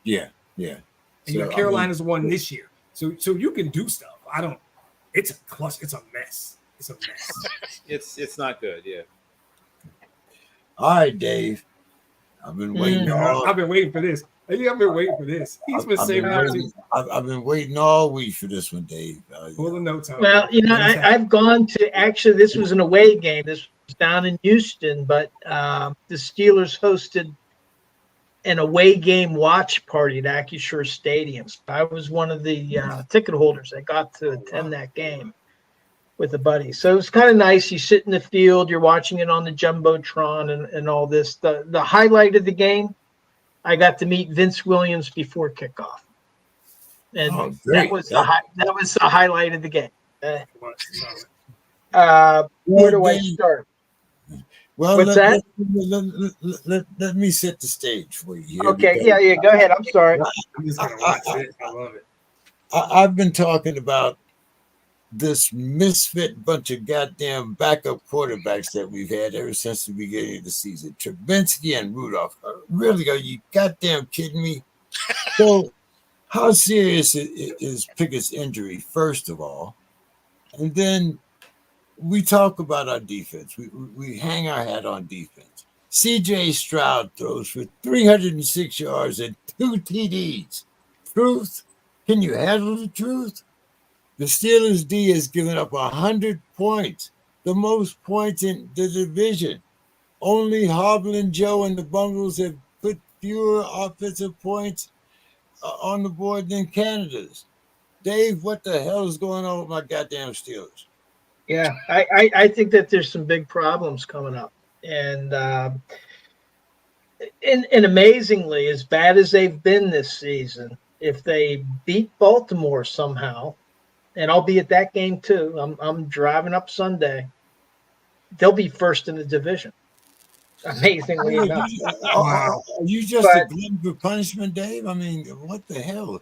Yeah. And your Carolina's won this year. So you can do stuff. It's a cluster. It's a mess. It's a mess. it's not good. Yeah. All right, Dave. I've been waiting. I've been waiting for this. I've been waiting for this. He's been saving up. I've been waiting all week for this one, Dave. Pull the notes out. Well, I've gone to actually. This was an away game. This was down in Houston, but the Steelers hosted an away game watch party at AccuSure Stadium. I was one of the ticket holders that got to attend that game with a buddy. So it was kind of nice. You sit in the field, you're watching it on the Jumbotron and all this. The highlight of the game, I got to meet Vince Williams before kickoff. And that was the highlight of the game. Where do I start? Well, What's that? Let me set the stage for you here. Okay, yeah, go ahead. I'm sorry. I'm just gonna watch it. I love it. I've been talking about this misfit bunch of goddamn backup quarterbacks that we've had ever since the beginning of the season. Trubinsky and Rudolph. Really, are you goddamn kidding me? So, how serious is Pickett's injury, first of all? And then we talk about our defense. We hang our hat on defense. C.J. Stroud throws for 306 yards and 2 TDs. Truth? Can you handle the truth? The Steelers' D has given up 100 points, the most points in the division. Only Hobbling Joe and the Bungles have put fewer offensive points on the board than Canada's. Dave, what the hell is going on with my goddamn Steelers? Yeah, I think that there's some big problems coming up. And amazingly, as bad as they've been this season, if they beat Baltimore somehow, and I'll be at that game too. I'm driving up Sunday. They'll be first in the division. Amazingly enough. Are you just a glutton for punishment, Dave? I mean, what the hell?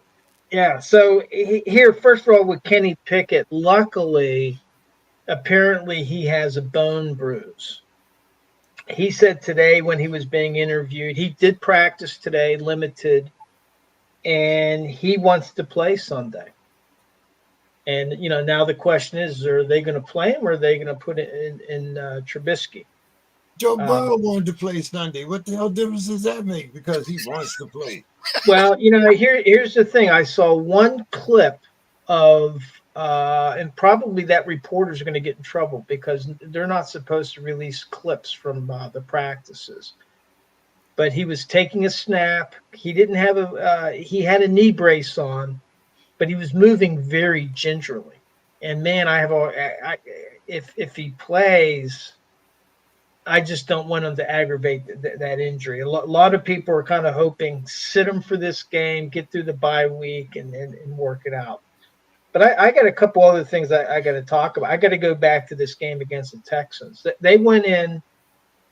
Yeah. So here, first of all, with Kenny Pickett, luckily, apparently he has a bone bruise. He said today when he was being interviewed, he did practice today, limited, and he wants to play Sunday. And, now the question is, are they going to play him or are they going to put it in Trubisky? Joe Burrow wanted to play Sunday. What the hell difference does that make? Because he wants to play. Well, here's the thing. I saw one clip of, and probably that reporter's going to get in trouble because they're not supposed to release clips from the practices. But he was taking a snap. He didn't have he had a knee brace on, but he was moving very gingerly. And man, if he plays, I just don't want him to aggravate that injury. A lot of people are kind of hoping sit him for this game, get through the bye week, and work it out. But I got a couple other things I got to talk about. I got to go back to this game against the Texans. They went in.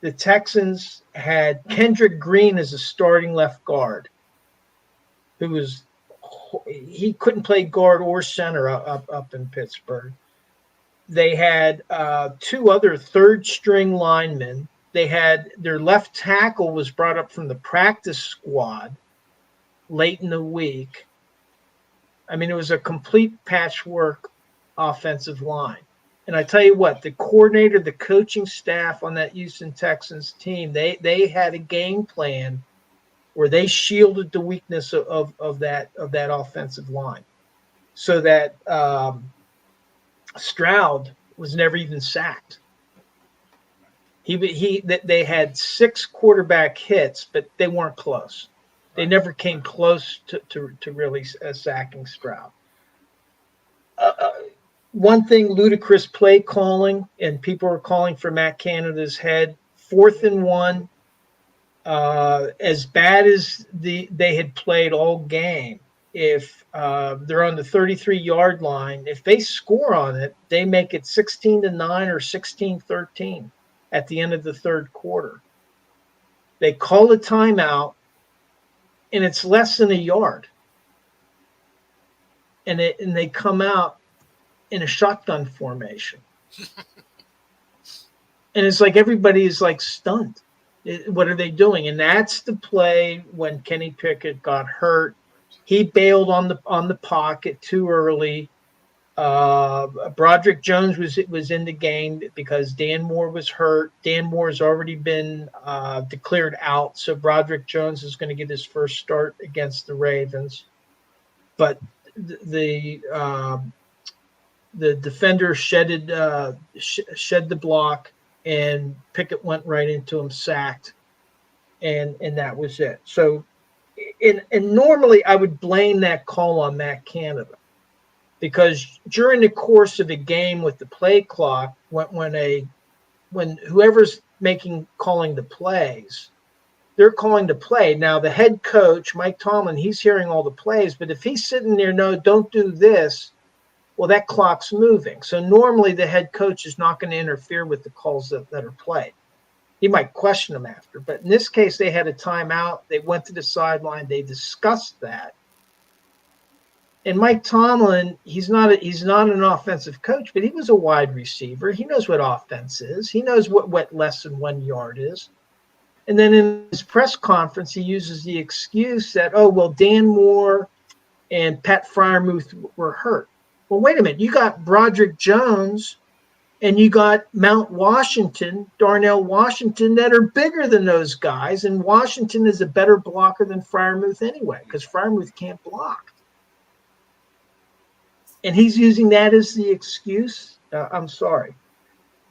The Texans had Kendrick Green as a starting left guard, he couldn't play guard or center up in Pittsburgh. They had 2 other third-string linemen. They had their left tackle was brought up from the practice squad late in the week. I mean, it was a complete patchwork offensive line. And I tell you what, the coordinator, the coaching staff on that Houston Texans team, they had a game plan where they shielded the weakness of that offensive line, so that Stroud was never even sacked. They had 6 quarterback hits, but they weren't close. They never came close to really sacking Stroud. One thing, ludicrous play calling, and people are calling for Matt Canada's head. 4th and 1, as bad as they had played all game. If they're on the 33-yard line, if they score on it, they make it 16-9 or 16-13 at the end of the third quarter. They call a timeout, and it's less than a yard, and they come out in a shotgun formation. And it's like everybody is like stunned. What are they doing? And that's the play when Kenny Pickett got hurt. He bailed on the pocket too early. Broderick Jones was in the game because Dan Moore was hurt. Dan Moore has already been declared out, so Broderick Jones is going to get his first start against the Ravens. But the defender shed the block, and Pickett went right into him, sacked, and that was it. So, and normally I would blame that call on Matt Canada, because during the course of a game with the play clock, when whoever's calling the plays, they're calling the play. Now the head coach, Mike Tomlin, he's hearing all the plays, but if he's sitting there, no, don't do this, well, that clock's moving. So normally the head coach is not going to interfere with the calls that are played. He might question them after, but in this case, they had a timeout. They went to the sideline. They discussed that. And Mike Tomlin, he's not an offensive coach, but he was a wide receiver. He knows what offense is. He knows what less than 1 yard is. And then in his press conference, he uses the excuse that, oh, well, Dan Moore and Pat Freiermuth were hurt. Well, wait a minute. You got Broderick Jones and you got Darnell Washington, that are bigger than those guys. And Washington is a better blocker than Freiermuth anyway, because Freiermuth can't block. And he's using that as the excuse. I'm sorry.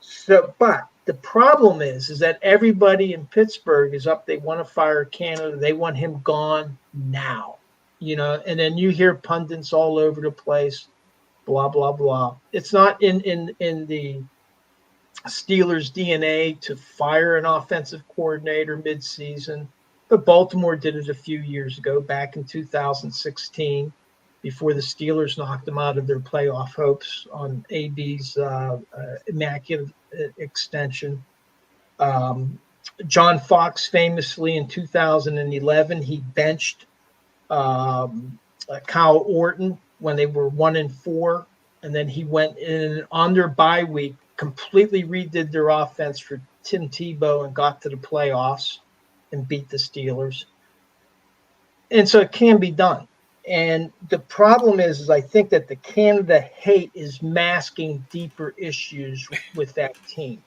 So, but the problem is that everybody in Pittsburgh is up. They want to fire Canada. They want him gone now, and then you hear pundits all over the place, blah, blah, blah. It's not in the Steelers' DNA to fire an offensive coordinator midseason, but Baltimore did it a few years ago, back in 2016, before the Steelers knocked them out of their playoff hopes on AB's immaculate extension. John Fox famously in 2011, he benched Kyle Orton when they were 1-4, and then he went in on their bye week, completely redid their offense for Tim Tebow and got to the playoffs and beat the Steelers. And so it can be done. And the problem is I think that the Canada hate is masking deeper issues with that team.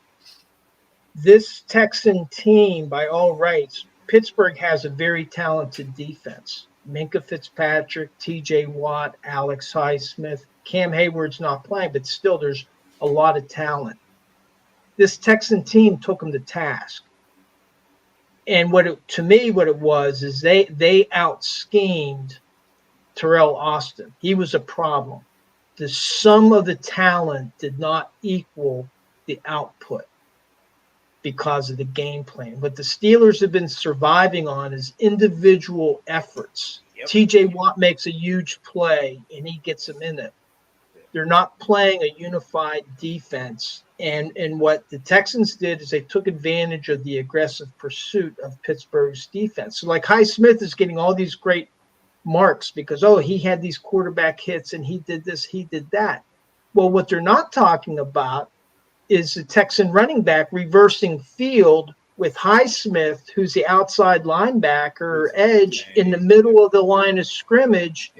This Texan team, by all rights, Pittsburgh has a very talented defense. Minkah Fitzpatrick, TJ Watt, Alex Highsmith. Cam Hayward's not playing, but still there's a lot of talent. This Texan team took them to task. And what it was is they out-schemed Terrell Austin. He was a problem. The sum of the talent did not equal the output because of the game plan. What the Steelers have been surviving on is individual efforts. Yep. TJ Watt makes a huge play and he gets them in it. They're not playing a unified defense. And what the Texans did is they took advantage of the aggressive pursuit of Pittsburgh's defense. So like Highsmith is getting all these great marks because, he had these quarterback hits and he did this, he did that. Well, what they're not talking about is the Texan running back reversing field with Highsmith, who's the outside linebacker edge in the middle of the line of scrimmage,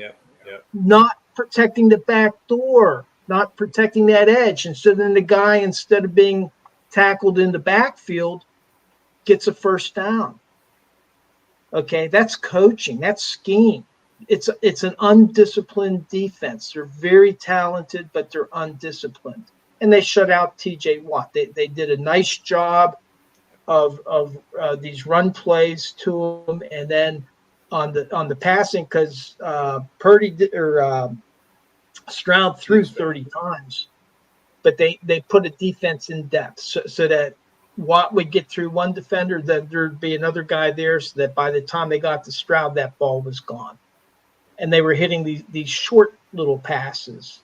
not protecting the back door. not protecting that edge. And so then the guy, instead of being tackled in the backfield, gets a first down. Okay, that's coaching. That's scheme. It's an undisciplined defense. They're very talented, but they're undisciplined. And they shut out T.J. Watt. They did a nice job of these run plays to him, and then on the passing, because Stroud threw 30 times, but they put a defense in depth so that Watt would get through one defender, then there'd be another guy there, so that by the time they got to Stroud, that ball was gone. And they were hitting these short little passes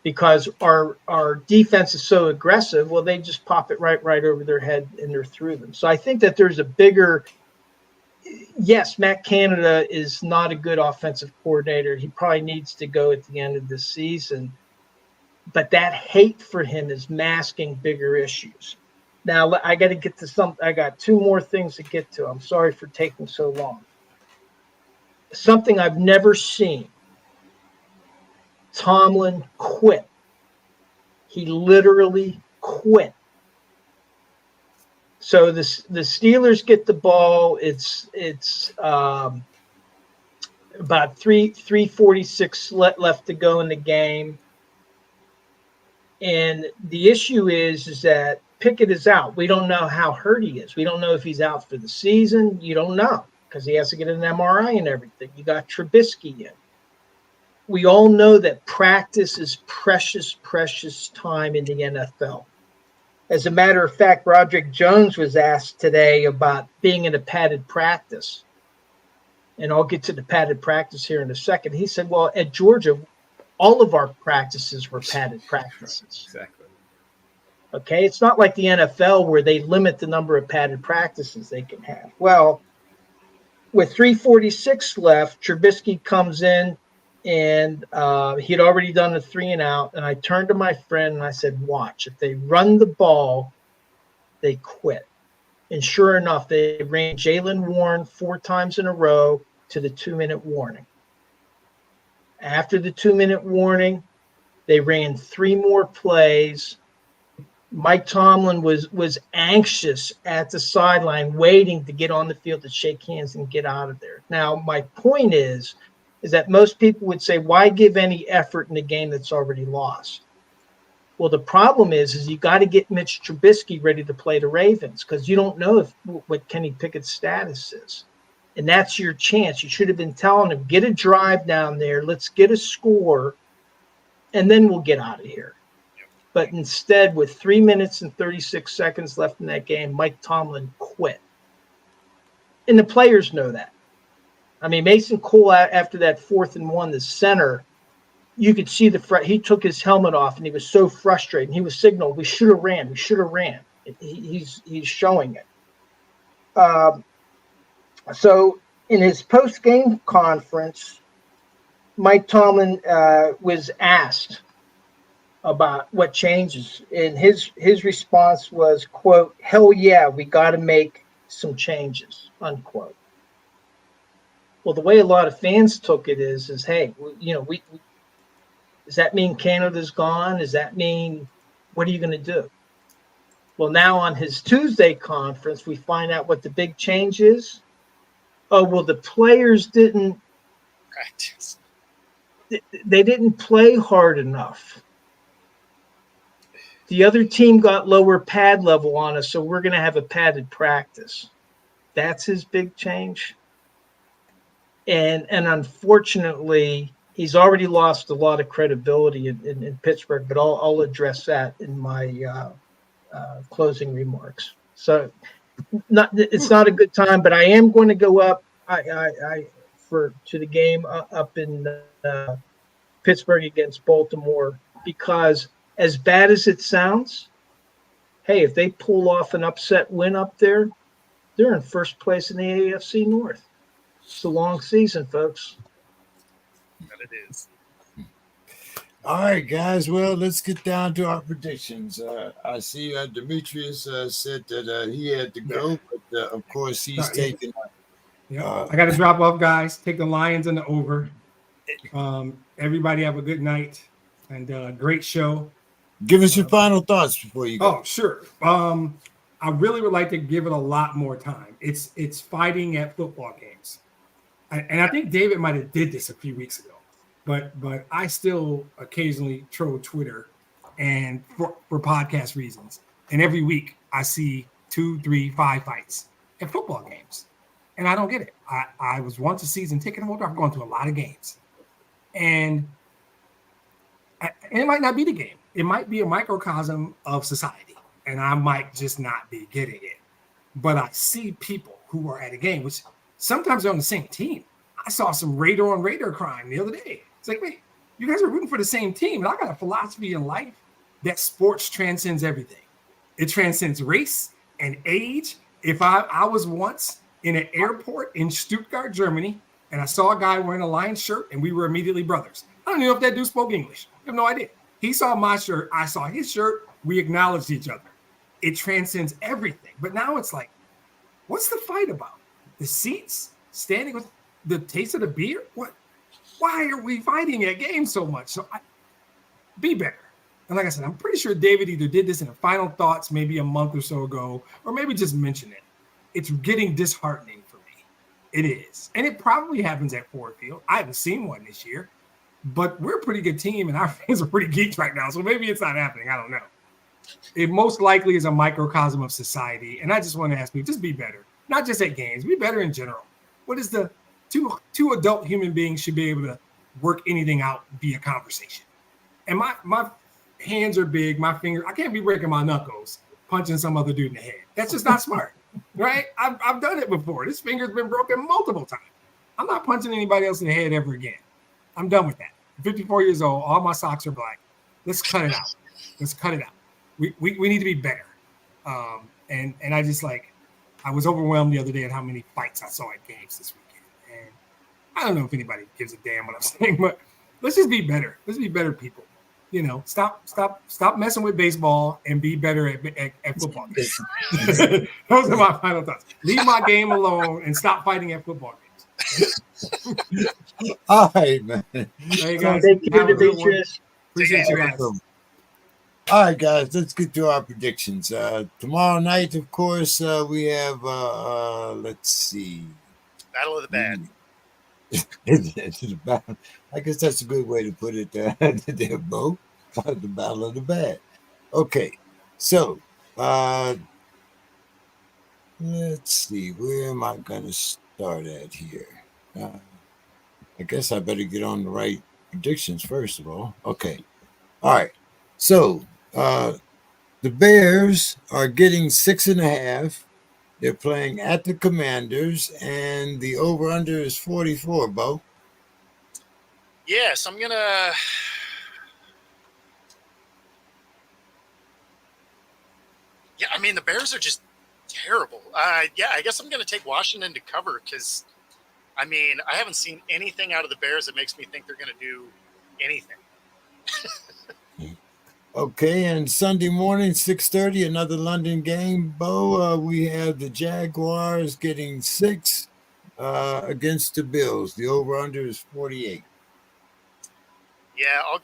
because our defense is so aggressive. Well, they just pop it right over their head and they're through them. So I think that there's a bigger – yes, Matt Canada is not a good offensive coordinator. He probably needs to go at the end of the season. But that hate for him is masking bigger issues. Now, I got to get to some – I got two more things to get to. I'm sorry for taking so long. Something I've never seen. Tomlin quit. He literally quit. So the Steelers get the ball. It's about 3:46 left to go in the game. And the issue is that Pickett is out. We don't know how hurt he is. We don't know if he's out for the season. You don't know because he has to get an MRI and everything. You got Trubisky in. We all know that practice is precious, precious time in the NFL. As a matter of fact, Roderick Jones was asked today about being in a padded practice. And I'll get to the padded practice here in a second. He said, well, at Georgia, all of our practices were padded practices. Exactly. Okay, it's not like the NFL where they limit the number of padded practices they can have. Well, with 3:46 left, Trubisky comes in, and he had already done a 3-and-out. And I turned to my friend and I said, watch, if they run the ball, they quit. And sure enough, they ran Jaylen Warren 4 times in a row to the 2-minute warning. After the 2-minute warning, they ran 3 more plays. Mike Tomlin was anxious at the sideline, waiting to get on the field to shake hands and get out of there. Now, my point is that most people would say, why give any effort in a game that's already lost? Well, the problem is you got to get Mitch Trubisky ready to play the Ravens because you don't know what Kenny Pickett's status is. And that's your chance. You should have been telling him, get a drive down there, let's get a score, and then we'll get out of here. But instead, with 3 minutes and 36 seconds left in that game, Mike Tomlin quit. And the players know that. I mean, Mason Cole, after that 4th and 1, the center, you could see he took his helmet off and he was so frustrated. And he was signaled, we should have ran. He's showing it. So in his post-game conference, Mike Tomlin was asked about what changes. And his response was, quote, hell yeah, we got to make some changes, unquote. Well, the way a lot of fans took it is hey, we does that mean Canada's gone? Does that mean, what are you going to do? Well, now on his Tuesday conference, we find out what the big change is. Oh, well, the players didn't Practice. They didn't play hard enough. The other team got lower pad level on us, so we're going to have a padded practice. That's his big change. And unfortunately, he's already lost a lot of credibility in Pittsburgh, but I'll address that in my closing remarks. So it's not a good time, but I am going to go up to the game up in Pittsburgh against Baltimore, because as bad as it sounds, hey, if they pull off an upset win up there, they're in first place in the AFC North. It's a long season, folks. That it is. All right, guys. Well, let's get down to our predictions. I see Demetrius said that he had to go, but of course he's taking. Yeah, I got to drop off, guys. Take the Lions and the over. Everybody have a good night. and great show. Give us your final thoughts before you go. Oh, sure. I really would like to give it a lot more time. It's fighting at football games, and I think David might have did this a few weeks ago, but I still occasionally troll Twitter, and for podcast reasons. And every week I see 2, 3, 5 fights at football games, and I don't get it. I was once a season ticket holder. I've gone to a lot of games, and it might not be the game. It might be a microcosm of society, and I might just not be getting it. But I see people who are at a game, which sometimes they're on the same team. I saw some Raider on Raider crime the other day. It's like, wait, you guys are rooting for the same team. And I got a philosophy in life that sports transcends everything. It transcends race and age. If I was once in an airport in Stuttgart, Germany, and I saw a guy wearing a Lions shirt, and we were immediately brothers. I don't even know if that dude spoke English. I have no idea. He saw my shirt. I saw his shirt. We acknowledged each other. It transcends everything. But now it's like, what's the fight about? The seats? Standing with the taste of the beer? What? Why are we fighting at games so much? So be better. And like I said, I'm pretty sure David either did this in the final thoughts maybe a month or so ago, or maybe just mentioned it. It's getting disheartening for me. It is. And it probably happens at Ford Field. I haven't seen one this year. But we're a pretty good team, and our fans are pretty geeks right now. So maybe it's not happening. I don't know. It most likely is a microcosm of society. And I just want to ask people, just be better. Not just at games. Be better in general. What is the two adult human beings should be able to work anything out via conversation? And my hands are big. My fingers, I can't be breaking my knuckles punching some other dude in the head. That's just not smart, right? I've done it before. This finger's been broken multiple times. I'm not punching anybody else in the head ever again. I'm done with that. 54 years old. All my socks are black. Let's cut it out. Let's cut it out. We need to be better. And I just I was overwhelmed the other day at how many fights I saw at games this weekend. And I don't know if anybody gives a damn what I'm saying, but let's just be better. Let's be better people. You know, stop messing with baseball and be better at football games. Those are my final thoughts. Leave my game alone and stop fighting at football games. All right, man. Hey guys, Thank you, Demetrius. appreciate you guys. All right, guys, let's get to our predictions. Tomorrow night, of course, we have, let's see. Battle of the Bad. I guess that's a good way to put it there, Bo. The Battle of the Bad. Okay, so let's see. Where am I going to start at here? I guess I better get on the right predictions first of all. Okay. All right. So the Bears are getting 6.5. They're playing at the Commanders, and the over-under is 44, Bo. Yes, I'm going to... Yeah, I mean, the Bears are just terrible. Yeah, I guess I'm going to take Washington to cover because, I mean, I haven't seen anything out of the Bears that makes me think they're going to do anything. Okay, and Sunday morning, 6:30, another London game. Bo, we have the Jaguars getting 6 against the Bills. The over-under is 48. Yeah, I'll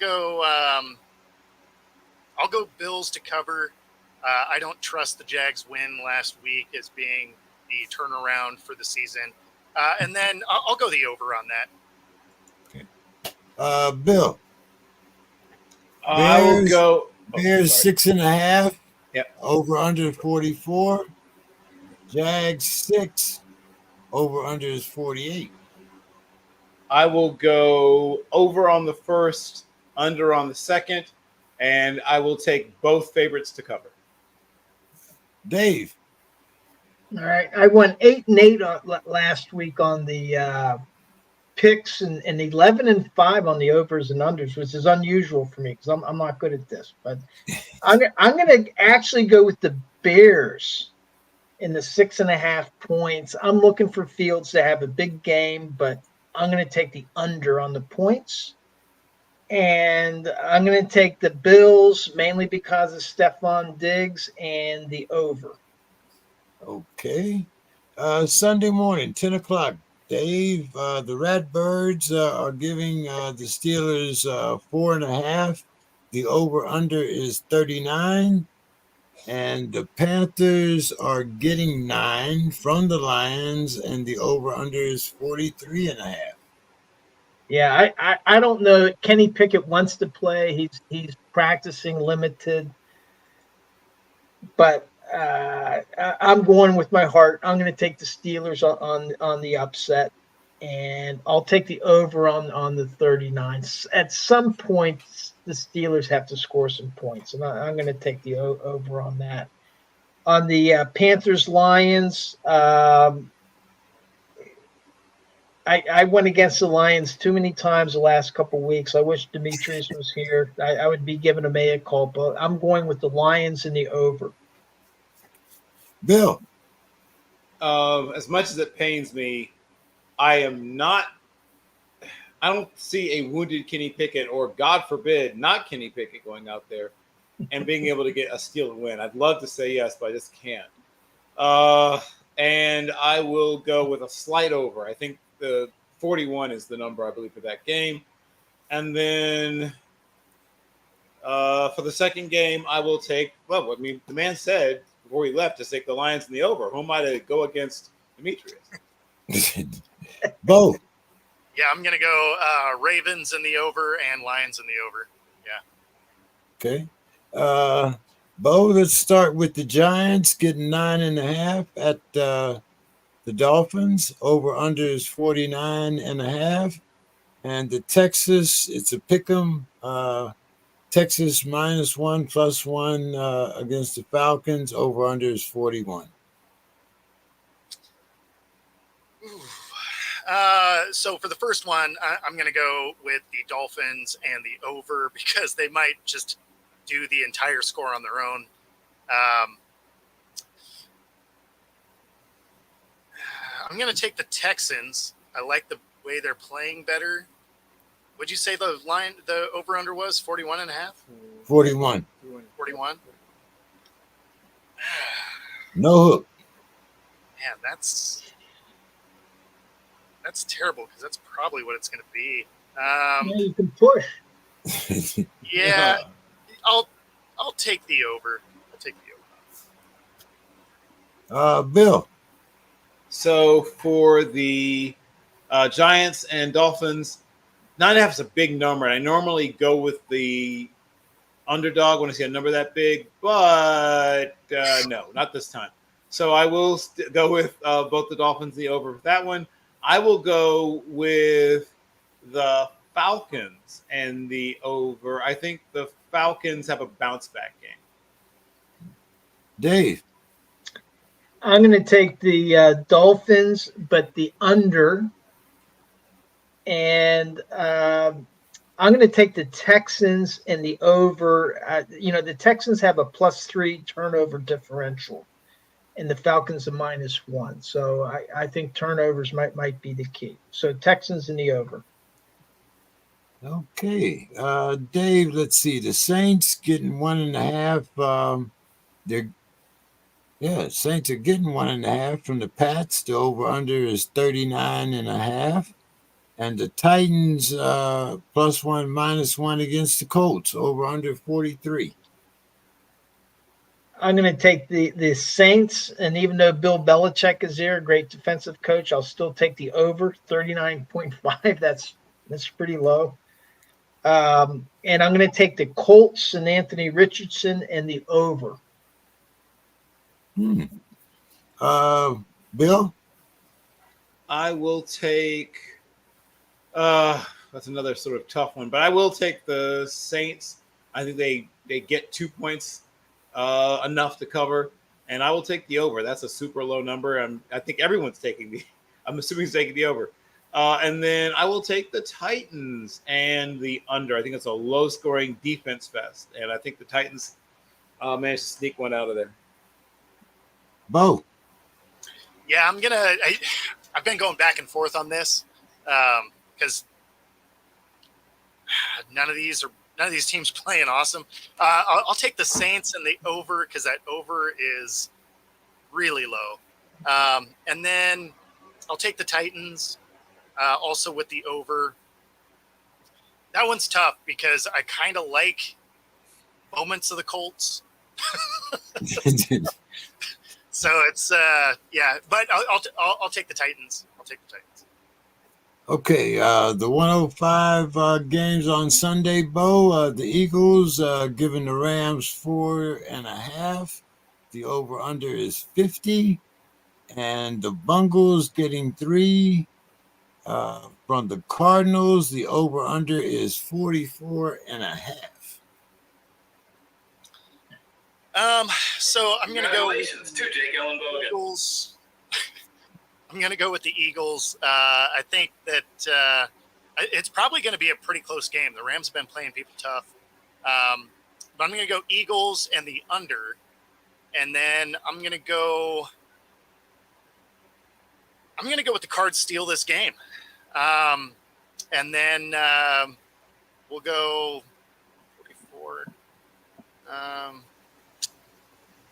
go Bills to cover. I don't trust the Jags win last week as being the turnaround for the season. And then I'll go the over on that. Okay. Bill. I will go. Bears 6.5. Yep. Over under 44. Jags 6. Over under is 48. I will go over on the first, under on the second, and I will take both favorites to cover. Dave. All right. I won 8-8 last week on the picks and 11-5 on the overs and unders, which is unusual for me because I'm not good at this. But I'm going to actually go with the Bears in the 6.5 points. I'm looking for Fields to have a big game, but I'm going to take the under on the points. And I'm going to take the Bills mainly because of Stephon Diggs and the over. Okay. Sunday morning, 10 o'clock. Dave, the Redbirds are giving the Steelers 4.5. the over under is 39, and the Panthers are getting 9 from the Lions, and the over under is 43.5. Yeah, I don't know. Kenny Pickett wants to play. He's practicing limited, but I'm going with my heart. I'm going to take the Steelers on the upset, and I'll take the over on the 39. At some point, the Steelers have to score some points, and I'm going to take the over on that. On the Panthers Lions, I went against the Lions too many times the last couple of weeks. I wish Demetrius was here. I would be giving a mea culpa. I'm going with the Lions in the over. Bill, As much as it pains me, I am not. I don't see a wounded Kenny Pickett, or God forbid, not Kenny Pickett, going out there and being able to get a steal and win. I'd love to say yes, but I just can't. And I will go with a slight over. I think the 41 is the number, I believe, for that game. And then for the second game, I will take, well, I mean, the man said before he left to take the Lions in the over. Who am I to go against Demetrius? Bo. Yeah, I'm going to go Ravens in the over and Lions in the over. Yeah. Okay. Bo, let's start with the Giants getting 9.5 at the Dolphins. Over under is 49.5. And the Texas, it's a pick 'em. Texas -1 +1 against the Falcons. Over under is 41. So for the first one, I'm going to go with the Dolphins and the over because they might just do the entire score on their own. I'm going to take the Texans. I like the way they're playing better. Would you say the over under was 41.5? 41. 41. No hook. Man, that's terrible because that's probably what it's going to be. Yeah, you can push. Yeah, I'll take the over. I'll take the over. Bill. So for the Giants and Dolphins, 9.5 is a big number. And I normally go with the underdog when I see a number that big, but no, not this time. So I will go with both the Dolphins and the over for that one. I will go with the Falcons and the over. I think the Falcons have a bounce back game. Dave. I'm going to take the Dolphins, but the under. And I'm going to take the Texans and the over. The Texans have a +3 turnover differential, and the Falcons a -1. So I think turnovers might be the key. So Texans in the over. Okay. Dave, let's see. The Saints getting 1.5. Saints are getting 1.5 from the Pats. The over under is 39.5. And the Titans +1 -1 against the Colts. Over under 43. I'm going to take the Saints, and even though Bill Belichick is there, a great defensive coach, I'll still take the over 39.5. That's pretty low. And I'm going to take the Colts and Anthony Richardson and the over. Bill? I will take that's another sort of tough one, but I will take the Saints. I think they get 2 points enough to cover, and I will take the over. That's a super low number. I think everyone's taking I'm assuming he's taking the over. And then I will take the Titans and the under. I think it's a low-scoring defense fest, and I think the Titans managed to sneak one out of there. Bo. Yeah, I've been going back and forth on this because none of these teams playing awesome. I'll take the Saints and the over because that over is really low. And then I'll take the Titans also with the over. That one's tough because I kind of like moments of the Colts. So it's yeah, but I'll take the Titans. I'll take the Titans. Okay, the 105 games on Sunday, Bo. The Eagles giving the Rams 4.5. The over/under is 50, and the Bungles getting 3. From the Cardinals, the over/under is 44.5. So I'm gonna go with the Eagles. I'm going to go with the Eagles. I think that it's probably going to be a pretty close game. The Rams have been playing people tough. But I'm going to go Eagles and the under. And then I'm going to go with the Cards steal this game. And then we'll go 44.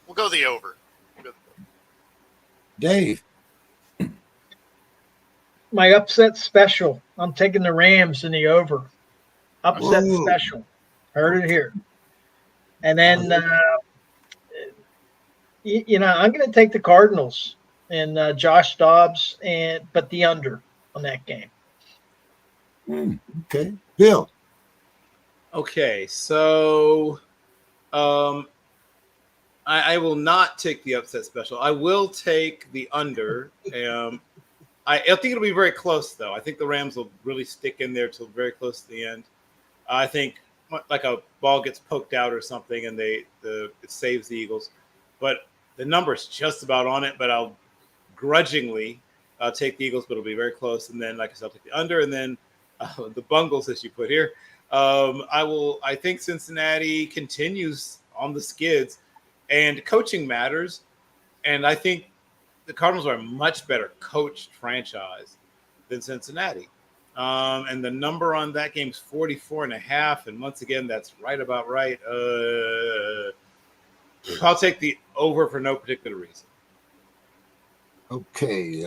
We'll go the over. Dave. My upset special. I'm taking the Rams in the over. Upset Ooh. special. Heard it here. And then, I'm going to take the Cardinals and Josh Dobbs, but the under on that game. Okay, Bill. Okay, so I will not take the upset special. I will take the under. I think it'll be very close, though. I think the Rams will really stick in there till very close to the end. I think like a ball gets poked out or something, and it saves the Eagles. But the number's just about on it. But I'll grudgingly take the Eagles, but it'll be very close. And then, like I said, I'll take the under, and then the Bungles, as you put here. I think Cincinnati continues on the skids, and coaching matters. And I think the Cardinals are a much better coached franchise than Cincinnati. And the number on that game is 44.5. And once again, that's right about right. I'll take the over for no particular reason. Okay,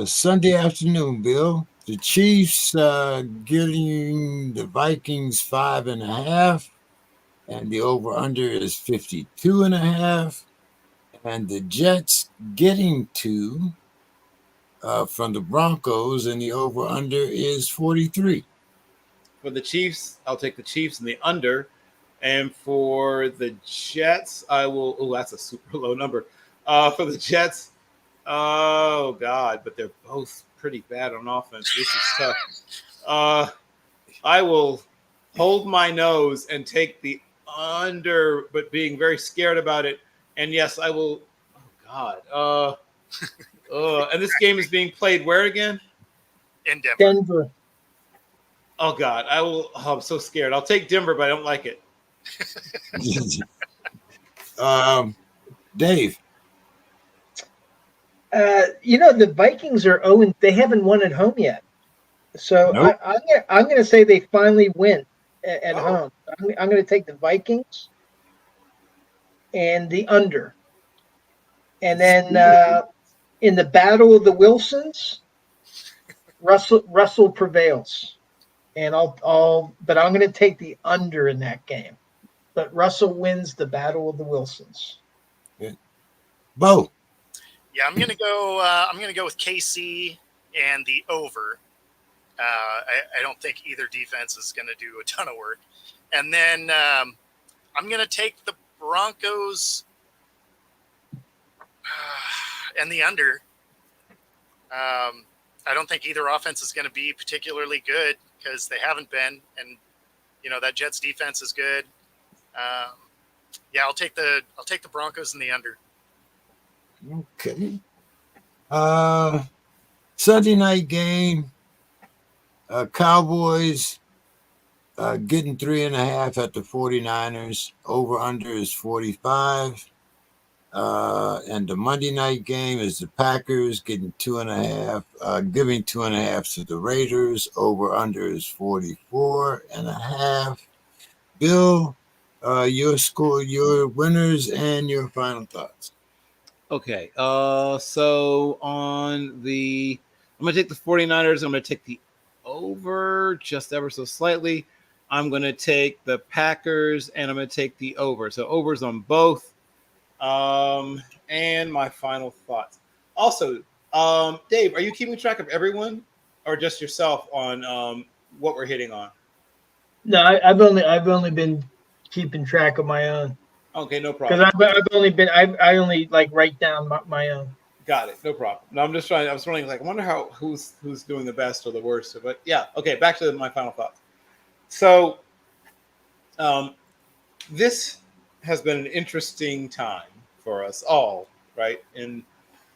Sunday afternoon, Bill. The Chiefs getting the Vikings 5.5, and the over/under is 52.5. And the Jets getting 2 from the Broncos, and the over/under is 43. For the Chiefs, I'll take the Chiefs and the under. And for the Jets, I will. Oh, that's a super low number. For the Jets, oh God, but they're both pretty bad on offense. This is tough. I will hold my nose and take the under, but being very scared about it. And yes, I will. Oh God. And this game is being played where again? In Denver. Denver. Oh God, I will. Oh, I'm so scared. I'll take Denver, but I don't like it. Dave. The Vikings are 0. They haven't won at home yet. So Nope. I'm going to say they finally win at home. I'm going to take the Vikings and the under. And then in the battle of the Wilsons, Russell prevails. And but I'm going to take the under in that game. But Russell wins the battle of the Wilsons. Bo. Yeah, I'm gonna go with KC and the over. I don't think either defense is going to do a ton of work. And then I'm going to take the Broncos and the under. I don't think either offense is going to be particularly good because they haven't been. And, that Jets defense is good. I'll take the Broncos and the under. Okay. Sunday night game. Cowboys getting 3.5 at the 49ers. Over/under is 45. And the Monday night game is the Packers getting 2.5, giving 2.5 to the Raiders. Over/under is 44.5. Bill, your score, your winners, and your final thoughts. Okay. So I'm going to take the 49ers. I'm going to take the over just ever so slightly. I'm going to take the Packers, and I'm going to take the over. So overs on both. And my final thoughts. Also, Dave, are you keeping track of everyone, or just yourself on what we're hitting on? No, I've only been keeping track of my own Okay, no because problem. I only like write down my own. Got it. No problem. No, I'm just trying. I was wondering, like, I wonder who's doing the best or the worst. But yeah, okay. Back to my final thoughts. So, this has been an interesting time for us all, right? In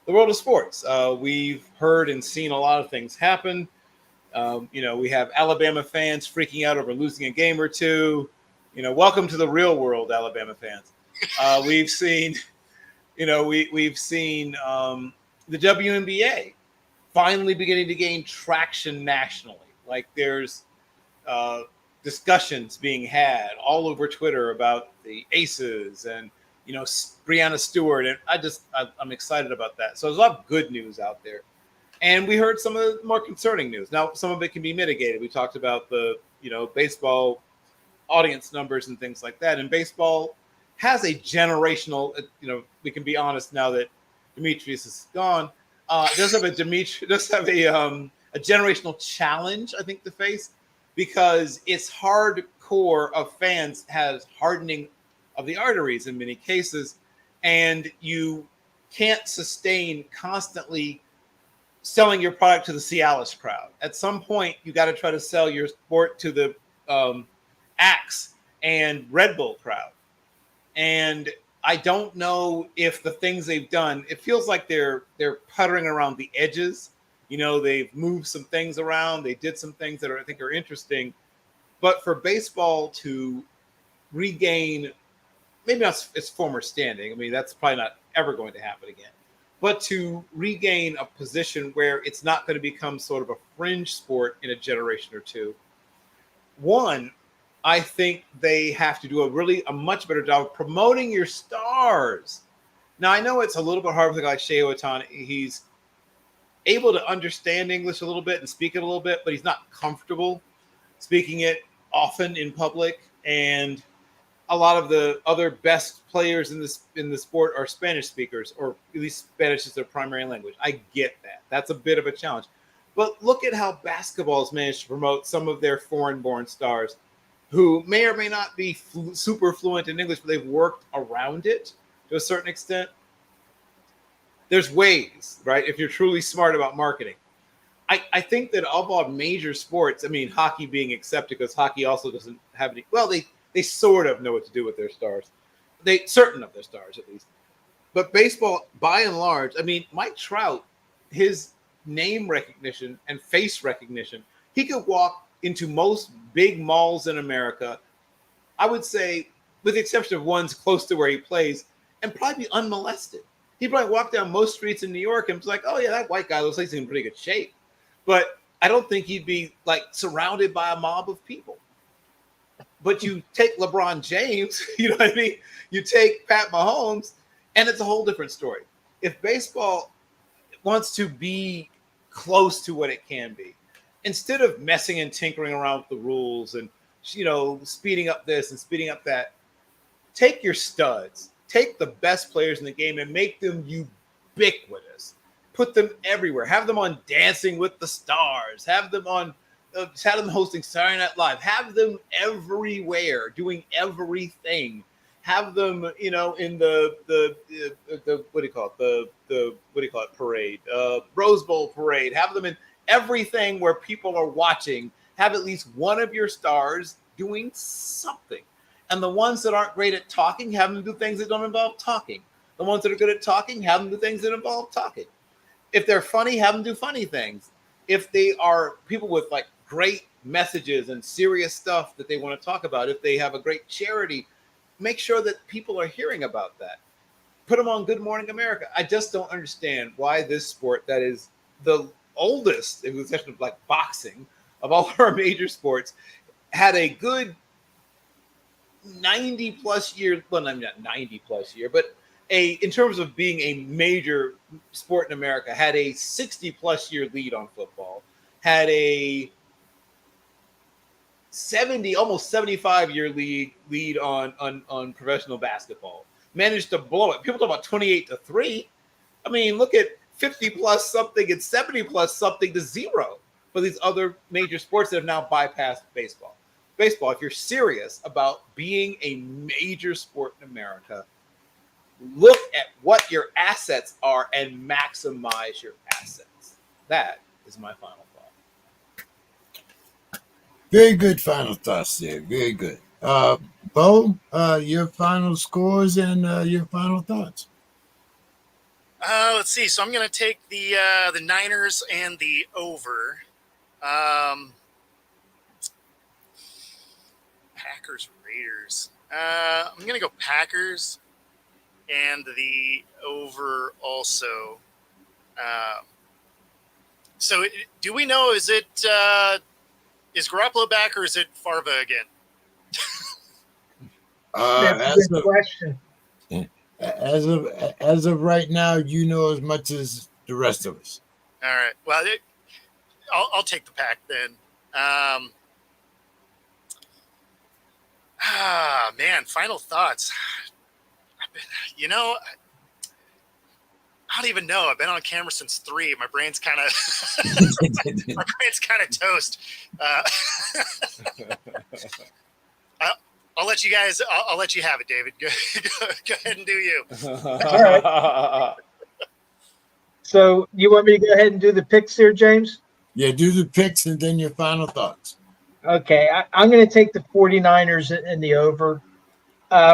the world of sports, we've heard and seen a lot of things happen. We have Alabama fans freaking out over losing a game or two. Welcome to the real world, Alabama fans. We've seen, we've seen the WNBA finally beginning to gain traction nationally. Like there's discussions being had all over Twitter about the Aces and Breanna Stewart, and I'm excited about that. So there's a lot of good news out there. And we heard some of the more concerning news. Now, some of it can be mitigated. We talked about the, baseball audience numbers and things like that. And baseball has a generational, we can be honest now that Demetrius is gone. Does have a generational challenge, I think, to face, because its hardcore of fans has hardening of the arteries in many cases, and you can't sustain constantly selling your product to the Cialis crowd. At some point, you got to try to sell your sport to the Axe and Red Bull crowd. And I don't know if the things they've done, it feels like they're puttering around the edges. They've moved some things around. They did some things that I think are interesting. But for baseball to regain, maybe not its former standing, I mean, that's probably not ever going to happen again. But to regain a position where it's not going to become sort of a fringe sport in a generation or two. One, I think they have to do a much better job of promoting your stars. Now, I know it's a little bit hard with a guy like Shohei Ohtani. He's able to understand English a little bit and speak it a little bit, but he's not comfortable speaking it often in public. And a lot of the other best players in the sport are Spanish speakers, or at least Spanish is their primary language. I get that. That's a bit of a challenge. But look at how basketball has managed to promote some of their foreign-born stars who may or may not be super fluent in English, but they've worked around it to a certain extent. There's ways, right? If you're truly smart about marketing. I think that of all major sports, I mean, hockey being accepted, because hockey also doesn't have any, well, they sort of know what to do with their stars. Certain of their stars, at least. But baseball, by and large, I mean, Mike Trout, his name recognition and face recognition, he could walk into most big malls in America, I would say, with the exception of ones close to where he plays, and probably be unmolested. He'd probably walk down most streets in New York and be like, oh, yeah, that white guy looks like he's in pretty good shape. But I don't think he'd be, like, surrounded by a mob of people. But you take LeBron James, you know what I mean? You take Pat Mahomes, and it's a whole different story. If baseball wants to be close to what it can be, instead of messing and tinkering around with the rules and, speeding up this and speeding up that, take your studs, take the best players in the game and make them ubiquitous. Put them everywhere. Have them on Dancing with the Stars. Have them on have them hosting Saturday Night Live. Have them everywhere, doing everything. Have them, in the what do you call it? Parade, Rose Bowl parade. Have them in everything where people are watching. Have at least one of your stars doing something. And the ones that aren't great at talking, have them do things that don't involve talking. The ones that are good at talking, have them do things that involve talking. If they're funny, have them do funny things. If they are people with like great messages and serious stuff that they want to talk about, if they have a great charity, make sure that people are hearing about that. Put them on Good Morning America. I just don't understand why this sport that is the oldest, in the exception of like boxing, of all our major sports, had a good 90 plus year, well, I mean, not 90 plus year, but in terms of being a major sport in America, had a 60 plus year lead on football, had a 70, almost 75-year lead on professional basketball. Managed to blow it. People talk about 28-3. I mean, look at 50 plus something and 70 plus something to 0 for these other major sports that have now bypassed baseball. Baseball, if you're serious about being a major sport in America, look at what your assets are and maximize your assets. That is my final thought. Very good final thoughts there. Very good. Bo, your final scores and your final thoughts. Let's see. So I'm going to take the Niners and the over. Packers, Raiders. I'm going to go Packers and the over also. So do we know, is Garoppolo back or is it Farva again? That's a good question. As of right now, you know as much as the rest of us. All right. Well, I'll take the Pack then. Man, final thoughts. I don't even know. I've been on camera since 3. My brain's kind of toast. I'll let you guys. I'll let you have it, David. Go ahead and do you. All right. So you want me to go ahead and do the picks here, James? Yeah, do the picks and then your final thoughts. Okay, I'm going to take the 49ers in the over.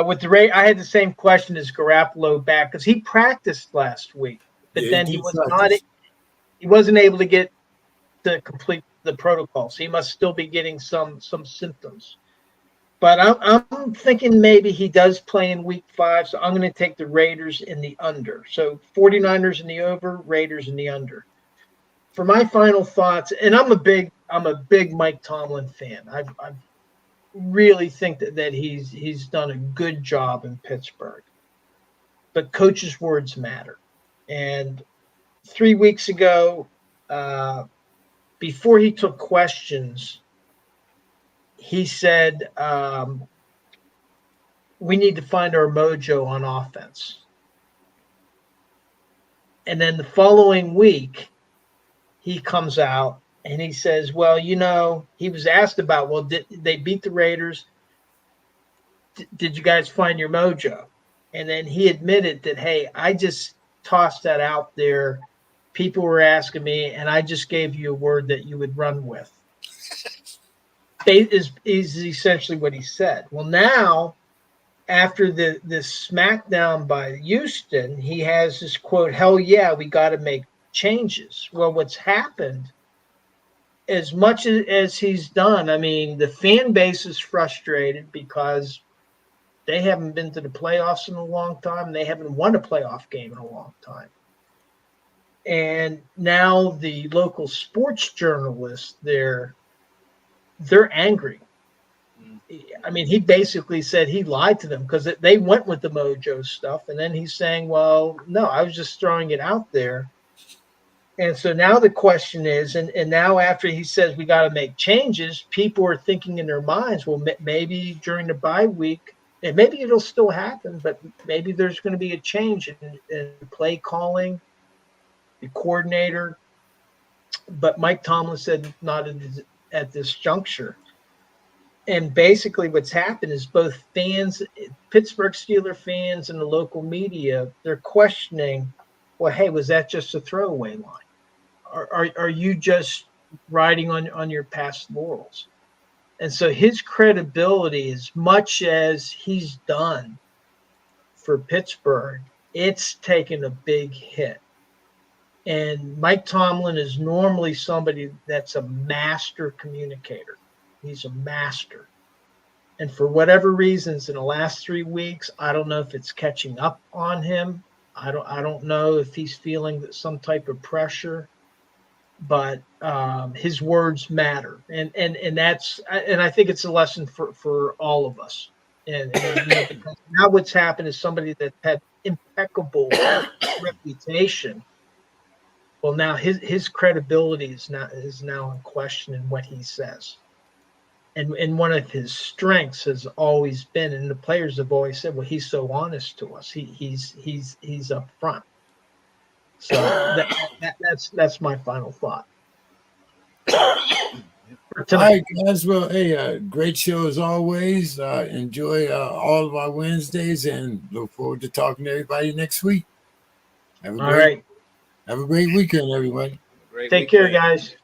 With the rate, I had the same question as Garoppolo back because he practiced last week, but then he wasn't able to get to complete the protocol, so he must still be getting some symptoms. But I'm thinking maybe he does play in week 5, so I'm going to take the Raiders in the under. So 49ers in the over, Raiders in the under. For my final thoughts, and I'm a big Mike Tomlin fan. I really think that he's done a good job in Pittsburgh. But coaches' words matter. And 3 weeks ago, before he took questions, he said, we need to find our mojo on offense. And then the following week, he comes out and he says, well, he was asked about, well, did they beat the Raiders? Did you guys find your mojo? And then he admitted that, hey, I just tossed that out there. People were asking me, and I just gave you a word that you would run with. Is essentially what he said. Well, now, after this smackdown by Houston, he has this quote, hell yeah, we got to make changes. Well, what's happened, as much as he's done, I mean, the fan base is frustrated because they haven't been to the playoffs in a long time. They haven't won a playoff game in a long time. And now the local sports journalists, they're angry. I mean, he basically said he lied to them because they went with the mojo stuff. And then he's saying, well, no, I was just throwing it out there. And so now the question is, and now after he says we got to make changes, people are thinking in their minds, well, maybe during the bye week, and maybe it'll still happen, but maybe there's going to be a change in play calling, the coordinator. But Mike Tomlin said not at this juncture. And basically what's happened is both fans, Pittsburgh Steelers fans and the local media, they're questioning, well, hey, was that just a throwaway line? Are you just riding on your past laurels? And so his credibility, as much as he's done for Pittsburgh, it's taken a big hit. And Mike Tomlin is normally somebody that's a master communicator. He's a master. And for whatever reasons, in the last 3 weeks, I don't know if it's catching up on him. I don't know if he's feeling some type of pressure, but his words matter. And I think it's a lesson for all of us. And now what's happened is somebody that had impeccable reputation. Well, now his credibility is now in question in what he says. And one of his strengths has always been, and the players have always said, well, he's so honest to us. He's up front. So that's my final thought. For All right, tonight. guys. Well, hey, great show as always. Enjoy all of our Wednesdays, and look forward to talking to everybody next week. Have a All right. great weekend, everybody. Great Take care, weekend. guys.